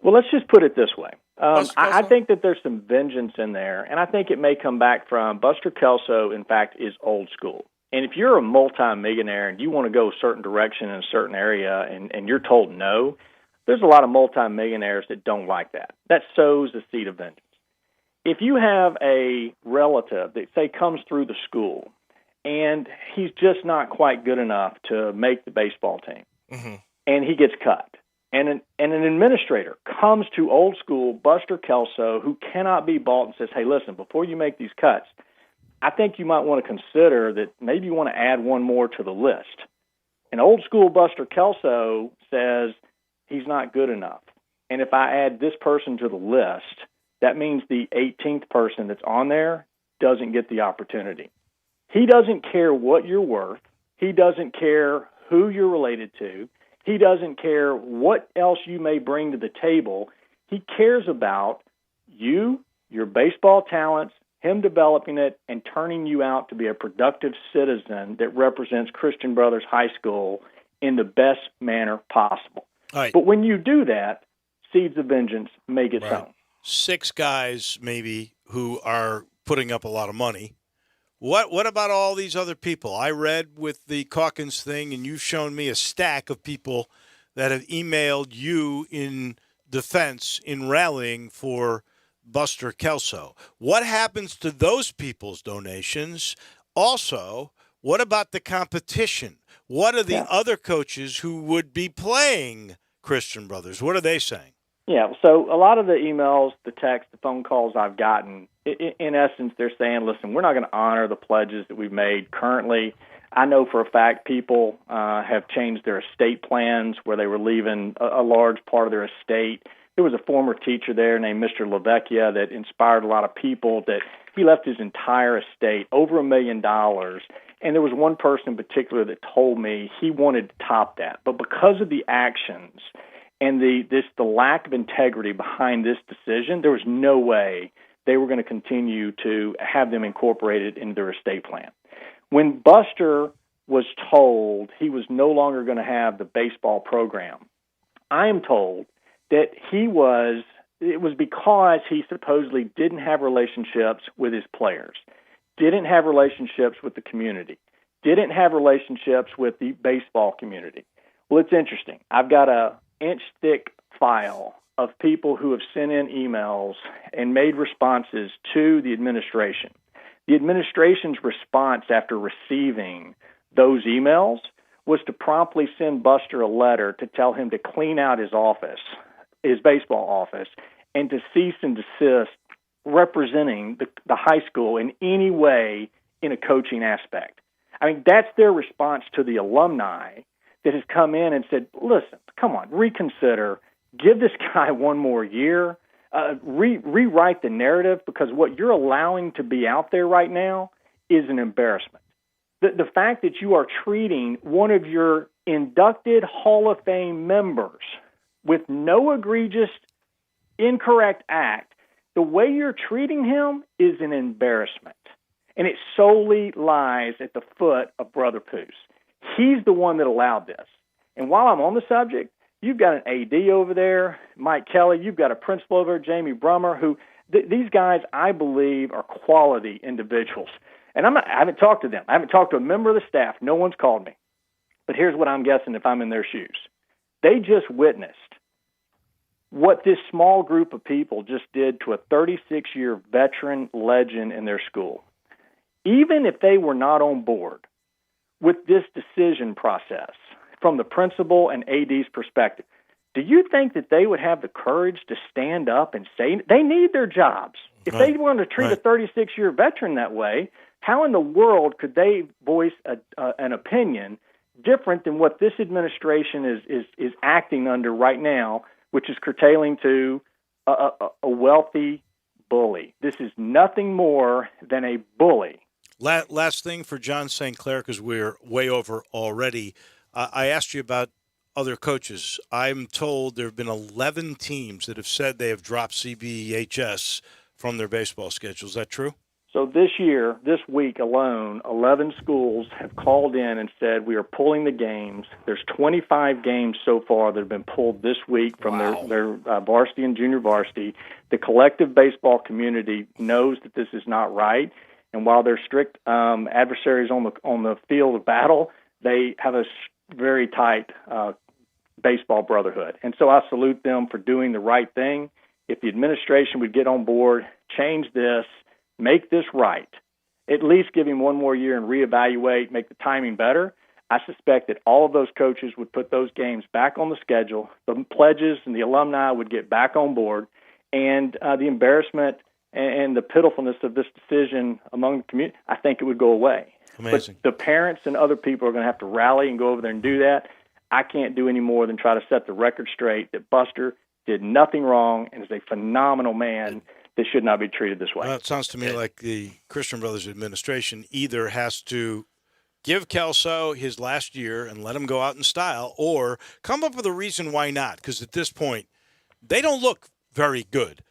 Well, let's just put it this way. I think that there's some vengeance in there, and I think it may come back from Buster Kelso, in fact, is old school. And if you're a multimillionaire and you want to go a certain direction in a certain area and you're told no, there's a lot of multimillionaires that don't like that. That sows a seed of vengeance. If you have a relative that, say, comes through the school and he's just not quite good enough to make the baseball team, and he gets cut, and an administrator comes to old school Buster Kelso, who cannot be bought, and says, hey, listen, before you make these cuts, I think you might want to consider that maybe you want to add one more to the list. And old school Buster Kelso says he's not good enough. And if I add this person to the list, that means the 18th person that's on there doesn't get the opportunity. He doesn't care what you're worth. He doesn't care who you're related to. He doesn't care what else you may bring to the table. He cares about you, your baseball talents, him developing it, and turning you out to be a productive citizen that represents Christian Brothers High School in the best manner possible. Right. But when you do that, seeds of vengeance may get sown. 6 guys maybe who are putting up a lot of money. What about all these other people? I read with the Calkins thing, and you've shown me a stack of people that have emailed you in defense, in rallying for Buster Kelso. What happens to those people's donations? Also, what about the competition? What are the other coaches who would be playing Christian Brothers? What are they saying? Yeah, so a lot of the emails, the texts, the phone calls I've gotten, in essence, they're saying, listen, we're not going to honor the pledges that we've made currently. I know for a fact people have changed their estate plans where they were leaving a large part of their estate. There was a former teacher there named Mr. LaVecchia that inspired a lot of people that he left his entire estate, over $1 million. And there was one person in particular that told me he wanted to top that. But because of the actions and the lack of integrity behind this decision, there was no way they were going to continue to have them incorporated into their estate plan. When Buster was told he was no longer going to have the baseball program, I am told that it was because he supposedly didn't have relationships with his players, didn't have relationships with the community, didn't have relationships with the baseball community. Well, it's interesting. I've got a inch-thick file of people who have sent in emails and made responses to the administration. The administration's response after receiving those emails was to promptly send Buster a letter to tell him to clean out his office, his baseball office, and to cease and desist representing the high school in any way in a coaching aspect. I mean, that's their response to the alumni that has come in and said, listen, come on, reconsider, give this guy one more year, rewrite the narrative, because what you're allowing to be out there right now is an embarrassment. The fact that you are treating one of your inducted Hall of Fame members with no egregious, incorrect act, the way you're treating him is an embarrassment. And it solely lies at the foot of Brother Poos. He's the one that allowed this. And while I'm on the subject, you've got an AD over there, Mike Kelly. You've got a principal over there, Jamie Brummer, who these guys, I believe, are quality individuals. And I haven't talked to them. I haven't talked to a member of the staff. No one's called me. But here's what I'm guessing if I'm in their shoes. They just witnessed what this small group of people just did to a 36-year veteran legend in their school. Even if they were not on board with this decision process from the principal and AD's perspective, do you think that they would have the courage to stand up and say they need their jobs? If they want to treat a 36-year veteran that way, how in the world could they voice an opinion different than what this administration is acting under right now, which is curtailing to a wealthy bully? This is nothing more than a bully. Last thing for John St. Clair, because we're way over already. I asked you about other coaches. I'm told there have been 11 teams that have said they have dropped CBHS from their baseball schedule. Is that true? So this week alone, 11 schools have called in and said we are pulling the games. There's 25 games so far that have been pulled this week from their varsity and junior varsity. The collective baseball community knows that this is not right, and while they're strict adversaries on the field of battle, they have a very tight baseball brotherhood. And so I salute them for doing the right thing. If the administration would get on board, change this, make this right, at least give him one more year and reevaluate, make the timing better, I suspect that all of those coaches would put those games back on the schedule. The pledges and the alumni would get back on board, and the embarrassment and the pitifulness of this decision among the community, I think it would go away. Amazing. But the parents and other people are going to have to rally and go over there and do that. I can't do any more than try to set the record straight that Buster did nothing wrong and is a phenomenal man that should not be treated this way. Well, it sounds to me like the Christian Brothers administration either has to give Kelso his last year and let him go out in style, or come up with a reason why not, because at this point, they don't look very good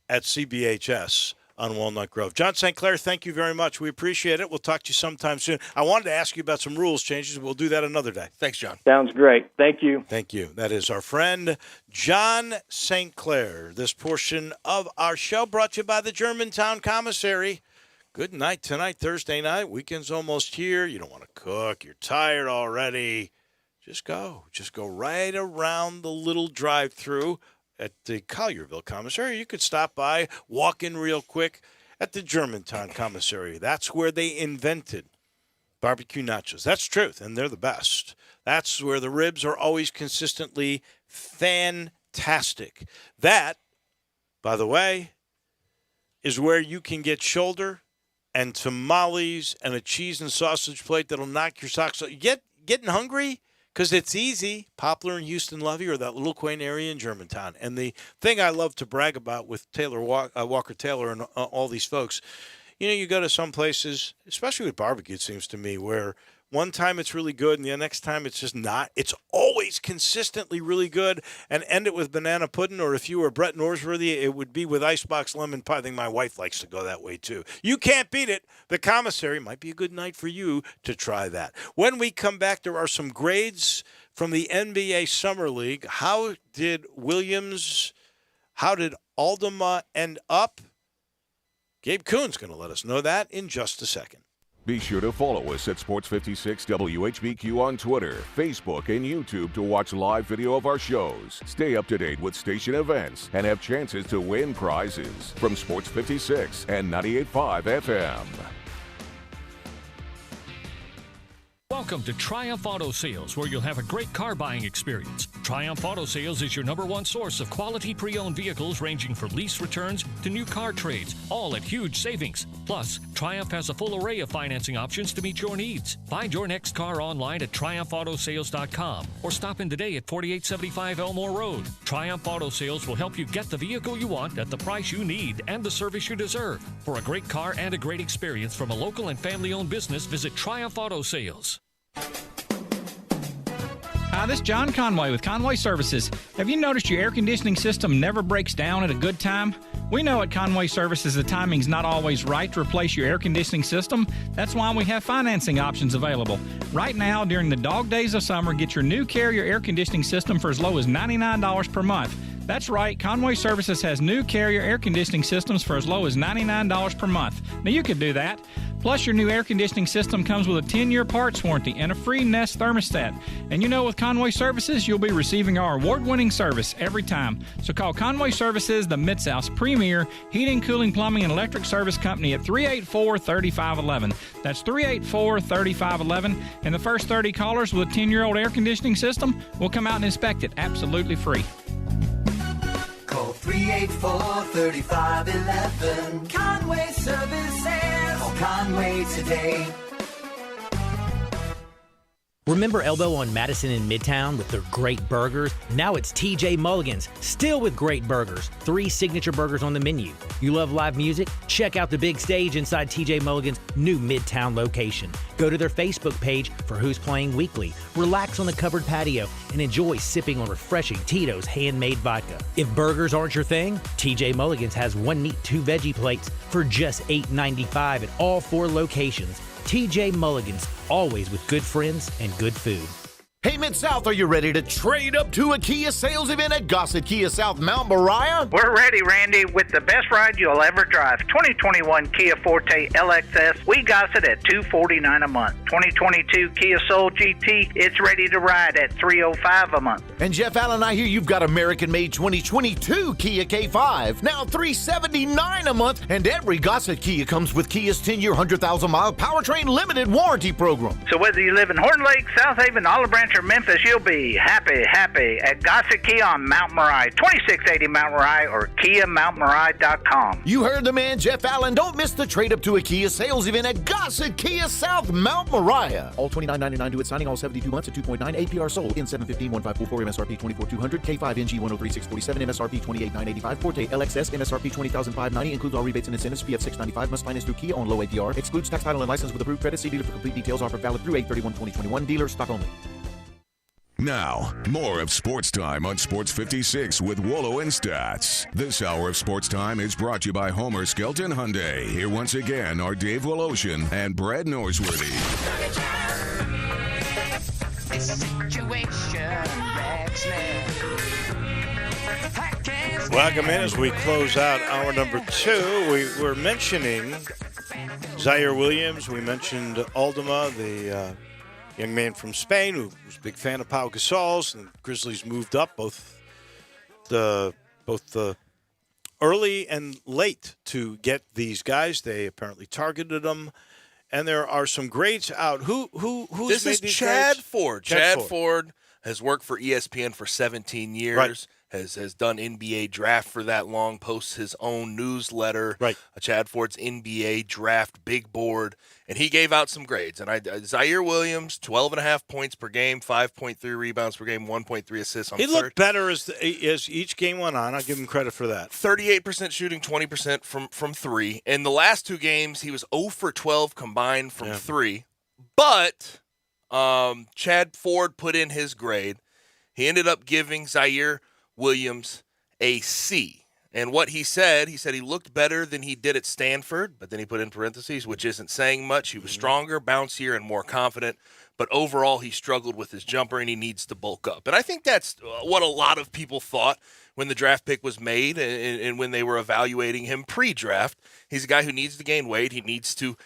at CBHS on Walnut Grove. John St. Clair, thank you very much. We appreciate it. We'll talk to you sometime soon. I wanted to ask you about some rules changes. We'll do that another day. Thanks, John. Sounds great. Thank you. Thank you. That is our friend John St. Clair. This portion of our show brought to you by the Germantown Commissary. Good night tonight, Thursday night. Weekend's almost here. You don't want to cook. You're tired already. Just go. Just go right around the little drive-through at the Collierville Commissary. You could stop by, walk in real quick at the Germantown Commissary. That's where they invented barbecue nachos. That's truth, and they're the best. That's where the ribs are always consistently fantastic. That, by the way, is where you can get shoulder and tamales and a cheese and sausage plate that'll knock your socks off. Getting hungry? Because it's easy. Poplar and Houston love you, or that little quaint area in Germantown. And the thing I love to brag about with Taylor Walker Taylor and all these folks, you go to some places, especially with barbecue, it seems to me, where one time it's really good and the next time it's just not. It's always consistently really good. And end it with banana pudding, or if you were Brett Norsworthy, it would be with icebox lemon pie. I think my wife likes to go that way too. You can't beat it. The Commissary might be a good night for you to try that. When we come back, there are some grades from the NBA Summer League. How did Aldama end up? Gabe Kuhn's going to let us know that in just a second. Be sure to follow us at Sports 56 WHBQ on Twitter, Facebook, and YouTube to watch live video of our shows. Stay up to date with station events and have chances to win prizes from Sports 56 and 98.5 FM. Welcome to Triumph Auto Sales, where you'll have a great car buying experience. Triumph Auto Sales is your #1 source of quality pre-owned vehicles, ranging from lease returns to new car trades, all at huge savings. Plus, Triumph has a full array of financing options to meet your needs. Find your next car online at triumphautosales.com or stop in today at 4875 Elmore Road. Triumph Auto Sales will help you get the vehicle you want at the price you need and the service you deserve. For a great car and a great experience from a local and family-owned business, visit Triumph Auto Sales. Hi, this is John Conway with Conway Services. Have you noticed your air conditioning system never breaks down at a good time? We know at Conway Services the timing's not always right to replace your air conditioning system. That's why we have financing options available. Right now, during the dog days of summer, get your new Carrier air conditioning system for as low as $99 per month. That's right, Conway Services has new Carrier air conditioning systems for as low as $99 per month. Now you could do that. Plus, your new air conditioning system comes with a 10-year parts warranty and a free Nest thermostat. And with Conway Services, you'll be receiving our award-winning service every time. So call Conway Services, the Mid-South's premier heating, cooling, plumbing, and electric service company at 384-3511. That's 384-3511. And the first 30 callers with a 10-year-old air conditioning system will come out and inspect it absolutely free. Call 384-3511. Conway Services. Call Conway today. Remember Elbow on Madison in Midtown with their great burgers? Now it's TJ Mulligan's, still with great burgers. 3 signature burgers on the menu. You love live music? Check out the big stage inside TJ Mulligan's new Midtown location. Go to their Facebook page for who's playing weekly. Relax on the covered patio and enjoy sipping on refreshing Tito's handmade vodka. If burgers aren't your thing, TJ Mulligan's has 1 meat, 2 veggie plates for just $8.95 at all 4 locations. TJ Mulligan's, always with good friends and good food. Hey, Mid-South, are you ready to trade up to a Kia sales event at Gossett Kia South Mount Moriah? We're ready, Randy, with the best ride you'll ever drive. 2021 Kia Forte LXS, we got it at $249 a month. 2022 Kia Soul GT, it's ready to ride at $305 a month. And Jeff Allen, I hear you've got American-made 2022 Kia K5, now $379 a month. And every Gossett Kia comes with Kia's 10-year, 100,000-mile powertrain limited warranty program. So whether you live in Horn Lake, South Haven, Olive Branch, Rancher, Memphis, you'll be happy at Gossett Kia on Mount Moriah, 2680 Mount Moriah or KiaMountMoriah.com. You heard the man, Jeff Allen. Don't miss the trade up to a Kia sales event at Gossett Kia South Mount Moriah. All $29.99 due at signing, all 72 months at 2.9 APR sold in 715-1544 MSRP 24,200 K5NG 103,647 MSRP 28,985 Forte LXS MSRP 20,590 includes all rebates and incentives. PF 695 must finance through Kia on low APR. Excludes tax, title, and license with approved credit. See dealer for complete details. Offer valid through 8/31/2021. Dealer stock only. Now, more of Sports Time on Sports 56 with Wolo and Stats. This hour of Sports Time is brought to you by Homer Skelton Hyundai. Here once again are Dave Woloshin and Brad Norsworthy. Welcome in as we close out hour number 2. We were mentioning Zaire Williams. We mentioned Aldama, the young man from Spain who was a big fan of Pau Gasol's. And the Grizzlies moved up both the early and late to get these guys. They apparently targeted them. And there are some grades out. Who's this made is these Chad grades? Ford. Chad Ford has worked for ESPN for 17 years. Right. Has done NBA draft for that long, posts his own newsletter, right? Chad Ford's NBA draft big board, and he gave out some grades. And Zaire Williams, 12.5 points per game, 5.3 rebounds per game, 1.3 assists on He looked better as each game went on. I'll give him credit for that. 38% shooting, 20% from three. In the last 2 games, he was 0 for 12 combined from 3. But Chad Ford put in his grade. He ended up giving Zaire Williams a C. And what he said he looked better than he did at Stanford, but then he put in parentheses, which isn't saying much. He was stronger, bouncier, and more confident. But overall, he struggled with his jumper, and he needs to bulk up. And I think that's what a lot of people thought when the draft pick was made and when they were evaluating him pre-draft. He's a guy who needs to gain weight. He needs to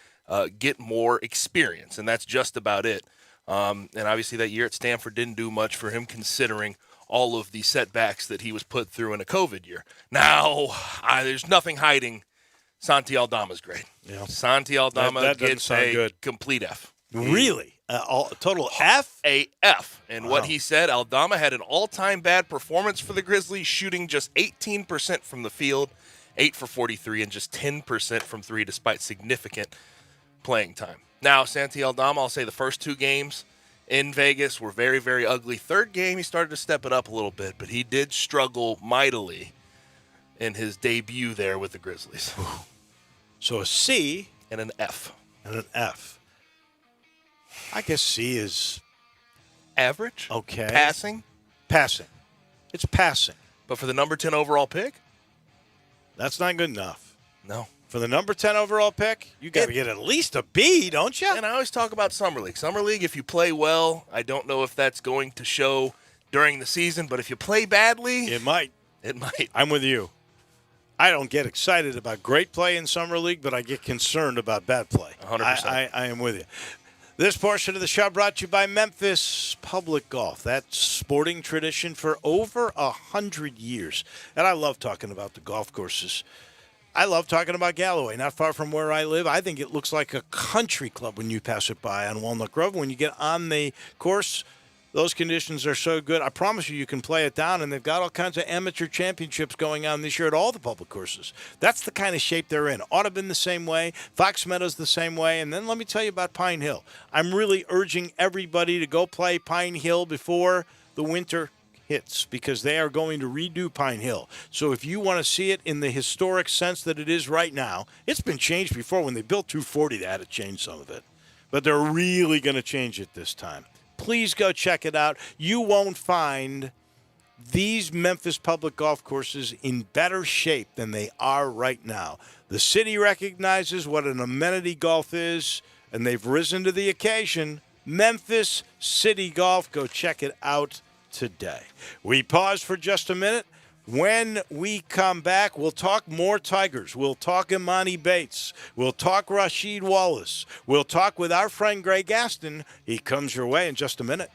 get more experience, and that's just about it. And obviously that year at Stanford didn't do much for him considering all of the setbacks that he was put through in a COVID year. Now, there's nothing hiding Santi Aldama's grade. Yeah. Santi Aldama that gets a good. complete F. Really? Total F? A F. And Wow. what he said, Aldama had an all-time bad performance for the Grizzlies, shooting just 18% from the field, 8 for 43, and just 10% from 3 despite significant playing time. Now, Santi Aldama, I'll say the first 2 games in Vegas were very, very ugly. Third game, he started to step it up a little bit, but he did struggle mightily in his debut there with the Grizzlies. So a C and an F. And an F. I guess C is average. Okay. Passing. It's passing. But for the number 10 overall pick? That's not good enough. No. For the number 10 overall pick, you got to get at least a B, don't you? And I always talk about Summer League. Summer League, if you play well, I don't know if that's going to show during the season, but if you play badly, it might. It might. I'm with you. I don't get excited about great play in Summer League, but I get concerned about bad play. 100%. I am with you. This portion of the show brought to you by Memphis Public Golf. That sporting tradition for over 100 years. And I love talking about the golf courses. I love talking about Galloway, not far from where I live. I think it looks like a country club when you pass it by on Walnut Grove. When you get on the course, those conditions are so good. I promise you can play it down, and they've got all kinds of amateur championships going on this year at all the public courses. That's the kind of shape they're in. Audubon the same way, Fox Meadows the same way, and then let me tell you about Pine Hill. I'm really urging everybody to go play Pine Hill before the winter hits because they are going to redo Pine Hill. So if you want to see it in the historic sense that it is right now, it's been changed before. When they built 240, they had to change some of it. But they're really going to change it this time. Please go check it out. You won't find these Memphis public golf courses in better shape than they are right now. The city recognizes what an amenity golf is, and they've risen to the occasion. Memphis City Golf. Go check it out today. We pause for just a minute. When we come back, we'll talk more Tigers. We'll talk Imani Bates. We'll talk Rasheed Wallace. We'll talk with our friend Greg Gaston. He comes your way in just a minute.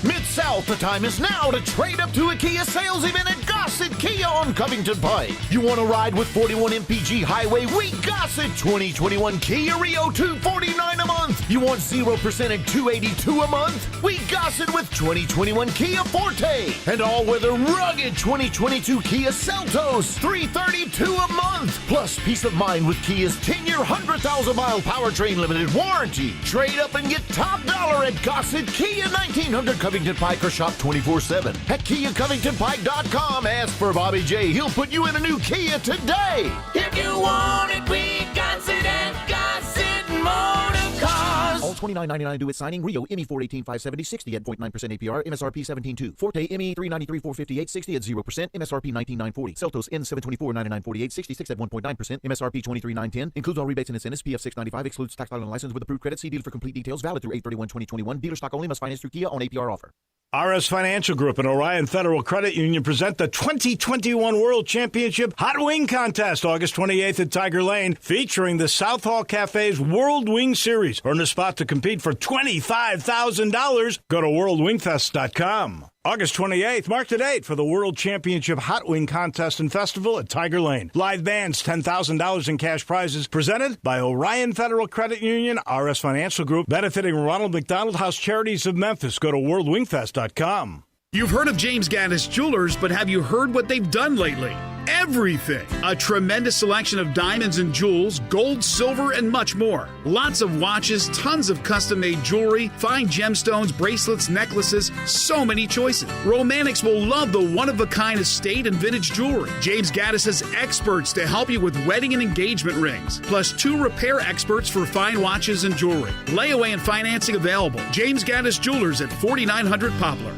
Mid-South South, the time is now to trade up to a Kia sales event at Gossett Kia on Covington Pike. You want to ride with 41 MPG Highway? We Gossett 2021 Kia Rio $249 a month. You want 0% and $282 a month? We Gossett with 2021 Kia Forte. And all-weather rugged 2022 Kia Seltos $332 a month. Plus peace of mind with Kia's 10-year 100,000-mile powertrain limited warranty. Trade up and get top dollar at Gossett Kia 1900 Covington Pike or shop 24/7 at KiaCovingtonPike.com. Ask for Bobby J. He'll put you in a new Kia today. If you want it, we got it at Gossett Motor Cars. All $29.99 due at signing. Rio ME 418 570 60 at 0.9% APR. MSRP 17.2. Forte ME 393 458 60 at 0%. MSRP 19,940. Celtos N 724 9948 66 at 1.9%. MSRP 23,910. Includes all rebates and incentives. PF 695 excludes tax title and license with approved credit. See dealer for complete details. Valid through 8/31/2021. Dealer stock only. Must finance through Kia on APR offer. RS Financial Group and Orion Federal Credit Union present the 2021 World Championship Hot Wing Contest, August 28th at Tiger Lane, featuring the South Hall Cafe's World Wing Series. Earn a spot to compete for $25,000. Go to worldwingfest.com. August 28th, mark the date for the World Championship Hot Wing Contest and Festival at Tiger Lane. Live bands, $10,000 in cash prizes, presented by Orion Federal Credit Union, RS Financial Group, benefiting Ronald McDonald House Charities of Memphis. Go to worldwingfest.com. You've heard of James Gaddis Jewelers, but have you heard what they've done lately? Everything! A tremendous selection of diamonds and jewels, gold, silver, and much more. Lots of watches, tons of custom-made jewelry, fine gemstones, bracelets, necklaces, so many choices. Romantics will love the one-of-a-kind estate and vintage jewelry. James Gaddis has experts to help you with wedding and engagement rings, plus 2 repair experts for fine watches and jewelry. Layaway and financing available. James Gaddis Jewelers at 4900 Poplar.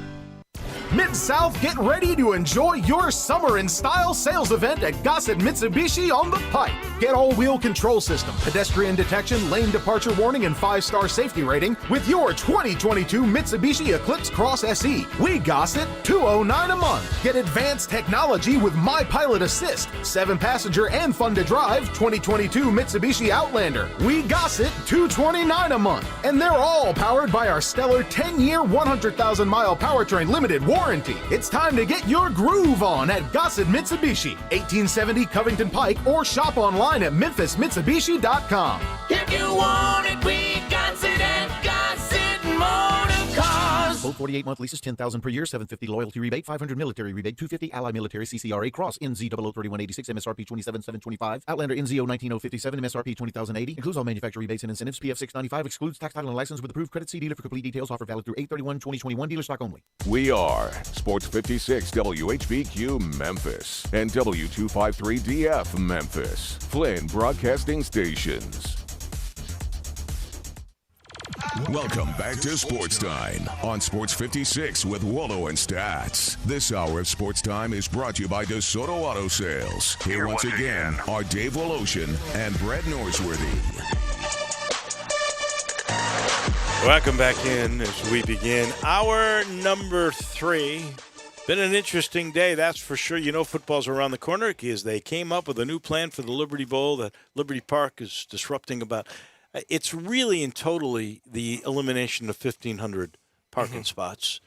Mid-South, get ready to enjoy your summer in style sales event at Gossett Mitsubishi on the Pike. Get all-wheel control system, pedestrian detection, lane departure warning, and 5-star safety rating with your 2022 Mitsubishi Eclipse Cross SE. We Gossett $209 a month. Get advanced technology with My Pilot Assist, 7-passenger and fun to drive 2022 Mitsubishi Outlander. We Gossett $229 a month. And they're all powered by our stellar 10-year 100,000-mile powertrain limited warranty. It's time to get your groove on at Gossett Mitsubishi, 1870 Covington Pike, or shop online at memphismitsubishi.com. If you want it, we got it at Gossett Motor Cars. Both 48-month leases, $10,000 per year, $750 loyalty rebate, $500 military rebate, $250 Allied Military CCRA Cross, NZ 003186, MSRP 27725, Outlander NZO 19057, MSRP 20080, includes all manufacturer rebates and incentives, PF 695, excludes tax title and license with approved credit. See dealer for complete details. Offer valid through 8/31/2021. Dealer stock only. We are Sports 56 WHBQ Memphis and W253DF Memphis, Flynn Broadcasting Stations. Welcome back to Sports Time on Sports 56 with Wallo and Stats. This hour of Sports Time is brought to you by DeSoto Auto Sales. Here once again are Dave Woloshin and Brett Norsworthy. Welcome back in as we begin hour number 3. Been an interesting day, that's for sure. You know football's around the corner because they came up with a new plan for the Liberty Bowl that Liberty Park is disrupting about. It's really and totally the elimination of 1,500 parking spots.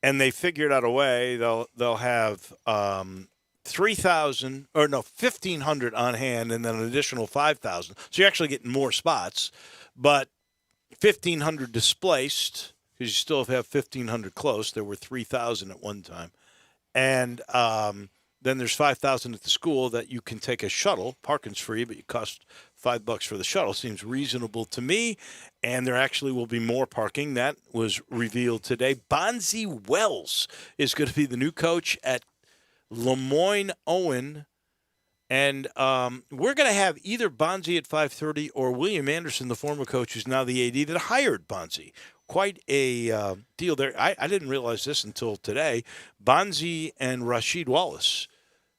And they figured out a way they'll have 1,500 on hand and then an additional 5,000. So you're actually getting more spots, but 1,500 displaced because you still have 1,500 close. There were 3,000 at one time. And then there's 5,000 at the school that you can take a shuttle. Parking's free, but you cost $5 for the shuttle. Seems reasonable to me. And there actually will be more parking. That was revealed today. Bonzi Wells is going to be the new coach at Lemoyne Owen. And we're going to have either Bonzi at 5:30 or William Anderson, the former coach, who's now the AD that hired Bonzi. Quite a deal there. I didn't realize this until today. Bonzi and Rasheed Wallace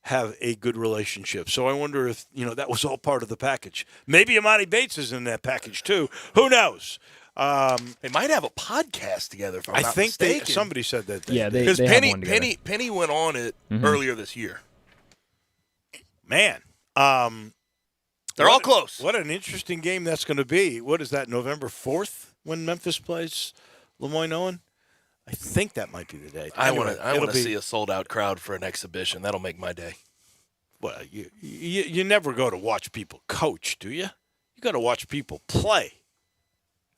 have a good relationship. So I wonder if, that was all part of the package. Maybe Imani Bates is in that package too. Who knows? They might have a podcast together, if I'm not mistaken. Somebody said that. Because Penny went on it earlier this year. Man. They're all close. What an interesting game that's going to be. What is that, November 4th when Memphis plays Lemoyne Owen? I think that might be the day. I Anyway, want to be- see a sold-out crowd for an exhibition. That'll make my day. Well, you never go to watch people coach, do you? You got to watch people play.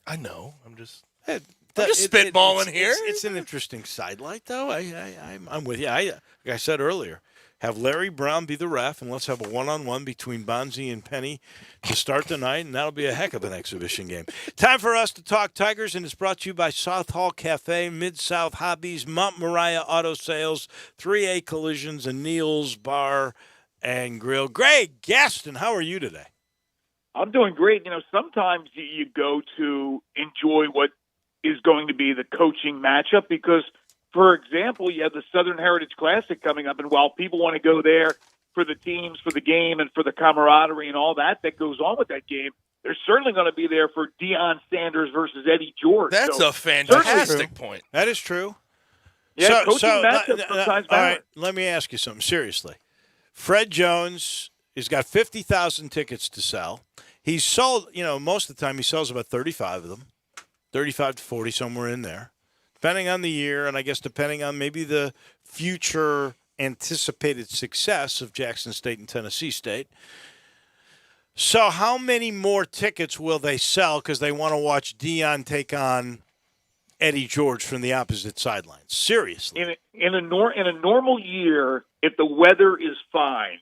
I know. I'm just spitballing here. It's an interesting sidelight, though. I'm with you. Like I said earlier, have Larry Brown be the ref, and let's have a one-on-one between Bonzi and Penny to start the night, and that'll be a heck of an exhibition game. Time for us to talk Tigers, and it's brought to you by South Hall Cafe, Mid-South Hobbies, Mount Moriah Auto Sales, 3A Collisions, and Neil's Bar and Grill. Greg Gaston, how are you today? I'm doing great. Sometimes you go to enjoy what is going to be the coaching matchup because, for example, you have the Southern Heritage Classic coming up, and while people want to go there for the teams, for the game, and for the camaraderie and all that goes on with that game, they're certainly going to be there for Deion Sanders versus Eddie George. That's a fantastic point. That is true. Yeah, coaching matchups sometimes all matter. right, let me ask you something seriously. Fred Jones has got 50,000 tickets to sell. He's sold, most of the time he sells about 35 of them, 35 to 40, somewhere in there, depending on the year, and I guess depending on maybe the future anticipated success of Jackson State and Tennessee State. So how many more tickets will they sell because they want to watch Deion take on Eddie George from the opposite sidelines? Seriously. In a normal year, if the weather is fine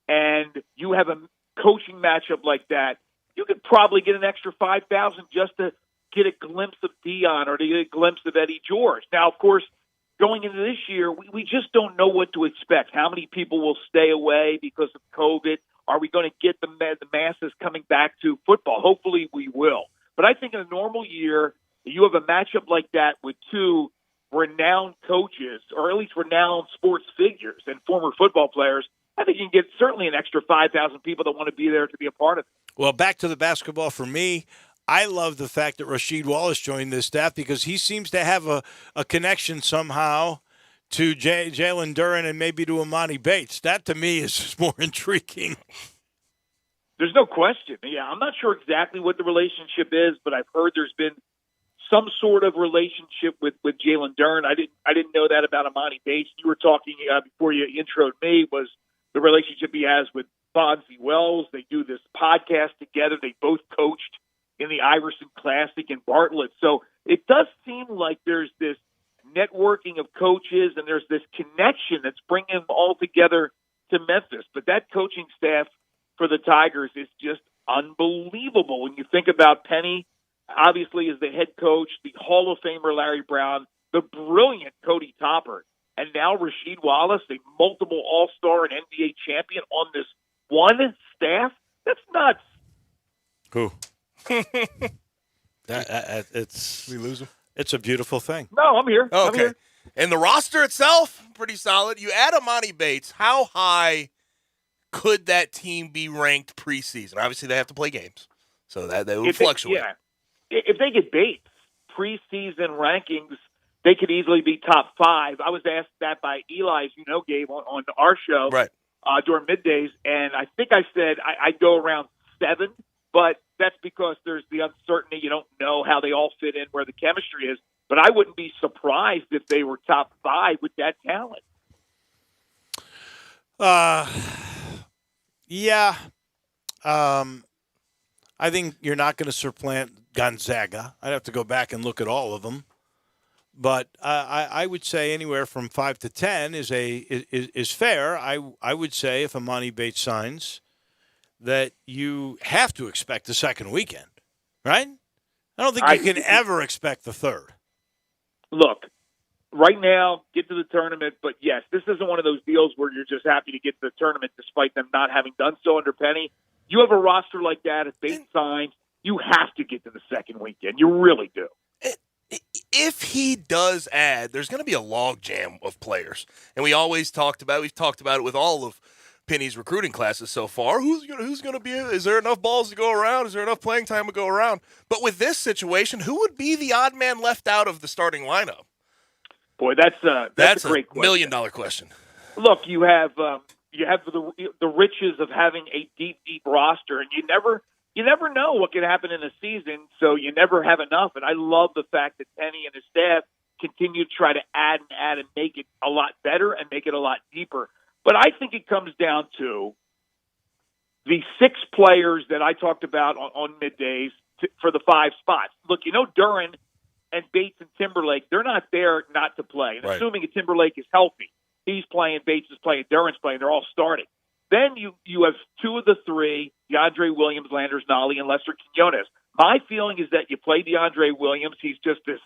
and you have a coaching matchup like that, you could probably get an extra 5,000 just to get a glimpse of Deion or to get a glimpse of Eddie George. Now, of course, going into this year, we just don't know what to expect. How many people will stay away because of COVID? Are we going to get the masses coming back to football? Hopefully we will. But I think in a normal year, you have a matchup like that with two renowned coaches, or at least renowned sports figures and former football players. I think you can get certainly an extra 5,000 people that want to be there to be a part of it. Well, back to the basketball for me. I love the fact that Rasheed Wallace joined this staff because he seems to have a connection somehow to Jalen Duren and maybe to Amani Bates. That, to me, is more intriguing. There's no question. Yeah, I'm not sure exactly what the relationship is, but I've heard there's been some sort of relationship with Jalen Duren. I didn't know that about Amani Bates. You were talking before you introed me was the relationship he has with Bonzi Wells. They do this podcast together. They both coached in the Iverson Classic in Bartlett. So it does seem like there's this networking of coaches and there's this connection that's bringing them all together to Memphis. But that coaching staff for the Tigers is just unbelievable. When you think about Penny, obviously is the head coach, the Hall of Famer Larry Brown, the brilliant Cody Topper, and now Rasheed Wallace, a multiple All-Star and NBA champion on this one staff. That's nuts. Who? It's we lose him. It's a beautiful thing. No, I'm here. Oh, I'm okay. here. And the roster itself, pretty solid. You add Amani Bates. How high could that team be ranked preseason? Obviously, they have to play games, so that they would fluctuate. If they get Bates preseason rankings, they could easily be top 5. I was asked that by Eli, as you know, Gabe, on our show during middays, and I think I said I'd go around 7, but that's because there's the uncertainty. You don't know how they all fit in, where the chemistry is. But I wouldn't be surprised if they were top 5 with that talent. Yeah. I think you're not going to supplant Gonzaga. I'd have to go back and look at all of them. But I would say anywhere from 5 to 10 is fair. I would say if Amani Bates signs, that you have to expect the second weekend, right? I don't think you can ever expect the third. Look, right now, get to the tournament, but yes, this isn't one of those deals where you're just happy to get to the tournament despite them not having done so under Penny. You have a roster like that, if Bates signs, you have to get to the second weekend. You really do. If he does add, there's going to be a log jam of players. And we've talked about it with all of Penny's recruiting classes so far. Who's going to be? Is there enough balls to go around? Is there enough playing time to go around? But with this situation, who would be the odd man left out of the starting lineup? Boy, that's a great question. $1 million question. Look, you have the riches of having a deep roster, and you never know what can happen in a season, so you never have enough. And I love the fact that Penny and his staff continue to try to add and make it a lot better and make it a lot deeper. But I think it comes down to the 6 players that I talked about on middays for the 5 spots. Look, Duran and Bates and Timberlake, they're not there not to play. And assuming Timberlake is healthy, he's playing, Bates is playing, Duran's playing, they're all starting. Then you have 2 of the 3, DeAndre Williams, Landers Nolley, and Lester Quinones. My feeling is that you play DeAndre Williams. He's just this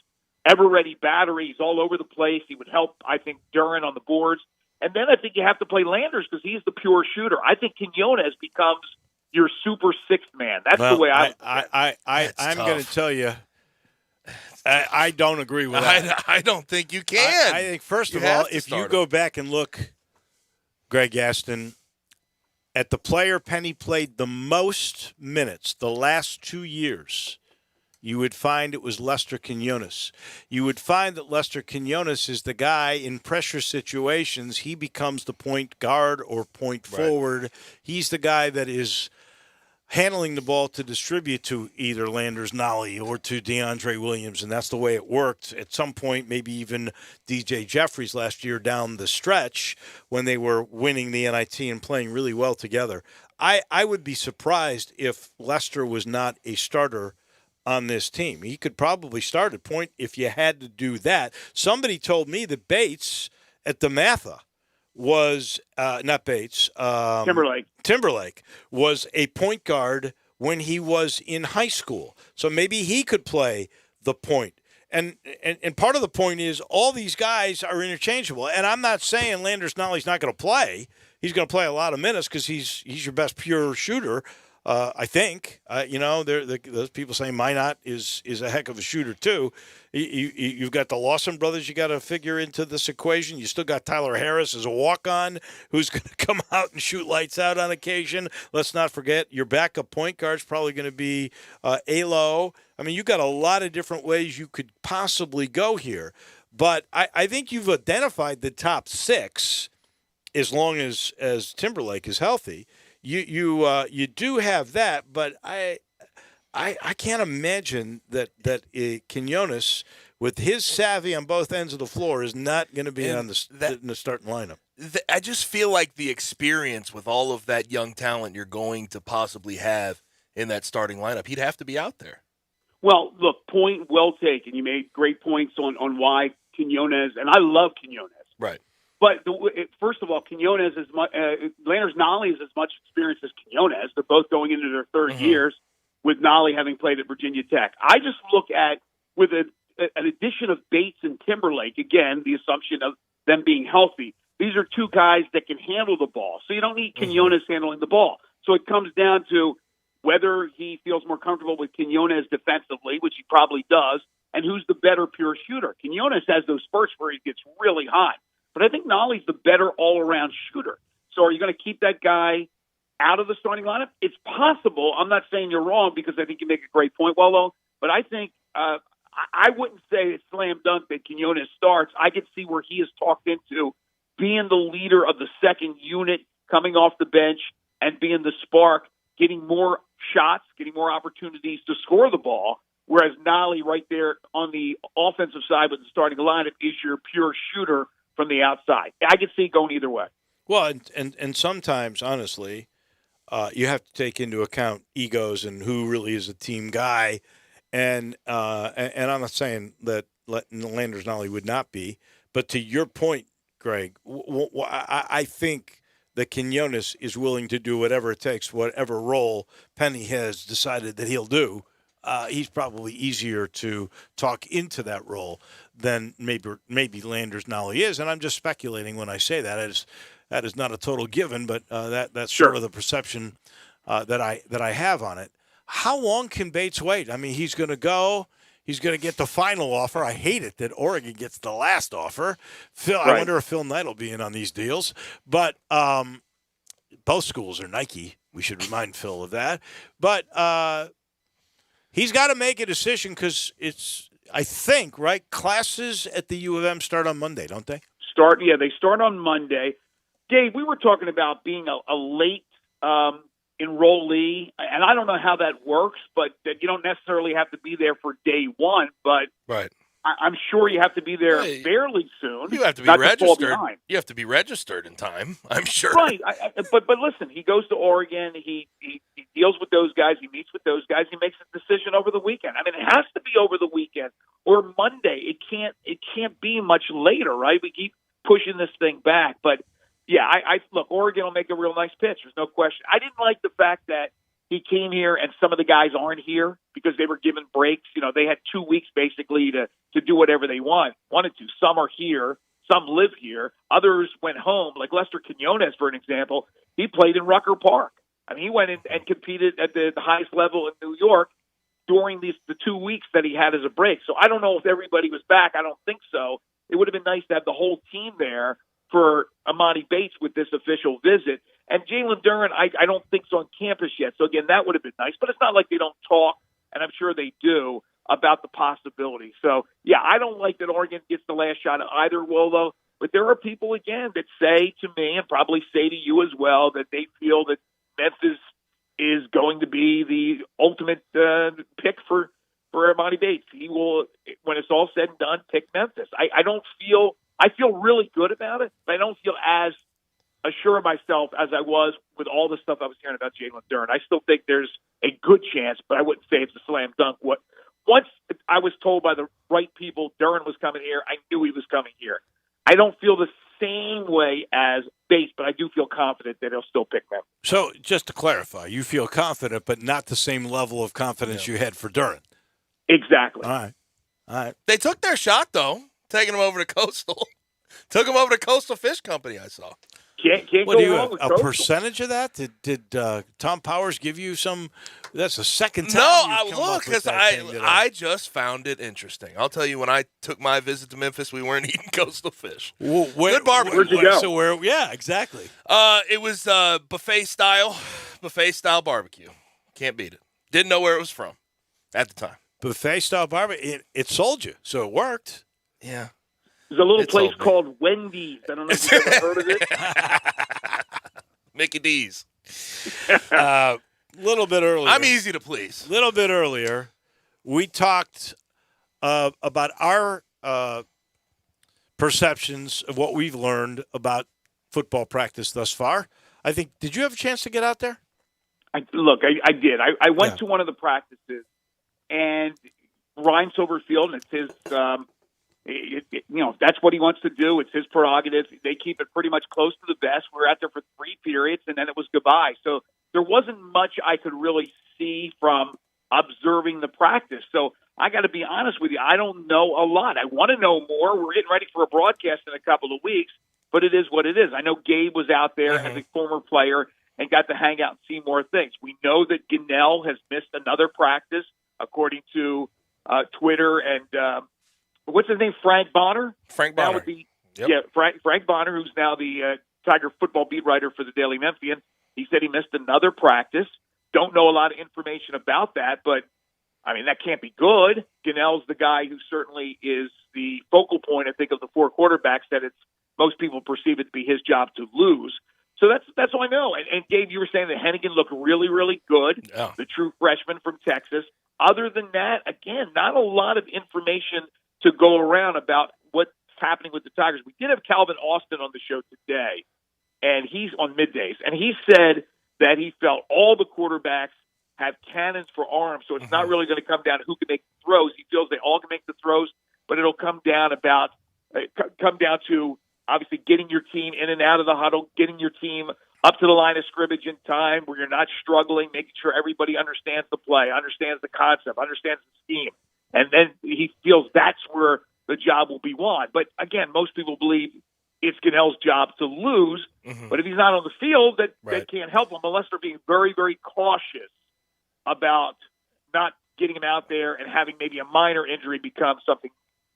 ever-ready battery. He's all over the place. He would help, I think, Duran on the boards. And then I think you have to play Landers because he's the pure shooter. I think Quinones becomes your super 6th man. That's the way I'm going to tell you, I don't agree with that. I don't think you can. I think, first of all, if you go back and look, Greg Aston, at the player Penny played the most minutes the last 2 years, you would find it was Lester Quinones. You would find that Lester Quinones is the guy in pressure situations. He becomes the point guard or point forward. He's the guy that is handling the ball to distribute to either Landers Nolley or to DeAndre Williams, and that's the way it worked. At some point, maybe even DJ Jeffries last year down the stretch when they were winning the NIT and playing really well together. I would be surprised if Lester was not a starter on this team. He could probably start at point if you had to do that. Somebody told me that Bates at the Matha was not Bates. Timberlake was a point guard when he was in high school. So maybe he could play the point. And part of the point is all these guys are interchangeable. And I'm not saying Landers Nolley's not going to play. He's going to play a lot of minutes because he's your best pure shooter. I think, those people saying Minot is a heck of a shooter too. You've got the Lawson brothers you got to figure into this equation. You still got Tyler Harris as a walk-on who's going to come out and shoot lights out on occasion. Let's not forget your backup point guard's probably going to be Alo. I mean, you got a lot of different ways you could possibly go here. But I think you've identified the top 6 as long as Timberlake is healthy. You do have that, but I can't imagine that Quinones, with his savvy on both ends of the floor, is not going to be in the starting lineup. I just feel like the experience with all of that young talent you're going to possibly have in that starting lineup, he'd have to be out there. Well, look, point well taken. You made great points on why Quinones, and I love Quinones. Right. But first of all, Quinones is Landers Nolley is as much experience as Quinones. They're both going into their third years, with Nolley having played at Virginia Tech. I just look at with an addition of Bates and Timberlake, again, the assumption of them being healthy. These are 2 guys that can handle the ball, so you don't need Quinones handling the ball. So it comes down to whether he feels more comfortable with Quinones defensively, which he probably does, and who's the better pure shooter. Quinones has those spurts where he gets really hot. But I think Nolley's the better all-around shooter. So are you going to keep that guy out of the starting lineup? It's possible. I'm not saying you're wrong because I think you make a great point, Wallo. But I think I wouldn't say it's slam dunk that Quinones starts. I could see where he is talked into being the leader of the second unit, coming off the bench and being the spark, getting more shots, getting more opportunities to score the ball. Whereas Nolley right there on the offensive side with the starting lineup is your pure shooter from the outside. I could see it going either way. Well, and sometimes, honestly, you have to take into account egos and who really is a team guy. And I'm not saying that Landers Nolley would not be, but to your point, Greg, I think that Quinones is willing to do whatever it takes, whatever role Penny has decided that he'll do. He's probably easier to talk into that role than maybe Landers Nolley is, and I'm just speculating when I say that. That is not a total given, but that's sort of the perception that I have on it. How long can Bates wait? I mean, he's going to go. He's going to get the final offer. I hate it that Oregon gets the last offer. Phil, I wonder if Phil Knight will be in on these deals. But both schools are Nike. We should remind Phil of that. But he's got to make a decision because it's, I think, right, classes at the U of M start on Monday, don't they? They start on Monday. Dave, we were talking about being a late enrollee, and I don't know how that works, but that you don't necessarily have to be there for day one. But I'm sure you have to be there fairly soon. You have to be not to fall registered. behind. You have to be registered in time, I'm sure. Right. But listen, he goes to Oregon. He deals with those guys. He meets with those guys. He makes a decision over the weekend. I mean, it has to be over the weekend or Monday. It can't be much later, right? We keep pushing this thing back. But, yeah, I look, Oregon will make a real nice pitch. There's no question. I didn't like the fact that he came here and some of the guys aren't here because they were given breaks. You know, they had 2 weeks basically to do whatever they wanted to. Some are here. Some live here. Others went home, like Lester Quinones, for an example. He played in Rucker Park. I mean, he went in and competed at the highest level in New York during the 2 weeks that he had as a break. So I don't know if everybody was back. I don't think so. It would have been nice to have the whole team there for Amani Bates with this official visit. And Jalen Duren, I don't think is on campus yet. So, again, that would have been nice. But it's not like they don't talk, and I'm sure they do, about the possibility. So, yeah, I don't like that Oregon gets the last shot at either, Willow. But there are people, again, that say to me and probably say to you as well that they feel that Memphis is going to be the ultimate pick for Amani Bates. He will, when it's all said and done, pick Memphis. I feel really good about it, but I don't feel as assured of myself as I was with all the stuff I was hearing about Jalen Duren. I still think there's a good chance, but I wouldn't say it's a slam dunk. Once I was told by the right people Duren was coming here, I knew he was coming here. I don't feel the same way as Bates, but I do feel confident that he'll still pick them. So just to clarify, you feel confident, but not the same level of confidence you had for Duren. Exactly. All right. They took their shot, though, taking him over to Coastal. Took him over to Coastal Fish Company, I saw. Can't What go do you wrong have, with a Coastal. percentage of that? Did Tom Powers give you some? That's the second time. Because I just found it interesting. I'll tell you, when I took my visit to Memphis, we weren't eating Coastal Fish. Good barbecue. Where'd you go? So yeah, exactly. It was buffet style barbecue. Can't beat it. Didn't know where it was from at the time. Buffet style barbecue. It sold you, so it worked. Yeah. There's a little place called Wendy's. I don't know if you've ever heard of it. Mickey D's. Little bit earlier. I'm easy to please. Little bit earlier, we talked about our perceptions of what we've learned about football practice thus far. I think, did you have a chance to get out there? I did. I went to one of the practices, and Ryan Silverfield, and it's his that's what he wants to do. It's his prerogative. They keep it pretty much close to the vest. We were out there for 3 periods, and then it was goodbye. So there wasn't much I could really see from observing the practice. So I got to be honest with you, I don't know a lot. I want to know more. We're getting ready for a broadcast in a couple of weeks, but it is what it is. I know Gabe was out there as a former player and got to hang out and see more things. We know that Gunnell has missed another practice, according to Twitter and what's his name? Frank Bonner? Frank Bonner. Yeah, Frank Bonner, who's now the Tiger football beat writer for the Daily Memphian. He said he missed another practice. Don't know a lot of information about that, but, I mean, that can't be good. Gunnell's the guy who certainly is the focal point, I think, of the 4 quarterbacks that most people perceive it to be his job to lose. So that's all I know. And Gabe, you were saying that Hennigan looked really, really good, the true freshman from Texas. Other than that, again, not a lot of information to go around about what's happening with the Tigers. We did have Calvin Austin on the show today, and he's on middays, and he said that he felt all the quarterbacks have cannons for arms, so it's not really going to come down to who can make the throws. He feels they all can make the throws, but it'll come down to obviously getting your team in and out of the huddle, getting your team up to the line of scrimmage in time where you're not struggling, making sure everybody understands the play, understands the concept, understands the scheme. And then he feels that's where the job will be won. But, again, most people believe it's Gunnell's job to lose. But if he's not on the field, that can't help him unless they're being very, very cautious about not getting him out there and having maybe a minor injury become something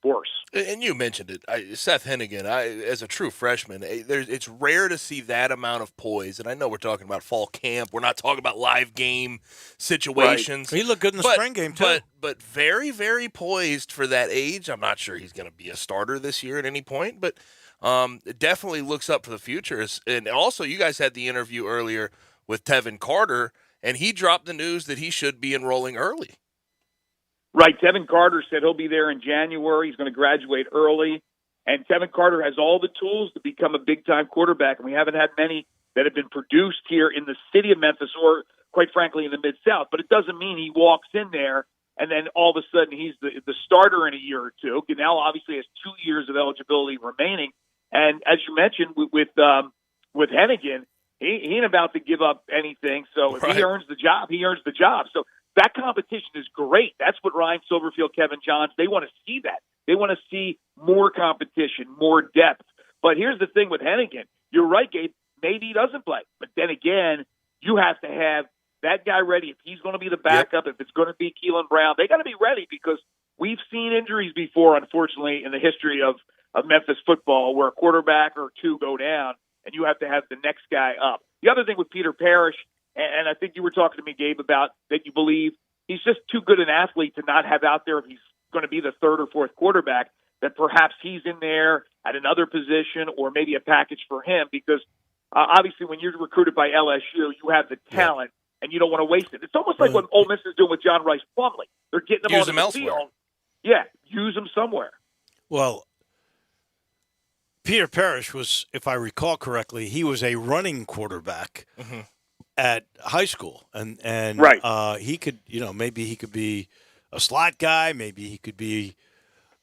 worse. And you mentioned it, Seth Hennigan. As a true freshman, it's rare to see that amount of poise. And I know we're talking about fall camp. We're not talking about live game situations. Right. He looked good in the spring game too. But very, very poised for that age. I'm not sure he's going to be a starter this year at any point, but it definitely looks up for the future. And also, you guys had the interview earlier with Tevin Carter, and he dropped the news that he should be enrolling early. Right. Tevin Carter said he'll be there in January. He's going to graduate early. And Tevin Carter has all the tools to become a big-time quarterback, and we haven't had many that have been produced here in the city of Memphis or, quite frankly, in the Mid-South. But it doesn't mean he walks in there and then all of a sudden he's the starter in a year or two. Goodell obviously has 2 years of eligibility remaining. And as you mentioned with Hennigan, he ain't about to give up anything. So if he earns the job, he earns the job. So that competition is great. That's what Ryan Silverfield, Kevin Johns, they want to see that. They want to see more competition, more depth. But here's the thing with Hennigan. You're right, Gabe. Maybe he doesn't play. But then again, you have to have that guy ready. If he's going to be the backup, if it's going to be Keelan Brown, they got to be ready because we've seen injuries before, unfortunately, in the history of Memphis football where a quarterback or two go down and you have to have the next guy up. The other thing with Peter Parrish, and I think you were talking to me, Gabe, about that you believe he's just too good an athlete to not have out there if he's going to be the third or fourth quarterback, that perhaps he's in there at another position or maybe a package for him because obviously when you're recruited by LSU, you have the talent and you don't want to waste it. It's almost like what Ole Miss is doing with John Rice Plumlee. They're getting him on the field. Yeah, use him somewhere. Well, Peter Parrish was, if I recall correctly, he was a running quarterback at high school, and he could, maybe he could be a slot guy, maybe he could be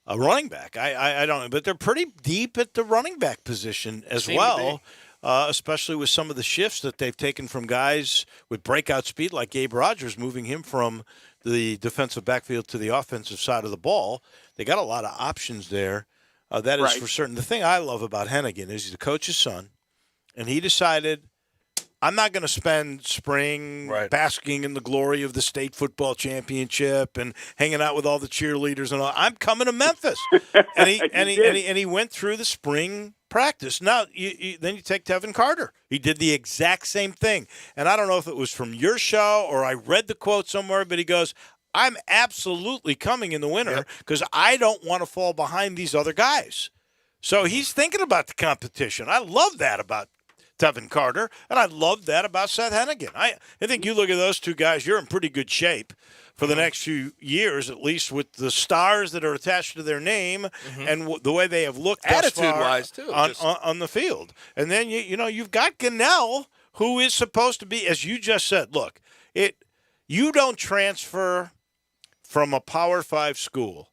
a running back. I don't know, but they're pretty deep at the running back position as well, especially with some of the shifts that they've taken from guys with breakout speed like Gabe Rogers, moving him from the defensive backfield to the offensive side of the ball. They got a lot of options there. That is for certain. The thing I love about Hennigan is he's the coach's son, and he decided, I'm not going to spend spring basking in the glory of the state football championship and hanging out with all the cheerleaders and all. I'm coming to Memphis, and he went through the spring practice. Now, then you take Tevin Carter. He did the exact same thing, and I don't know if it was from your show or I read the quote somewhere, but he goes, I'm absolutely coming in the winter because I don't want to fall behind these other guys. So he's thinking about the competition. I love that about Tevin Carter, and I love that about Seth Hennigan. I think you look at those two guys, you're in pretty good shape for the next few years, at least with the stars that are attached to their name and the way they have looked attitude-wise too on the field. And then you've got Goodell, who is supposed to be, as you just said. Look, you don't transfer from a Power 5 school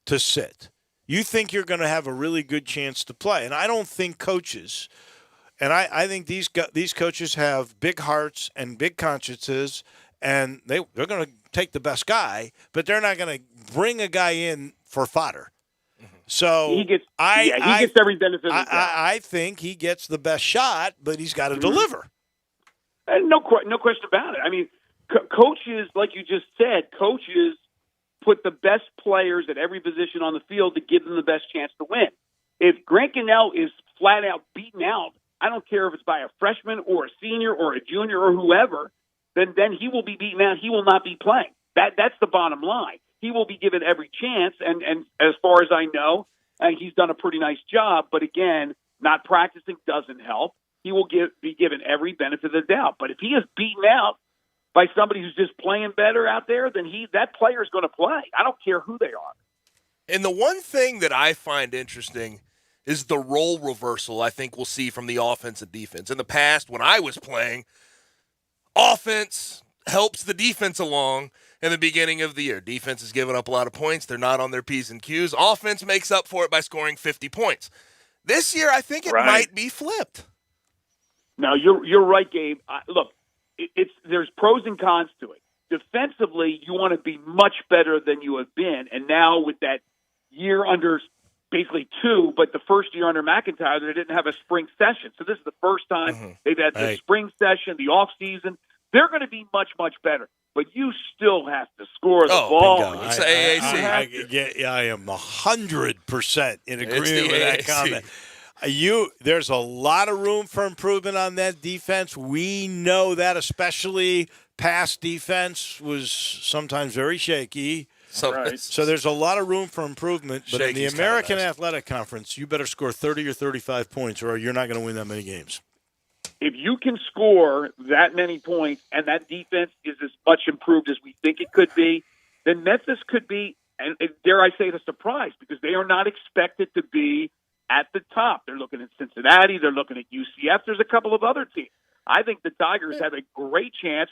to sit. You think you're going to have a really good chance to play, and I don't think coaches. And I think these coaches have big hearts and big consciences, and they're going to take the best guy, but they're not going to bring a guy in for fodder. So he gets every benefit. I think he gets the best shot, but he's got to deliver. And no question about it. I mean, coaches, like you just said, coaches put the best players at every position on the field to give them the best chance to win. If Grant Gunnell is flat out beaten out, I don't care if it's by a freshman or a senior or a junior or whoever, then he will be beaten out. He will not be playing. That's the bottom line. He will be given every chance, and as far as I know, he's done a pretty nice job. But again, not practicing doesn't help. He will be given every benefit of the doubt. But if he is beaten out by somebody who's just playing better out there, then that player is going to play. I don't care who they are. And the one thing that I find interesting is the role reversal I think we'll see from the offense and defense. In the past, when I was playing, offense helps the defense along in the beginning of the year. Defense is giving up a lot of points. They're not on their P's and Q's. Offense makes up for it by scoring 50 points. This year, I think it might be flipped. No, you're right, Gabe. Look, there's pros and cons to it. Defensively, you want to be much better than you have been. And now with that year under basically two, but the first year under McIntyre, they didn't have a spring session. So this is the first time they've had the spring session, the off season. They're going to be much, much better. But you still have to score the ball. Bingo. It's the AAC. I am 100% in agreement with that comment. There's a lot of room for improvement on that defense. We know that, especially past defense was sometimes very shaky. So there's a lot of room for improvement. But in the American Athletic Conference, you better score 30 or 35 points or you're not going to win that many games. If you can score that many points and that defense is as much improved as we think it could be, then Memphis could be, and dare I say it, a surprise, because they are not expected to be at the top. They're looking at Cincinnati. They're looking at UCF. There's a couple of other teams. I think the Tigers have a great chance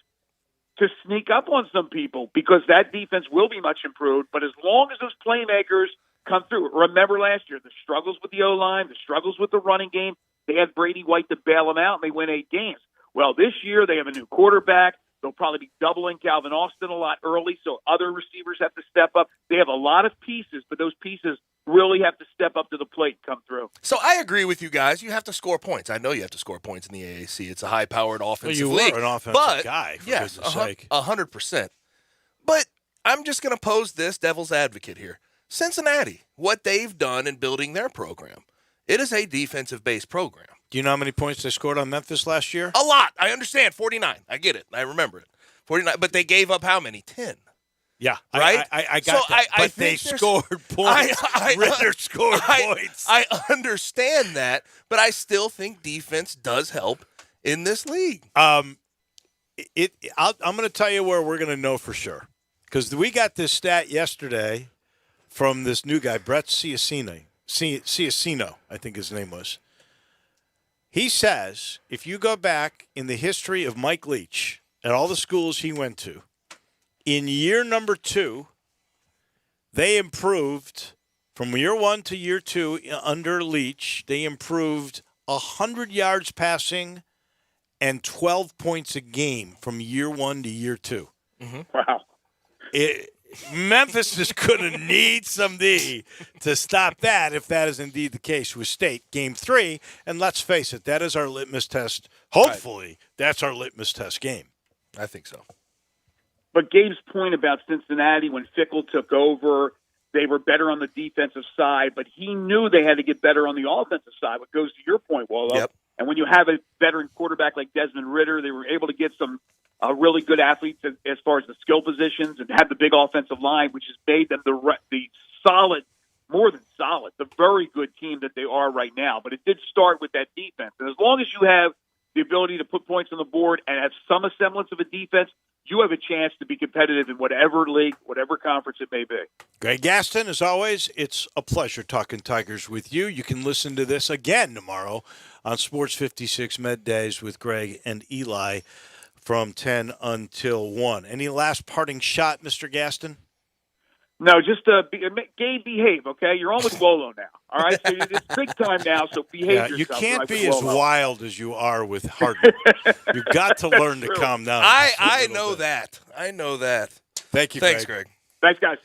to sneak up on some people because that defense will be much improved. But as long as those playmakers come through, remember last year, the struggles with the O-line, the struggles with the running game, they had Brady White to bail them out, and they win 8 games. Well, this year they have a new quarterback. They'll probably be doubling Calvin Austin a lot early, so other receivers have to step up. They have a lot of pieces, but those pieces really have to step up to the plate and come through. So I agree with you guys. You have to score points. I know you have to score points in the AAC. It's a high-powered offensive league. You are an offensive guy, for yes, goodness sake. 100%. But I'm just going to pose this devil's advocate here. Cincinnati, what they've done in building their program, it is a defensive-based program. Do you know how many points they scored on Memphis last year? A lot. I understand. 49. I get it. I remember it. 49. But they gave up how many? 10. Yeah, right. I got that. But they scored points. Ritter scored points. I understand that, but I still think defense does help in this league. I'm going to tell you where we're going to know for sure, because we got this stat yesterday from this new guy, Brett Ciacino, I think his name was. He says if you go back in the history of Mike Leach at all the schools he went to, in year number 2, they improved from year 1 to year 2 under Leach. They improved 100 yards passing and 12 points a game from year 1 to year 2. Mm-hmm. Wow. Memphis is going to need some D to stop that if that is indeed the case with State. Game 3, and let's face it, that is our litmus test. Hopefully, that's our litmus test game. I think so. But Gabe's point about Cincinnati, when Fickle took over, they were better on the defensive side, but he knew they had to get better on the offensive side, what goes to your point, Wallo. Yep. And when you have a veteran quarterback like Desmond Ritter, they were able to get some really good athletes as far as the skill positions and have the big offensive line, which has made them the solid, more than solid, the very good team that they are right now. But it did start with that defense. And as long as you have the ability to put points on the board and have some semblance of a defense, you have a chance to be competitive in whatever league, whatever conference it may be. Greg Gaston, as always, it's a pleasure talking Tigers with you. You can listen to this again tomorrow on Sports 56 Middays with Greg and Eli from 10 until 1. Any last parting shot, Mr. Gaston? No, just Gabe, behave, okay? You're on with Wolo now, all right? So it's big time now, so behave yourself. You can't right, be as wild as you are with Hardman. You've got to learn to calm down. I know that. I know that. Thank you, Thanks, Greg. Thanks, guys.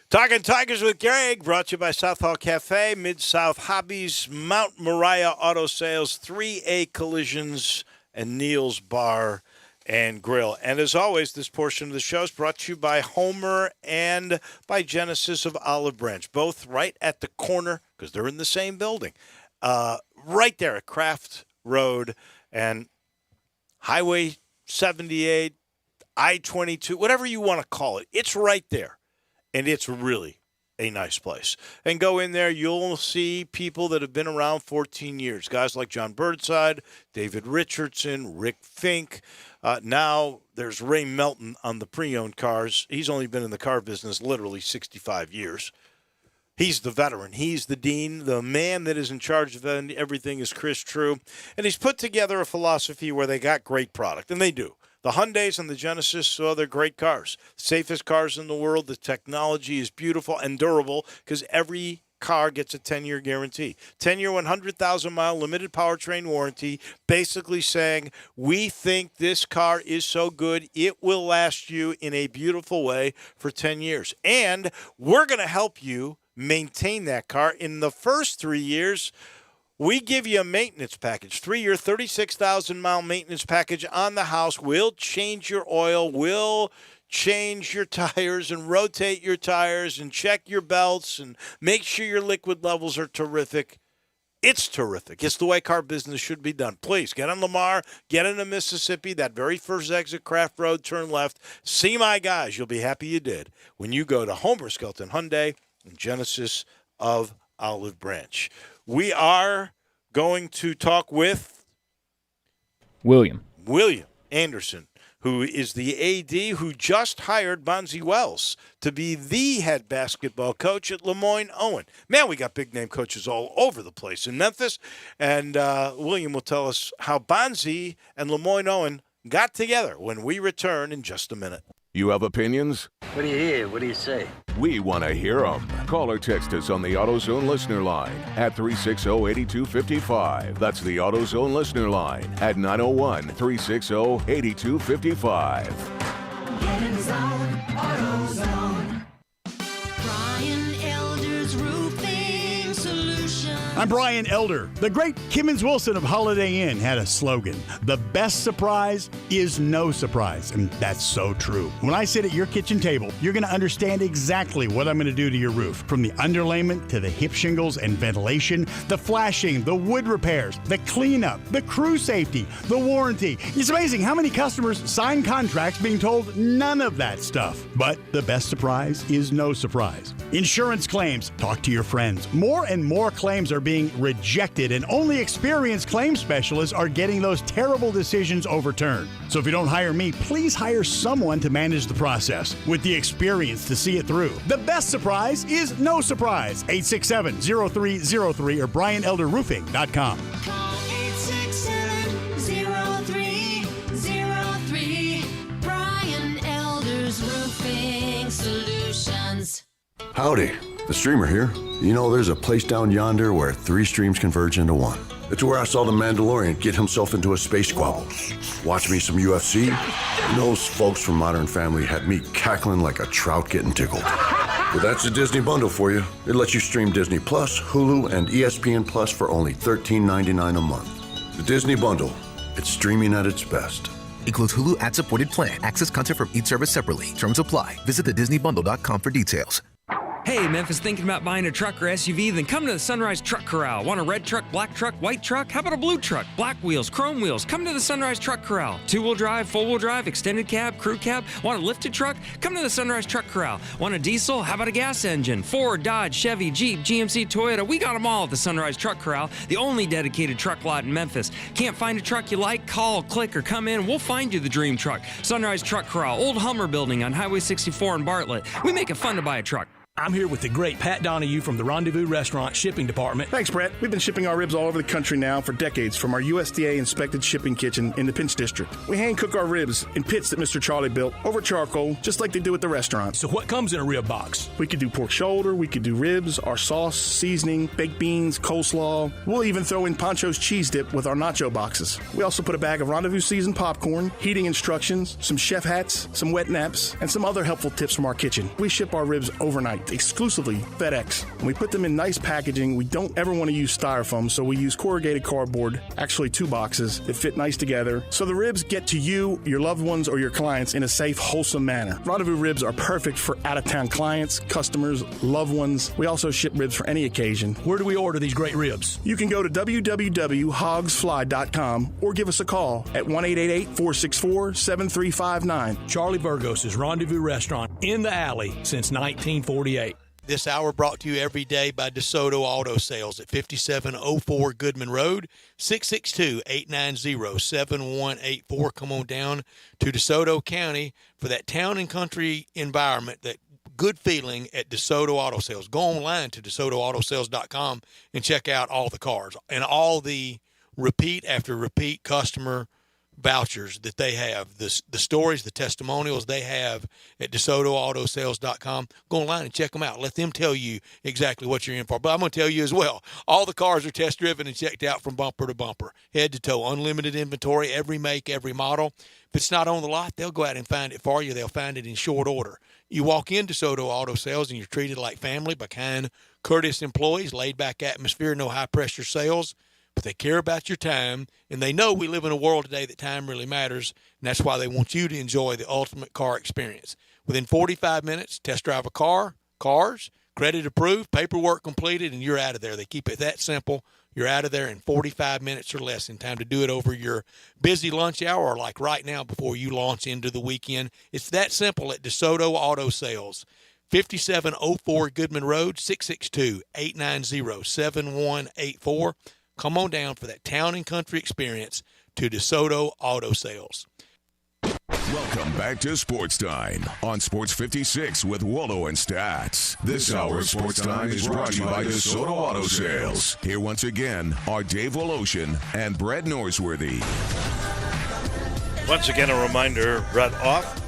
Talking Tigers with Greg, brought to you by South Hall Cafe, Mid-South Hobbies, Mount Moriah Auto Sales, 3A Collisions, and Neil's Bar and Grill. And as always, this portion of the show is brought to you by Homer and by Genesis of Olive Branch, both right at the corner, because they're in the same building, right there at Craft Road and Highway 78, I-22, whatever you want to call it. It's right there, and it's really a nice place. And go in there, you'll see people that have been around 14 years, guys like John Burnside, David Richardson, Rick Fink. Now there's Ray Melton on the pre-owned cars. He's only been in the car business literally 65 years. He's the veteran. He's the dean. The man that is in charge of everything is Chris True. And he's put together a philosophy where they got great product, and they do. The Hyundais and the Genesis, they're great cars. Safest cars in the world. The technology is beautiful and durable because every car gets a 10-year guarantee. 10-year, 100,000-mile limited powertrain warranty, basically saying, we think this car is so good, it will last you in a beautiful way for 10 years. And we're going to help you maintain that car. In the first 3 years, we give you a maintenance package, 3-year, 36,000-mile maintenance package on the house. We'll change your oil. We'll change your tires and rotate your tires and check your belts and make sure your liquid levels are terrific. It's terrific. It's the way car business should be done. Please, get on Lamar, get into Mississippi, that very first exit, Craft Road, turn left. See my guys. You'll be happy you did when you go to Homer Skelton Hyundai and Genesis of Olive Branch. We are going to talk with William Anderson, who is the AD who just hired Bonzi Wells to be the head basketball coach at Lemoyne Owen. Man, we got big-name coaches all over the place in Memphis. And William will tell us how Bonzi and Lemoyne Owen got together when we return in just a minute. You have opinions? What do you hear? What do you say? We want to hear them. Call or text us on the AutoZone listener line at 360-8255. That's the AutoZone listener line at 901-360-8255. Get in the zone, AutoZone. Brian Elder's Roofing Solutions. I'm Brian Elder. The great Kimmons Wilson of Holiday Inn had a slogan: the best surprise is no surprise. And that's so true. When I sit at your kitchen table, you're going to understand exactly what I'm going to do to your roof. From the underlayment to the hip shingles and ventilation, the flashing, the wood repairs, the cleanup, the crew safety, the warranty. It's amazing how many customers sign contracts being told none of that stuff. But the best surprise is no surprise. Insurance claims. Talk to your friends. More and more claims are being rejected, and only experienced claim specialists are getting those terrible decisions overturned. So if you don't hire me, please hire someone to manage the process with the experience to see it through. The best surprise is no surprise. 867-0303 or BrianElderRoofing.com. Call 867-0303. Brian Elder's Roofing Solutions. Howdy, the streamer here. You know, there's a place down yonder where 3 streams converge into one. It's where I saw the Mandalorian get himself into a space squabble. Watch me some UFC. And those folks from Modern Family had me cackling like a trout getting tickled. But that's the Disney bundle for you. It lets you stream Disney Plus, Hulu, and ESPN Plus for only $13.99 a month. The Disney bundle. It's streaming at its best. Includes Hulu ad-supported plan. Access content from each service separately. Terms apply. Visit thedisneybundle.com for details. Hey, Memphis, thinking about buying a truck or SUV? Then come to the Sunrise Truck Corral. Want a red truck, black truck, white truck? How about a blue truck? Black wheels, chrome wheels. Come to the Sunrise Truck Corral. 2-wheel drive, 4-wheel drive, extended cab, crew cab. Want a lifted truck? Come to the Sunrise Truck Corral. Want a diesel? How about a gas engine? Ford, Dodge, Chevy, Jeep, GMC, Toyota. We got them all at the Sunrise Truck Corral, the only dedicated truck lot in Memphis. Can't find a truck you like? Call, click, or come in. We'll find you the dream truck. Sunrise Truck Corral, Old Hummer Building on Highway 64 in Bartlett. We make it fun to buy a truck. I'm here with the great Pat Donahue from the Rendezvous Restaurant Shipping Department. Thanks, Brett. We've been shipping our ribs all over the country now for decades from our USDA-inspected shipping kitchen in the Pinch District. We hand-cook our ribs in pits that Mr. Charlie built over charcoal, just like they do at the restaurant. So what comes in a rib box? We could do pork shoulder, we could do ribs, our sauce, seasoning, baked beans, coleslaw. We'll even throw in Pancho's cheese dip with our nacho boxes. We also put a bag of Rendezvous seasoned popcorn, heating instructions, some chef hats, some wet naps, and some other helpful tips from our kitchen. We ship our ribs overnight, exclusively FedEx. And we put them in nice packaging. We don't ever want to use styrofoam, so we use corrugated cardboard, actually 2 boxes that fit nice together, so the ribs get to you, your loved ones, or your clients in a safe, wholesome manner. Rendezvous ribs are perfect for out-of-town clients, customers, loved ones. We also ship ribs for any occasion. Where do we order these great ribs? You can go to www.hogsfly.com or give us a call at 1-888-464-7359. Charlie Burgos' Rendezvous Restaurant in the alley since 1948. This hour brought to you every day by DeSoto Auto Sales at 5704 Goodman Road, 662-890-7184. Come on down to DeSoto County for that town and country environment, that good feeling at DeSoto Auto Sales. Go online to DeSotoAutoSales.com and check out all the cars and all the repeat after repeat customer vouchers that they have, the stories, the testimonials they have at DeSotoAutoSales.com. Go online and check them out. Let them tell you exactly what you're in for. But I'm going to tell you as well, all the cars are test driven and checked out from bumper to bumper, head to toe, unlimited inventory, every make, every model. If it's not on the lot, they'll go out and find it for you. They'll find it in short order. You walk into DeSoto Auto Sales and you're treated like family by kind, courteous employees, laid back atmosphere, no high pressure sales. But they care about your time, and they know we live in a world today that time really matters, and that's why they want you to enjoy the ultimate car experience. Within 45 minutes, test drive a car, cars, credit approved, paperwork completed, and you're out of there. They keep it that simple. You're out of there in 45 minutes or less, in time to do it over your busy lunch hour or like right now before you launch into the weekend. It's that simple at DeSoto Auto Sales. 5704 Goodman Road, 662-890-7184. Come on down for that town and country experience to DeSoto Auto Sales. Welcome back to Sports Time on Sports 56 with Wallo and Stats. This hour of Sports Time is brought to you by DeSoto Auto Sales. Here once again are Dave Woloshin and Brett Norsworthy. Once again, a reminder, Brett off,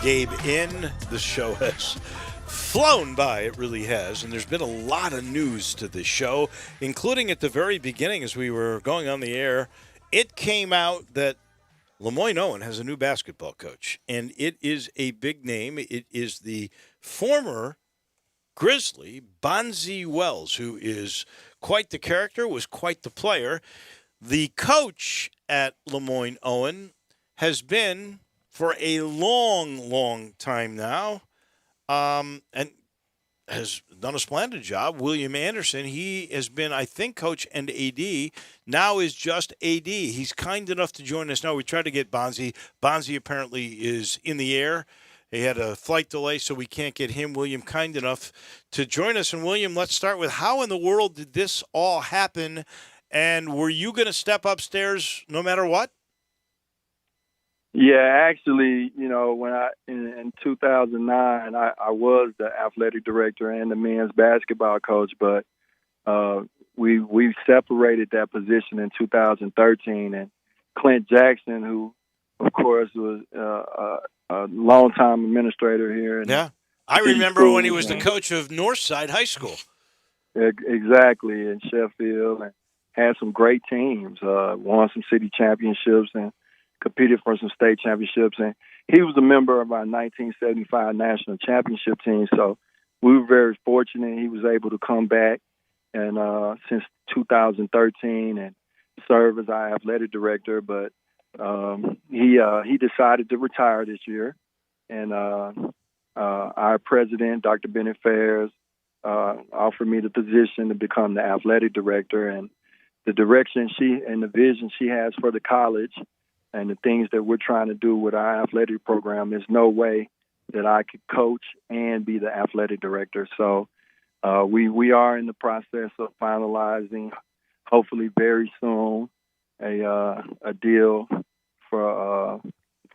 Gabe in. The show has flown by. It really has. And there's been a lot of news to this show, including at the very beginning as we were going on the air. It came out that Lemoyne Owen has a new basketball coach, and it is a big name. It is the former Grizzly, Bonzi Wells, who is quite the character, was quite the player. The coach at Lemoyne Owen has been for a long, long time now, and has done a splendid job. William Anderson, he has been, I think, coach and AD, now is just AD. He's kind enough to join us now. We tried to get Bonzi. Bonzi apparently is in the air. He had a flight delay, so we can't get him. William, kind enough to join us. And William, let's start with how in the world did this all happen? And were you going to step upstairs no matter what? Yeah, actually, when in 2009, I was the athletic director and the men's basketball coach, but we separated that position in 2013. And Clint Jackson, who of course was a longtime administrator here. Yeah, I remember when he was the coach of Northside High School. Exactly, in Sheffield, and had some great teams. Won some city championships and competed for some state championships, and he was a member of our 1975 national championship team. So we were very fortunate he was able to come back and since 2013 and serve as our athletic director. But he decided to retire this year, and our president, Dr. Bennett Fairs, offered me the position to become the athletic director, and the direction and the vision she has for the college and the things that we're trying to do with our athletic program, there's no way that I could coach and be the athletic director. So we are in the process of finalizing, hopefully very soon, a deal for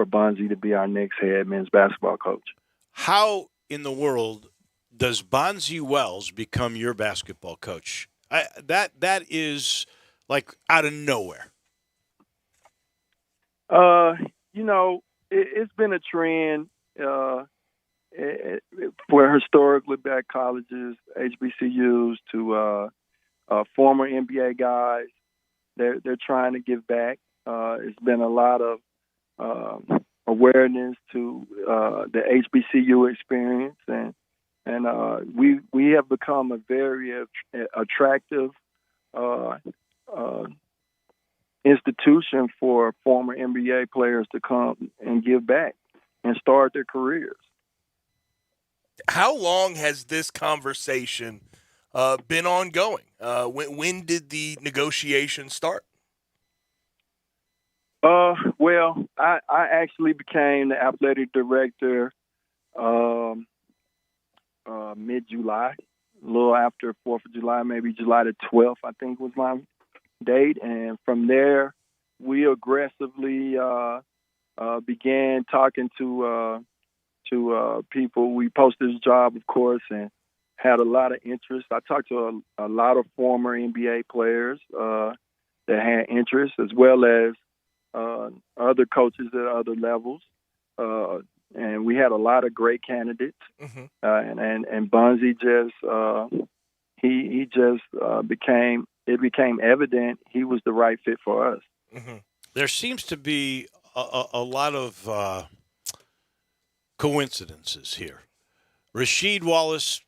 Bonzi to be our next head men's basketball coach. How in the world does Bonzi Wells become your basketball coach? That is like out of nowhere. It's been a trend for historically black colleges, HBCUs, to former NBA guys. They're trying to give back. It's been a lot of awareness to the HBCU experience, and we have become a very attractive institution for former NBA players to come and give back and start their careers. How long has this conversation been ongoing? When did the negotiation start? Well, I actually became the athletic director mid-July, a little after 4th of July, maybe July the 12th, I think was my date. And from there, we aggressively began talking to people. We posted this job, of course, and had a lot of interest. I talked to a lot of former NBA players that had interest, as well as other coaches at other levels. And we had a lot of great candidates. Mm-hmm. And Bonzi just he just became evident he was the right fit for us. Mm-hmm. There seems to be a lot of coincidences here. Rasheed Wallace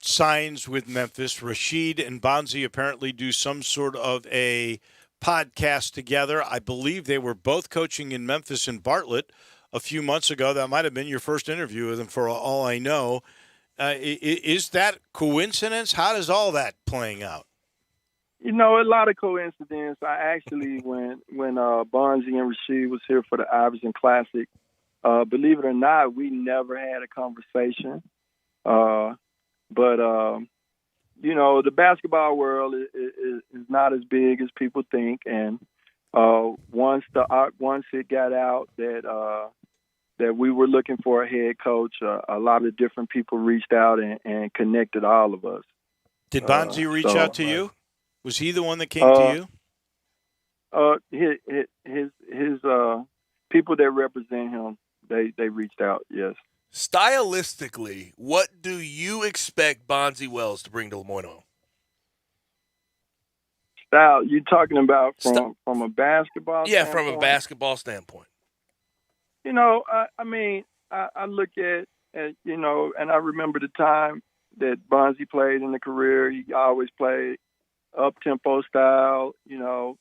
signs with Memphis. Rasheed and Bonzi apparently do some sort of a podcast together. I believe they were both coaching in Memphis and Bartlett a few months ago. That might have been your first interview with them, for all I know. Is that coincidence? How does all that playing out? A lot of coincidence. I actually, when Bonzi and Rasheed was here for the Iverson Classic, believe it or not, we never had a conversation. But the basketball world is not as big as people think. And once it got out that that we were looking for a head coach. A lot of different people reached out and connected all of us. Did Bonzi reach out to you? Was he the one that came to you? His people that represent him, they reached out. Yes. Stylistically, what do you expect Bonzi Wells to bring to Lemoyne? Style, you talking about from a basketball? Yeah, standpoint? from a basketball standpoint. You know, I mean, I look at you know, and I remember the time that Bonzi played in the career. He always played up-tempo style. You know,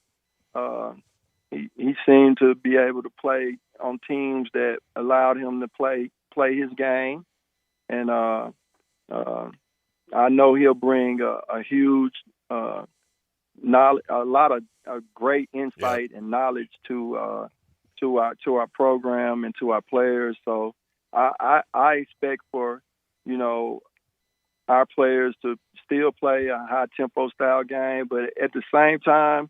he seemed to be able to play on teams that allowed him to play his game, and I know he'll bring a huge knowledge, a lot of great insight and knowledge to our program and to our players. So I expect for, you know, our players to still play a high tempo style game, but at the same time,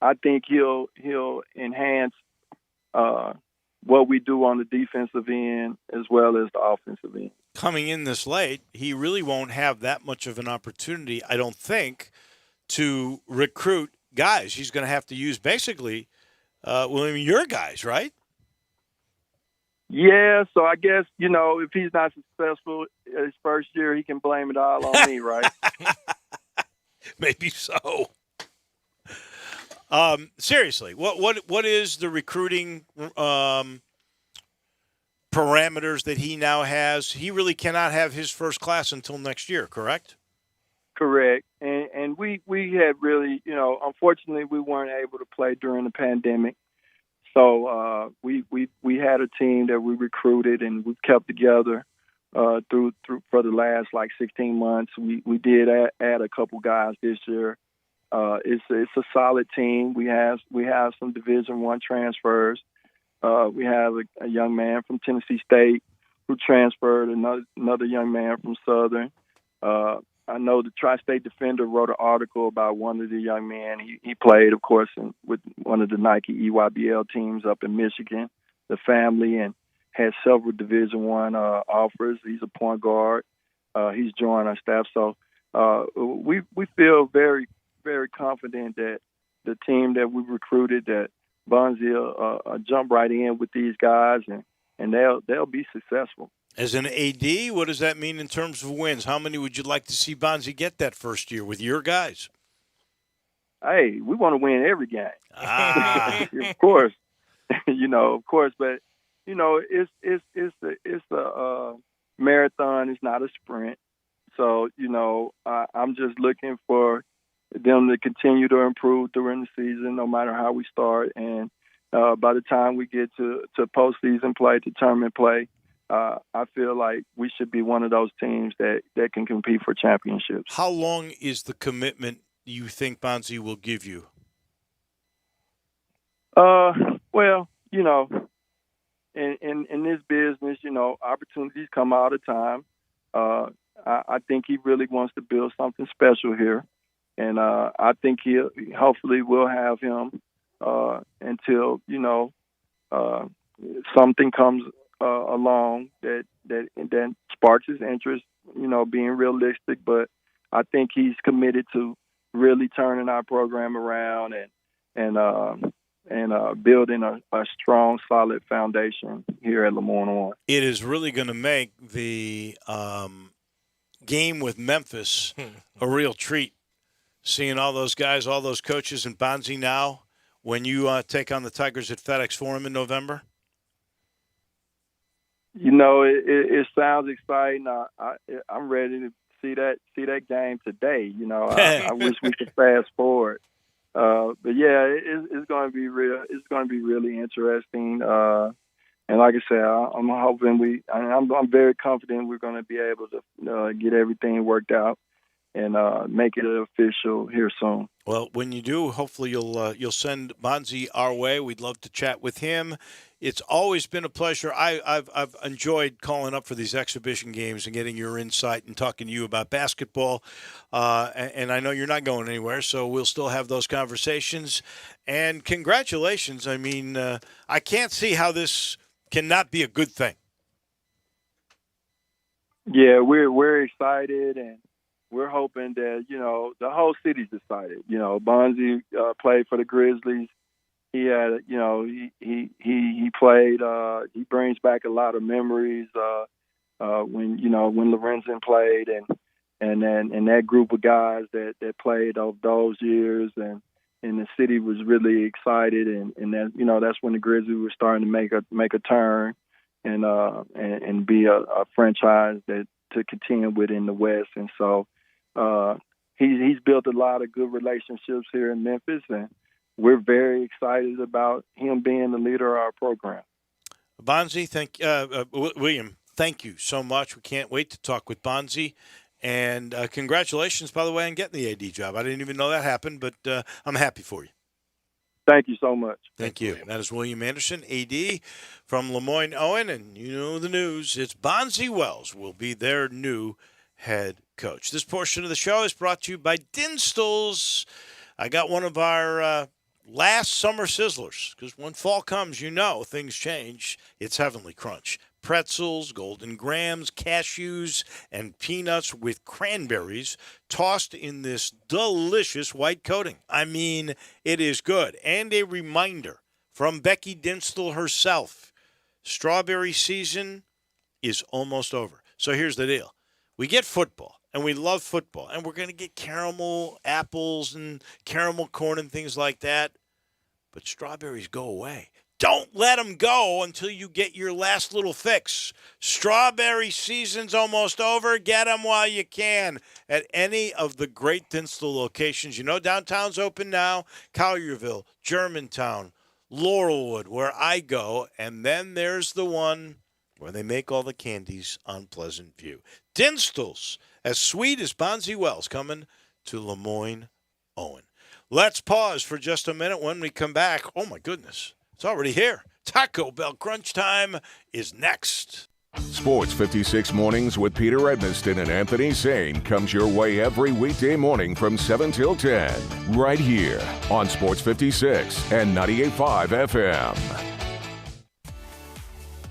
I think he'll enhance what we do on the defensive end as well as the offensive end. Coming in this late, he really won't have that much of an opportunity, I don't think, to recruit guys. He's going to have to use basically, your guys, right? Yeah, so I guess, you know, if he's not successful his first year, he can blame it all on me, right? Maybe so. Seriously, what is the recruiting parameters that he now has? He really cannot have his first class until next year, correct? Correct. And we had really, you know, unfortunately we weren't able to play during the pandemic. So we had a team that we recruited and we kept together through for the last 16 months. We did add a couple guys this year. It's a solid team. We have some Division I transfers. We have a young man from Tennessee State who transferred, another young man from Southern. I know the Tri-State Defender wrote an article about one of the young men. He played, of course, with one of the Nike EYBL teams up in Michigan, the family, and has several Division I offers. He's a point guard. He's joined our staff. So we feel very, very confident that the team that we recruited, that Bonzi will jump right in with these guys, and they'll be successful. As an AD, what does that mean in terms of wins? How many would you like to see Bonzi get that first year with your guys? Hey, we want to win every game. Of course, of course. But it's a marathon. It's not a sprint. So I'm just looking for them to continue to improve during the season, no matter how we start. And by the time we get to postseason play, to tournament play, I feel like we should be one of those teams that can compete for championships. How long is the commitment you think Bonzi will give you? Well, in this business, opportunities come all the time. I think he really wants to build something special here. And I think hopefully we'll have him until, something comes along that sparks his interest, being realistic. But I think he's committed to really turning our program around and building a strong, solid foundation here at Lemoyne. It is really going to make the game with Memphis a real treat. Seeing all those guys, all those coaches, and Bonzi now when you take on the Tigers at FedEx Forum in November? It sounds exciting. I'm ready to see that game today. I wish we could fast forward. But yeah, it's going to be real. It's going to be really interesting. And like I said, I'm hoping I'm very confident we're going to be able to get everything worked out and make it official here soon. Well, when you do, hopefully you'll send Bonzi our way. We'd love to chat with him. It's always been a pleasure. I've enjoyed calling up for these exhibition games and getting your insight and talking to you about basketball. And I know you're not going anywhere, so we'll still have those conversations. And congratulations. I mean, I can't see how this cannot be a good thing. Yeah, we're excited, and we're hoping that, the whole city's excited. Bonzi played for the Grizzlies. He had, he played. He brings back a lot of memories when Lorenzen played, and that group of guys that played those years, and the city was really excited, and that that's when the Grizzlies were starting to make a turn, and be a franchise that to contend with in the West, and so he's built a lot of good relationships here in Memphis, and we're very excited about him being the leader of our program. Bonzi, William, thank you so much. We can't wait to talk with Bonzi. And congratulations, by the way, on getting the AD job. I didn't even know that happened, but I'm happy for you. Thank you so much. Thank you. That is William Anderson, AD from Lemoyne Owen. And you know the news. It's Bonzi Wells will be their new head coach. This portion of the show is brought to you by Dinstall's. I got one of our last summer sizzlers, because when fall comes, things change. It's Heavenly Crunch. Pretzels, golden grams, cashews, and peanuts with cranberries tossed in this delicious white coating. I mean, it is good. And a reminder from Becky Dinstall herself, strawberry season is almost over. So here's the deal. We get football, and we love football, and we're going to get caramel apples and caramel corn and things like that, but strawberries go away. Don't let them go until you get your last little fix. Strawberry season's almost over. Get them while you can at any of the great Dinstall locations. Downtown's open now. Collierville, Germantown, Laurelwood, where I go. And then there's the one where they make all the candies on Pleasant View. Dinstall's, as sweet as Bonzi Wells, coming to Lemoyne Owen. Let's pause for just a minute. When we come back, oh my goodness, it's already here. Taco Bell Crunch Time is next. Sports 56 Mornings with Peter Edmiston and Anthony Sane comes your way every weekday morning from 7 till 10, right here on Sports 56 and 98.5 FM.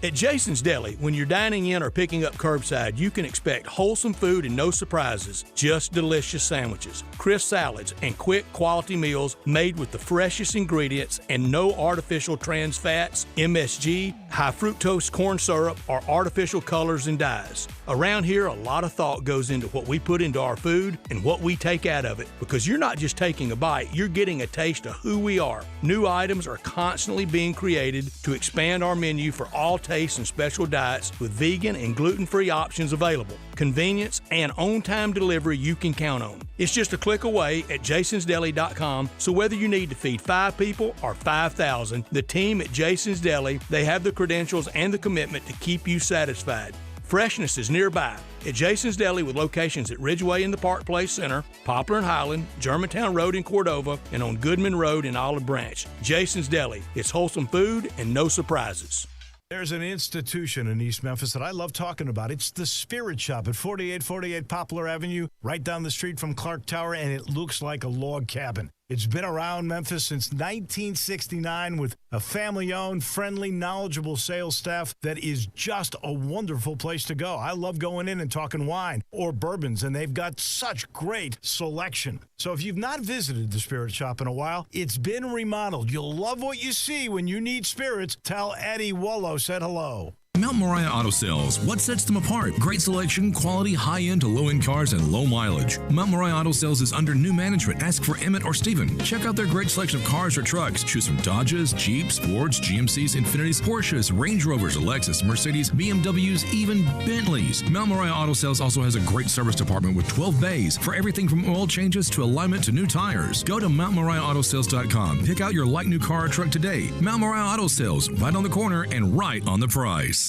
At Jason's Deli, when you're dining in or picking up curbside, you can expect wholesome food and no surprises, just delicious sandwiches, crisp salads, and quick quality meals made with the freshest ingredients and no artificial trans fats, MSG, high fructose corn syrup, or artificial colors and dyes. Around here, a lot of thought goes into what we put into our food and what we take out of it, because you're not just taking a bite, you're getting a taste of who we are. New items are constantly being created to expand our menu for all tastes and special diets with vegan and gluten-free options available. Convenience and on-time delivery you can count on. It's just a click away at jasonsdeli.com, so whether you need to feed 5 people or 5,000, the team at Jason's Deli, they have the credentials and the commitment to keep you satisfied. Freshness is nearby at Jason's Deli, with locations at Ridgeway in the Park Place Center, Poplar and Highland, Germantown Road in Cordova, and on Goodman Road in Olive Branch. Jason's Deli. It's wholesome food and no surprises. There's an institution in East Memphis that I love talking about. It's the Spirit Shop at 4848 Poplar Avenue, right down the street from Clark Tower, and it looks like a log cabin. It's been around Memphis since 1969 with a family-owned, friendly, knowledgeable sales staff that is just a wonderful place to go. I love going in and talking wine or bourbons, and they've got such great selection. So if you've not visited the Spirit Shop in a while, it's been remodeled. You'll love what you see when you need spirits. Tell Eddie Wallow said hello. Mount Moriah Auto Sales. What sets them apart? Great selection, quality, high-end to low-end cars, and low mileage. Mount Moriah Auto Sales is under new management. Ask for Emmett or Steven. Check out their great selection of cars or trucks. Choose from Dodges, Jeeps, Fords, GMCs, Infinitis, Porsches, Range Rovers, Lexus, Mercedes, BMWs, even Bentleys. Mount Moriah Auto Sales also has a great service department with 12 bays for everything from oil changes to alignment to new tires. Go to MountMoriahAutoSales.com. Pick out your like new car or truck today. Mount Moriah Auto Sales, right on the corner and right on the price.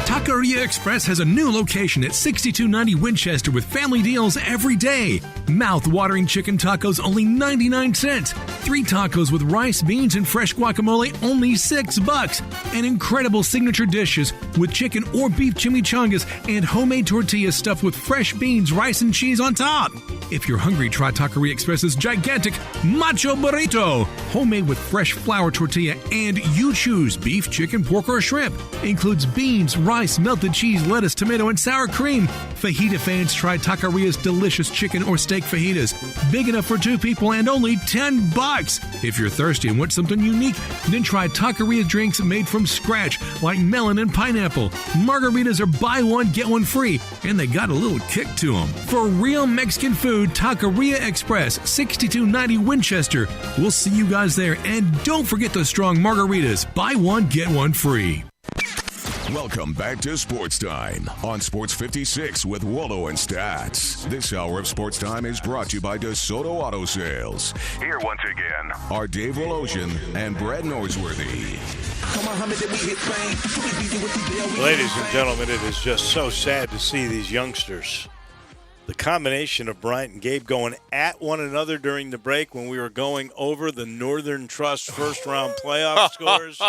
Taqueria Express has a new location at 6290 Winchester with family deals every day. Mouth-watering chicken tacos, only 99 cents. 3 tacos with rice, beans, and fresh guacamole, only $6. And incredible signature dishes with chicken or beef chimichangas and homemade tortillas stuffed with fresh beans, rice, and cheese on top. If you're hungry, try Taqueria Express's gigantic Macho Burrito. Homemade with fresh flour tortilla, and you choose beef, chicken, pork, or shrimp. Includes beans, rice, melted cheese, lettuce, tomato, and sour cream. Fajita fans try Taqueria's delicious chicken or steak fajitas. Big enough for 2 people and only $10. If you're thirsty and want something unique, then try Taqueria drinks made from scratch, like melon and pineapple. Margaritas are buy one, get one free, and they got a little kick to them. For real Mexican food, Taqueria Express, 6290 Winchester. We'll see you guys there, and don't forget the strong margaritas. Buy one, get one free. Welcome back to Sports Time on Sports 56 with Wallo and Stats. This hour of Sports Time is brought to you by DeSoto Auto Sales. Here once again are Dave Woloshin and Brad Norsworthy. Ladies and gentlemen, it is just so sad to see these youngsters. The combination of Bryant and Gabe going at one another during the break when we were going over the Northern Trust first-round playoff scores.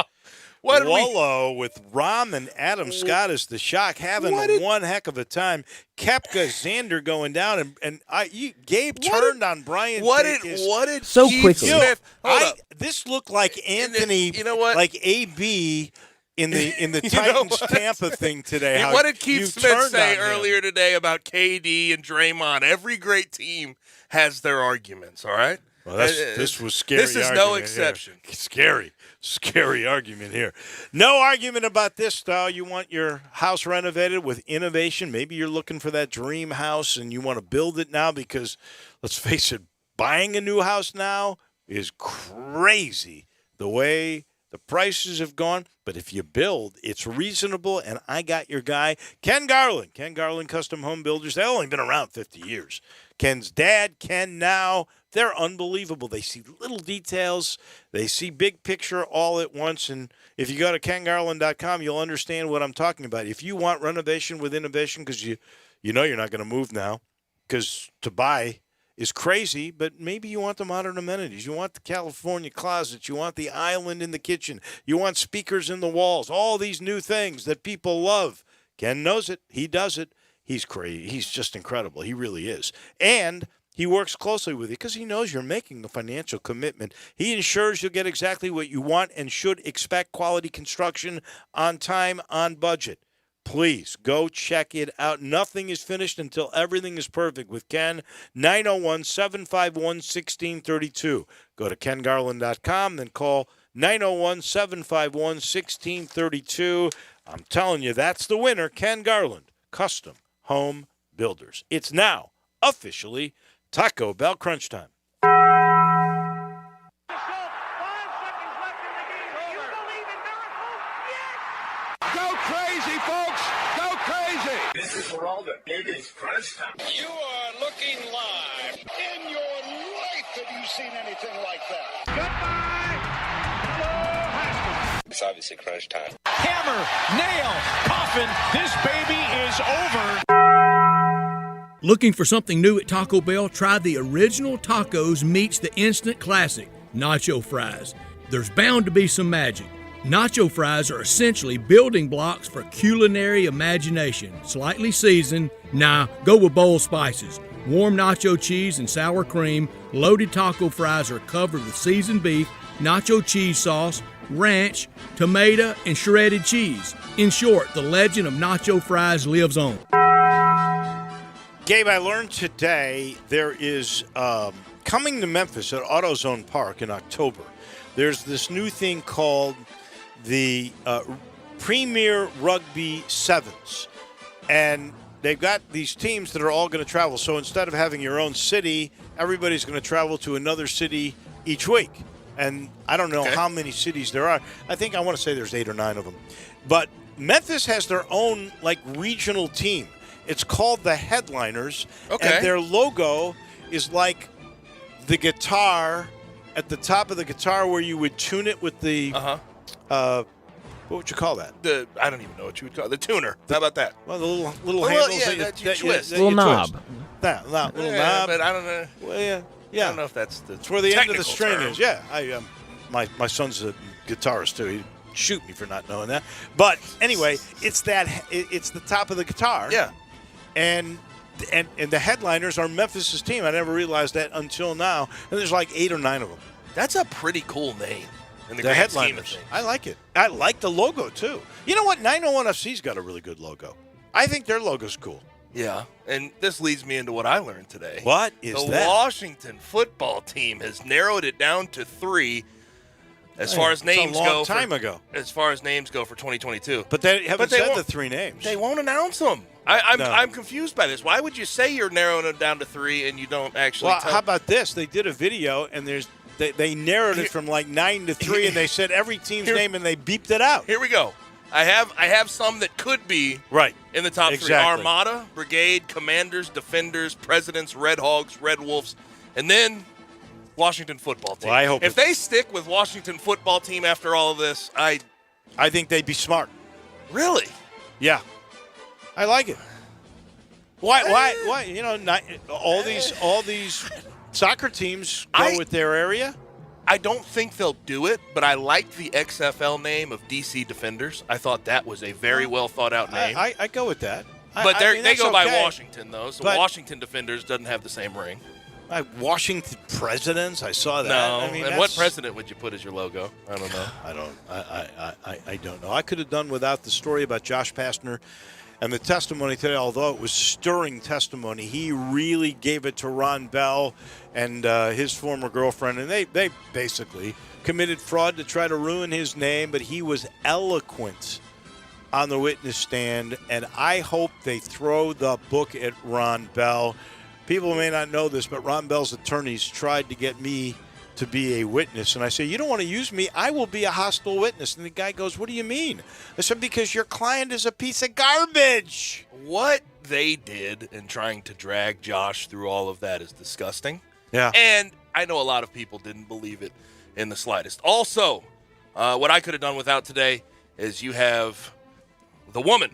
Wallo with Rom and Adam Scott as the shock, having one heck of a time. Kepka, Xander going down, and Gabe turned on Bryant. What did so Keith quickly? Smith, this looked like Anthony. You know what? Like AB. In the Titans Tampa thing today. What did Keith Smith say earlier today about KD and Draymond? Every great team has their arguments, all right? Well, this was scary. This is no exception. Here. Scary argument here. No argument about this style. You want your house renovated with innovation. Maybe you're looking for that dream house and you want to build it now because, let's face it, buying a new house now is crazy the way the prices have gone. But if you build, it's reasonable, and I got your guy, Ken Garland. Ken Garland Custom Home Builders. They've only been around 50 years. Ken's dad, Ken now, they're unbelievable. They see little details. They see big picture all at once. And if you go to kengarland.com, you'll understand what I'm talking about. If you want renovation with innovation, because you know you're not going to move now, because to buy is crazy, but maybe you want the modern amenities. You want the California closets. You want the island in the kitchen. You want speakers in the walls. All these new things that people love. Ken knows it. He does it. He's crazy. He's just incredible. He really is. And he works closely with you because he knows you're making a financial commitment. He ensures you'll get exactly what you want and should expect quality construction on time, on budget. Please go check it out. Nothing is finished until everything is perfect with Ken. 901-751-1632. Go to kengarland.com, then call 901-751-1632. I'm telling you, that's the winner, Ken Garland, Custom Home Builders. It's now officially Taco Bell Crunch Time. Go crazy, folks! Go crazy! This is for all the biggest crunch time. You are looking live. In your life have you seen anything like that? Goodbye! Hello, Haskins. It's obviously crunch time. Hammer, nail, coffin, this baby is over. Looking for something new at Taco Bell? Try the original tacos meets the instant classic, nacho fries. There's bound to be some magic. Nacho fries are essentially building blocks for culinary imagination. Slightly seasoned. Nah, go with bold spices. Warm nacho cheese and sour cream. Loaded taco fries are covered with seasoned beef, nacho cheese sauce, ranch, tomato, and shredded cheese. In short, the legend of nacho fries lives on. Gabe, I learned today there is coming to Memphis at AutoZone Park in October. There's this new thing called the Premier Rugby Sevens. And they've got these teams that are all going to travel. So instead of having your own city, everybody's going to travel to another city each week. And I don't know how many cities there are. I want to say there's 8 or 9 of them. But Memphis has their own, regional team. It's called the Headliners. Okay. And their logo is like the guitar at the top of the guitar where you would tune it with the what would you call that? I don't even know what you would call it. The tuner. How about that? Well, the little handles that you twist. Little knob. That little Yeah, knob. but I don't know. Well, yeah. I don't know if that's the It's where the end of the technical string term. is. Yeah, my son's a guitarist too. He'd shoot me for not knowing that. But anyway, it's the top of the guitar. Yeah. And the headliners are Memphis' team. I never realized that until now. And there's like 8 or 9 of them. That's a pretty cool name. In the The grand scheme of headliners. things. I like it. I like the logo too. You know what? 901 FC's got a really good logo. I think their logo's cool. Yeah, and this leads me into what I learned today. What is the that? Washington football team has narrowed it down to 3 as far as names a long go. time ago. As far as names go for 2022. But they haven't said won't- the 3 names. They won't announce them. I'm No. I'm confused by this. Why would you say you're narrowing it down to 3 and you don't actually Well, tell? how about this? They did a video, and they narrowed it from like 9 to 3, and they said every team's name, and they beeped it out. Here we go. I have some that could be right in the top 3. Exactly. Armada, Brigade, Commanders, Defenders, Presidents, Red Hogs, Red Wolves, and then Washington football team. Well, I hope if they stick with Washington football team after all of this, I think they'd be smart. Really? Yeah. I like it. Why? You know, all these soccer teams go with their area. I don't think they'll do it, but I liked the XFL name of DC Defenders. I thought that was a very well thought out name. I go with that. But I mean, they that's go by okay. Washington, though. So But- Washington Defenders doesn't have the same ring. Washington Presidents. I saw that. No. I mean, and what that's- president would you put as your logo? I don't know. I don't know. I could have done without the story about Josh Pastner and the testimony today, although it was stirring testimony. He really gave it to Ron Bell and his former girlfriend, and they basically committed fraud to try to ruin his name, but he was eloquent on the witness stand, and I hope they throw the book at Ron Bell. People may not know this, but Ron Bell's attorneys tried to get me to be a witness. And I say, you don't want to use me, I will be a hostile witness. And the guy goes, what do you mean? I said, because your client is a piece of garbage. What they did in trying to drag Josh through all of that is disgusting. Yeah. And I know a lot of people didn't believe it in the slightest. Also, what I could have done without today is you have the woman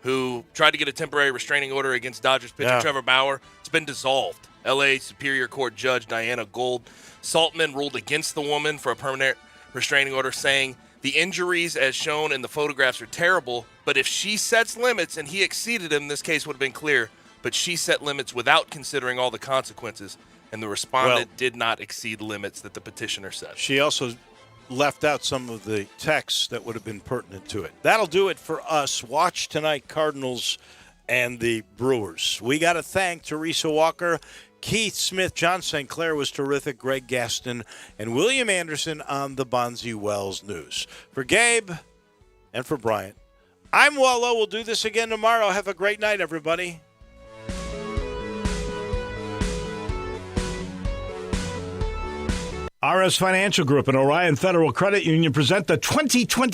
who tried to get a temporary restraining order against Dodgers pitcher Trevor Bauer. It's been dissolved. L.A. Superior Court Judge Diana Gold Saltman ruled against the woman for a permanent restraining order, saying the injuries as shown in the photographs are terrible, but if she sets limits and he exceeded them, this case would have been clear. But she set limits without considering all the consequences, and the respondent did not exceed limits that the petitioner set. She also left out some of the texts that would have been pertinent to it. That'll do it for us. Watch tonight, Cardinals and the Brewers. We got to thank Teresa Walker, Keith Smith, John St. Clair was terrific, Greg Gaston, and William Anderson on the Bonzi Wells News. For Gabe and for Bryant, I'm Wallow. We'll do this again tomorrow. Have a great night, everybody. RS Financial Group and Orion Federal Credit Union present the 2021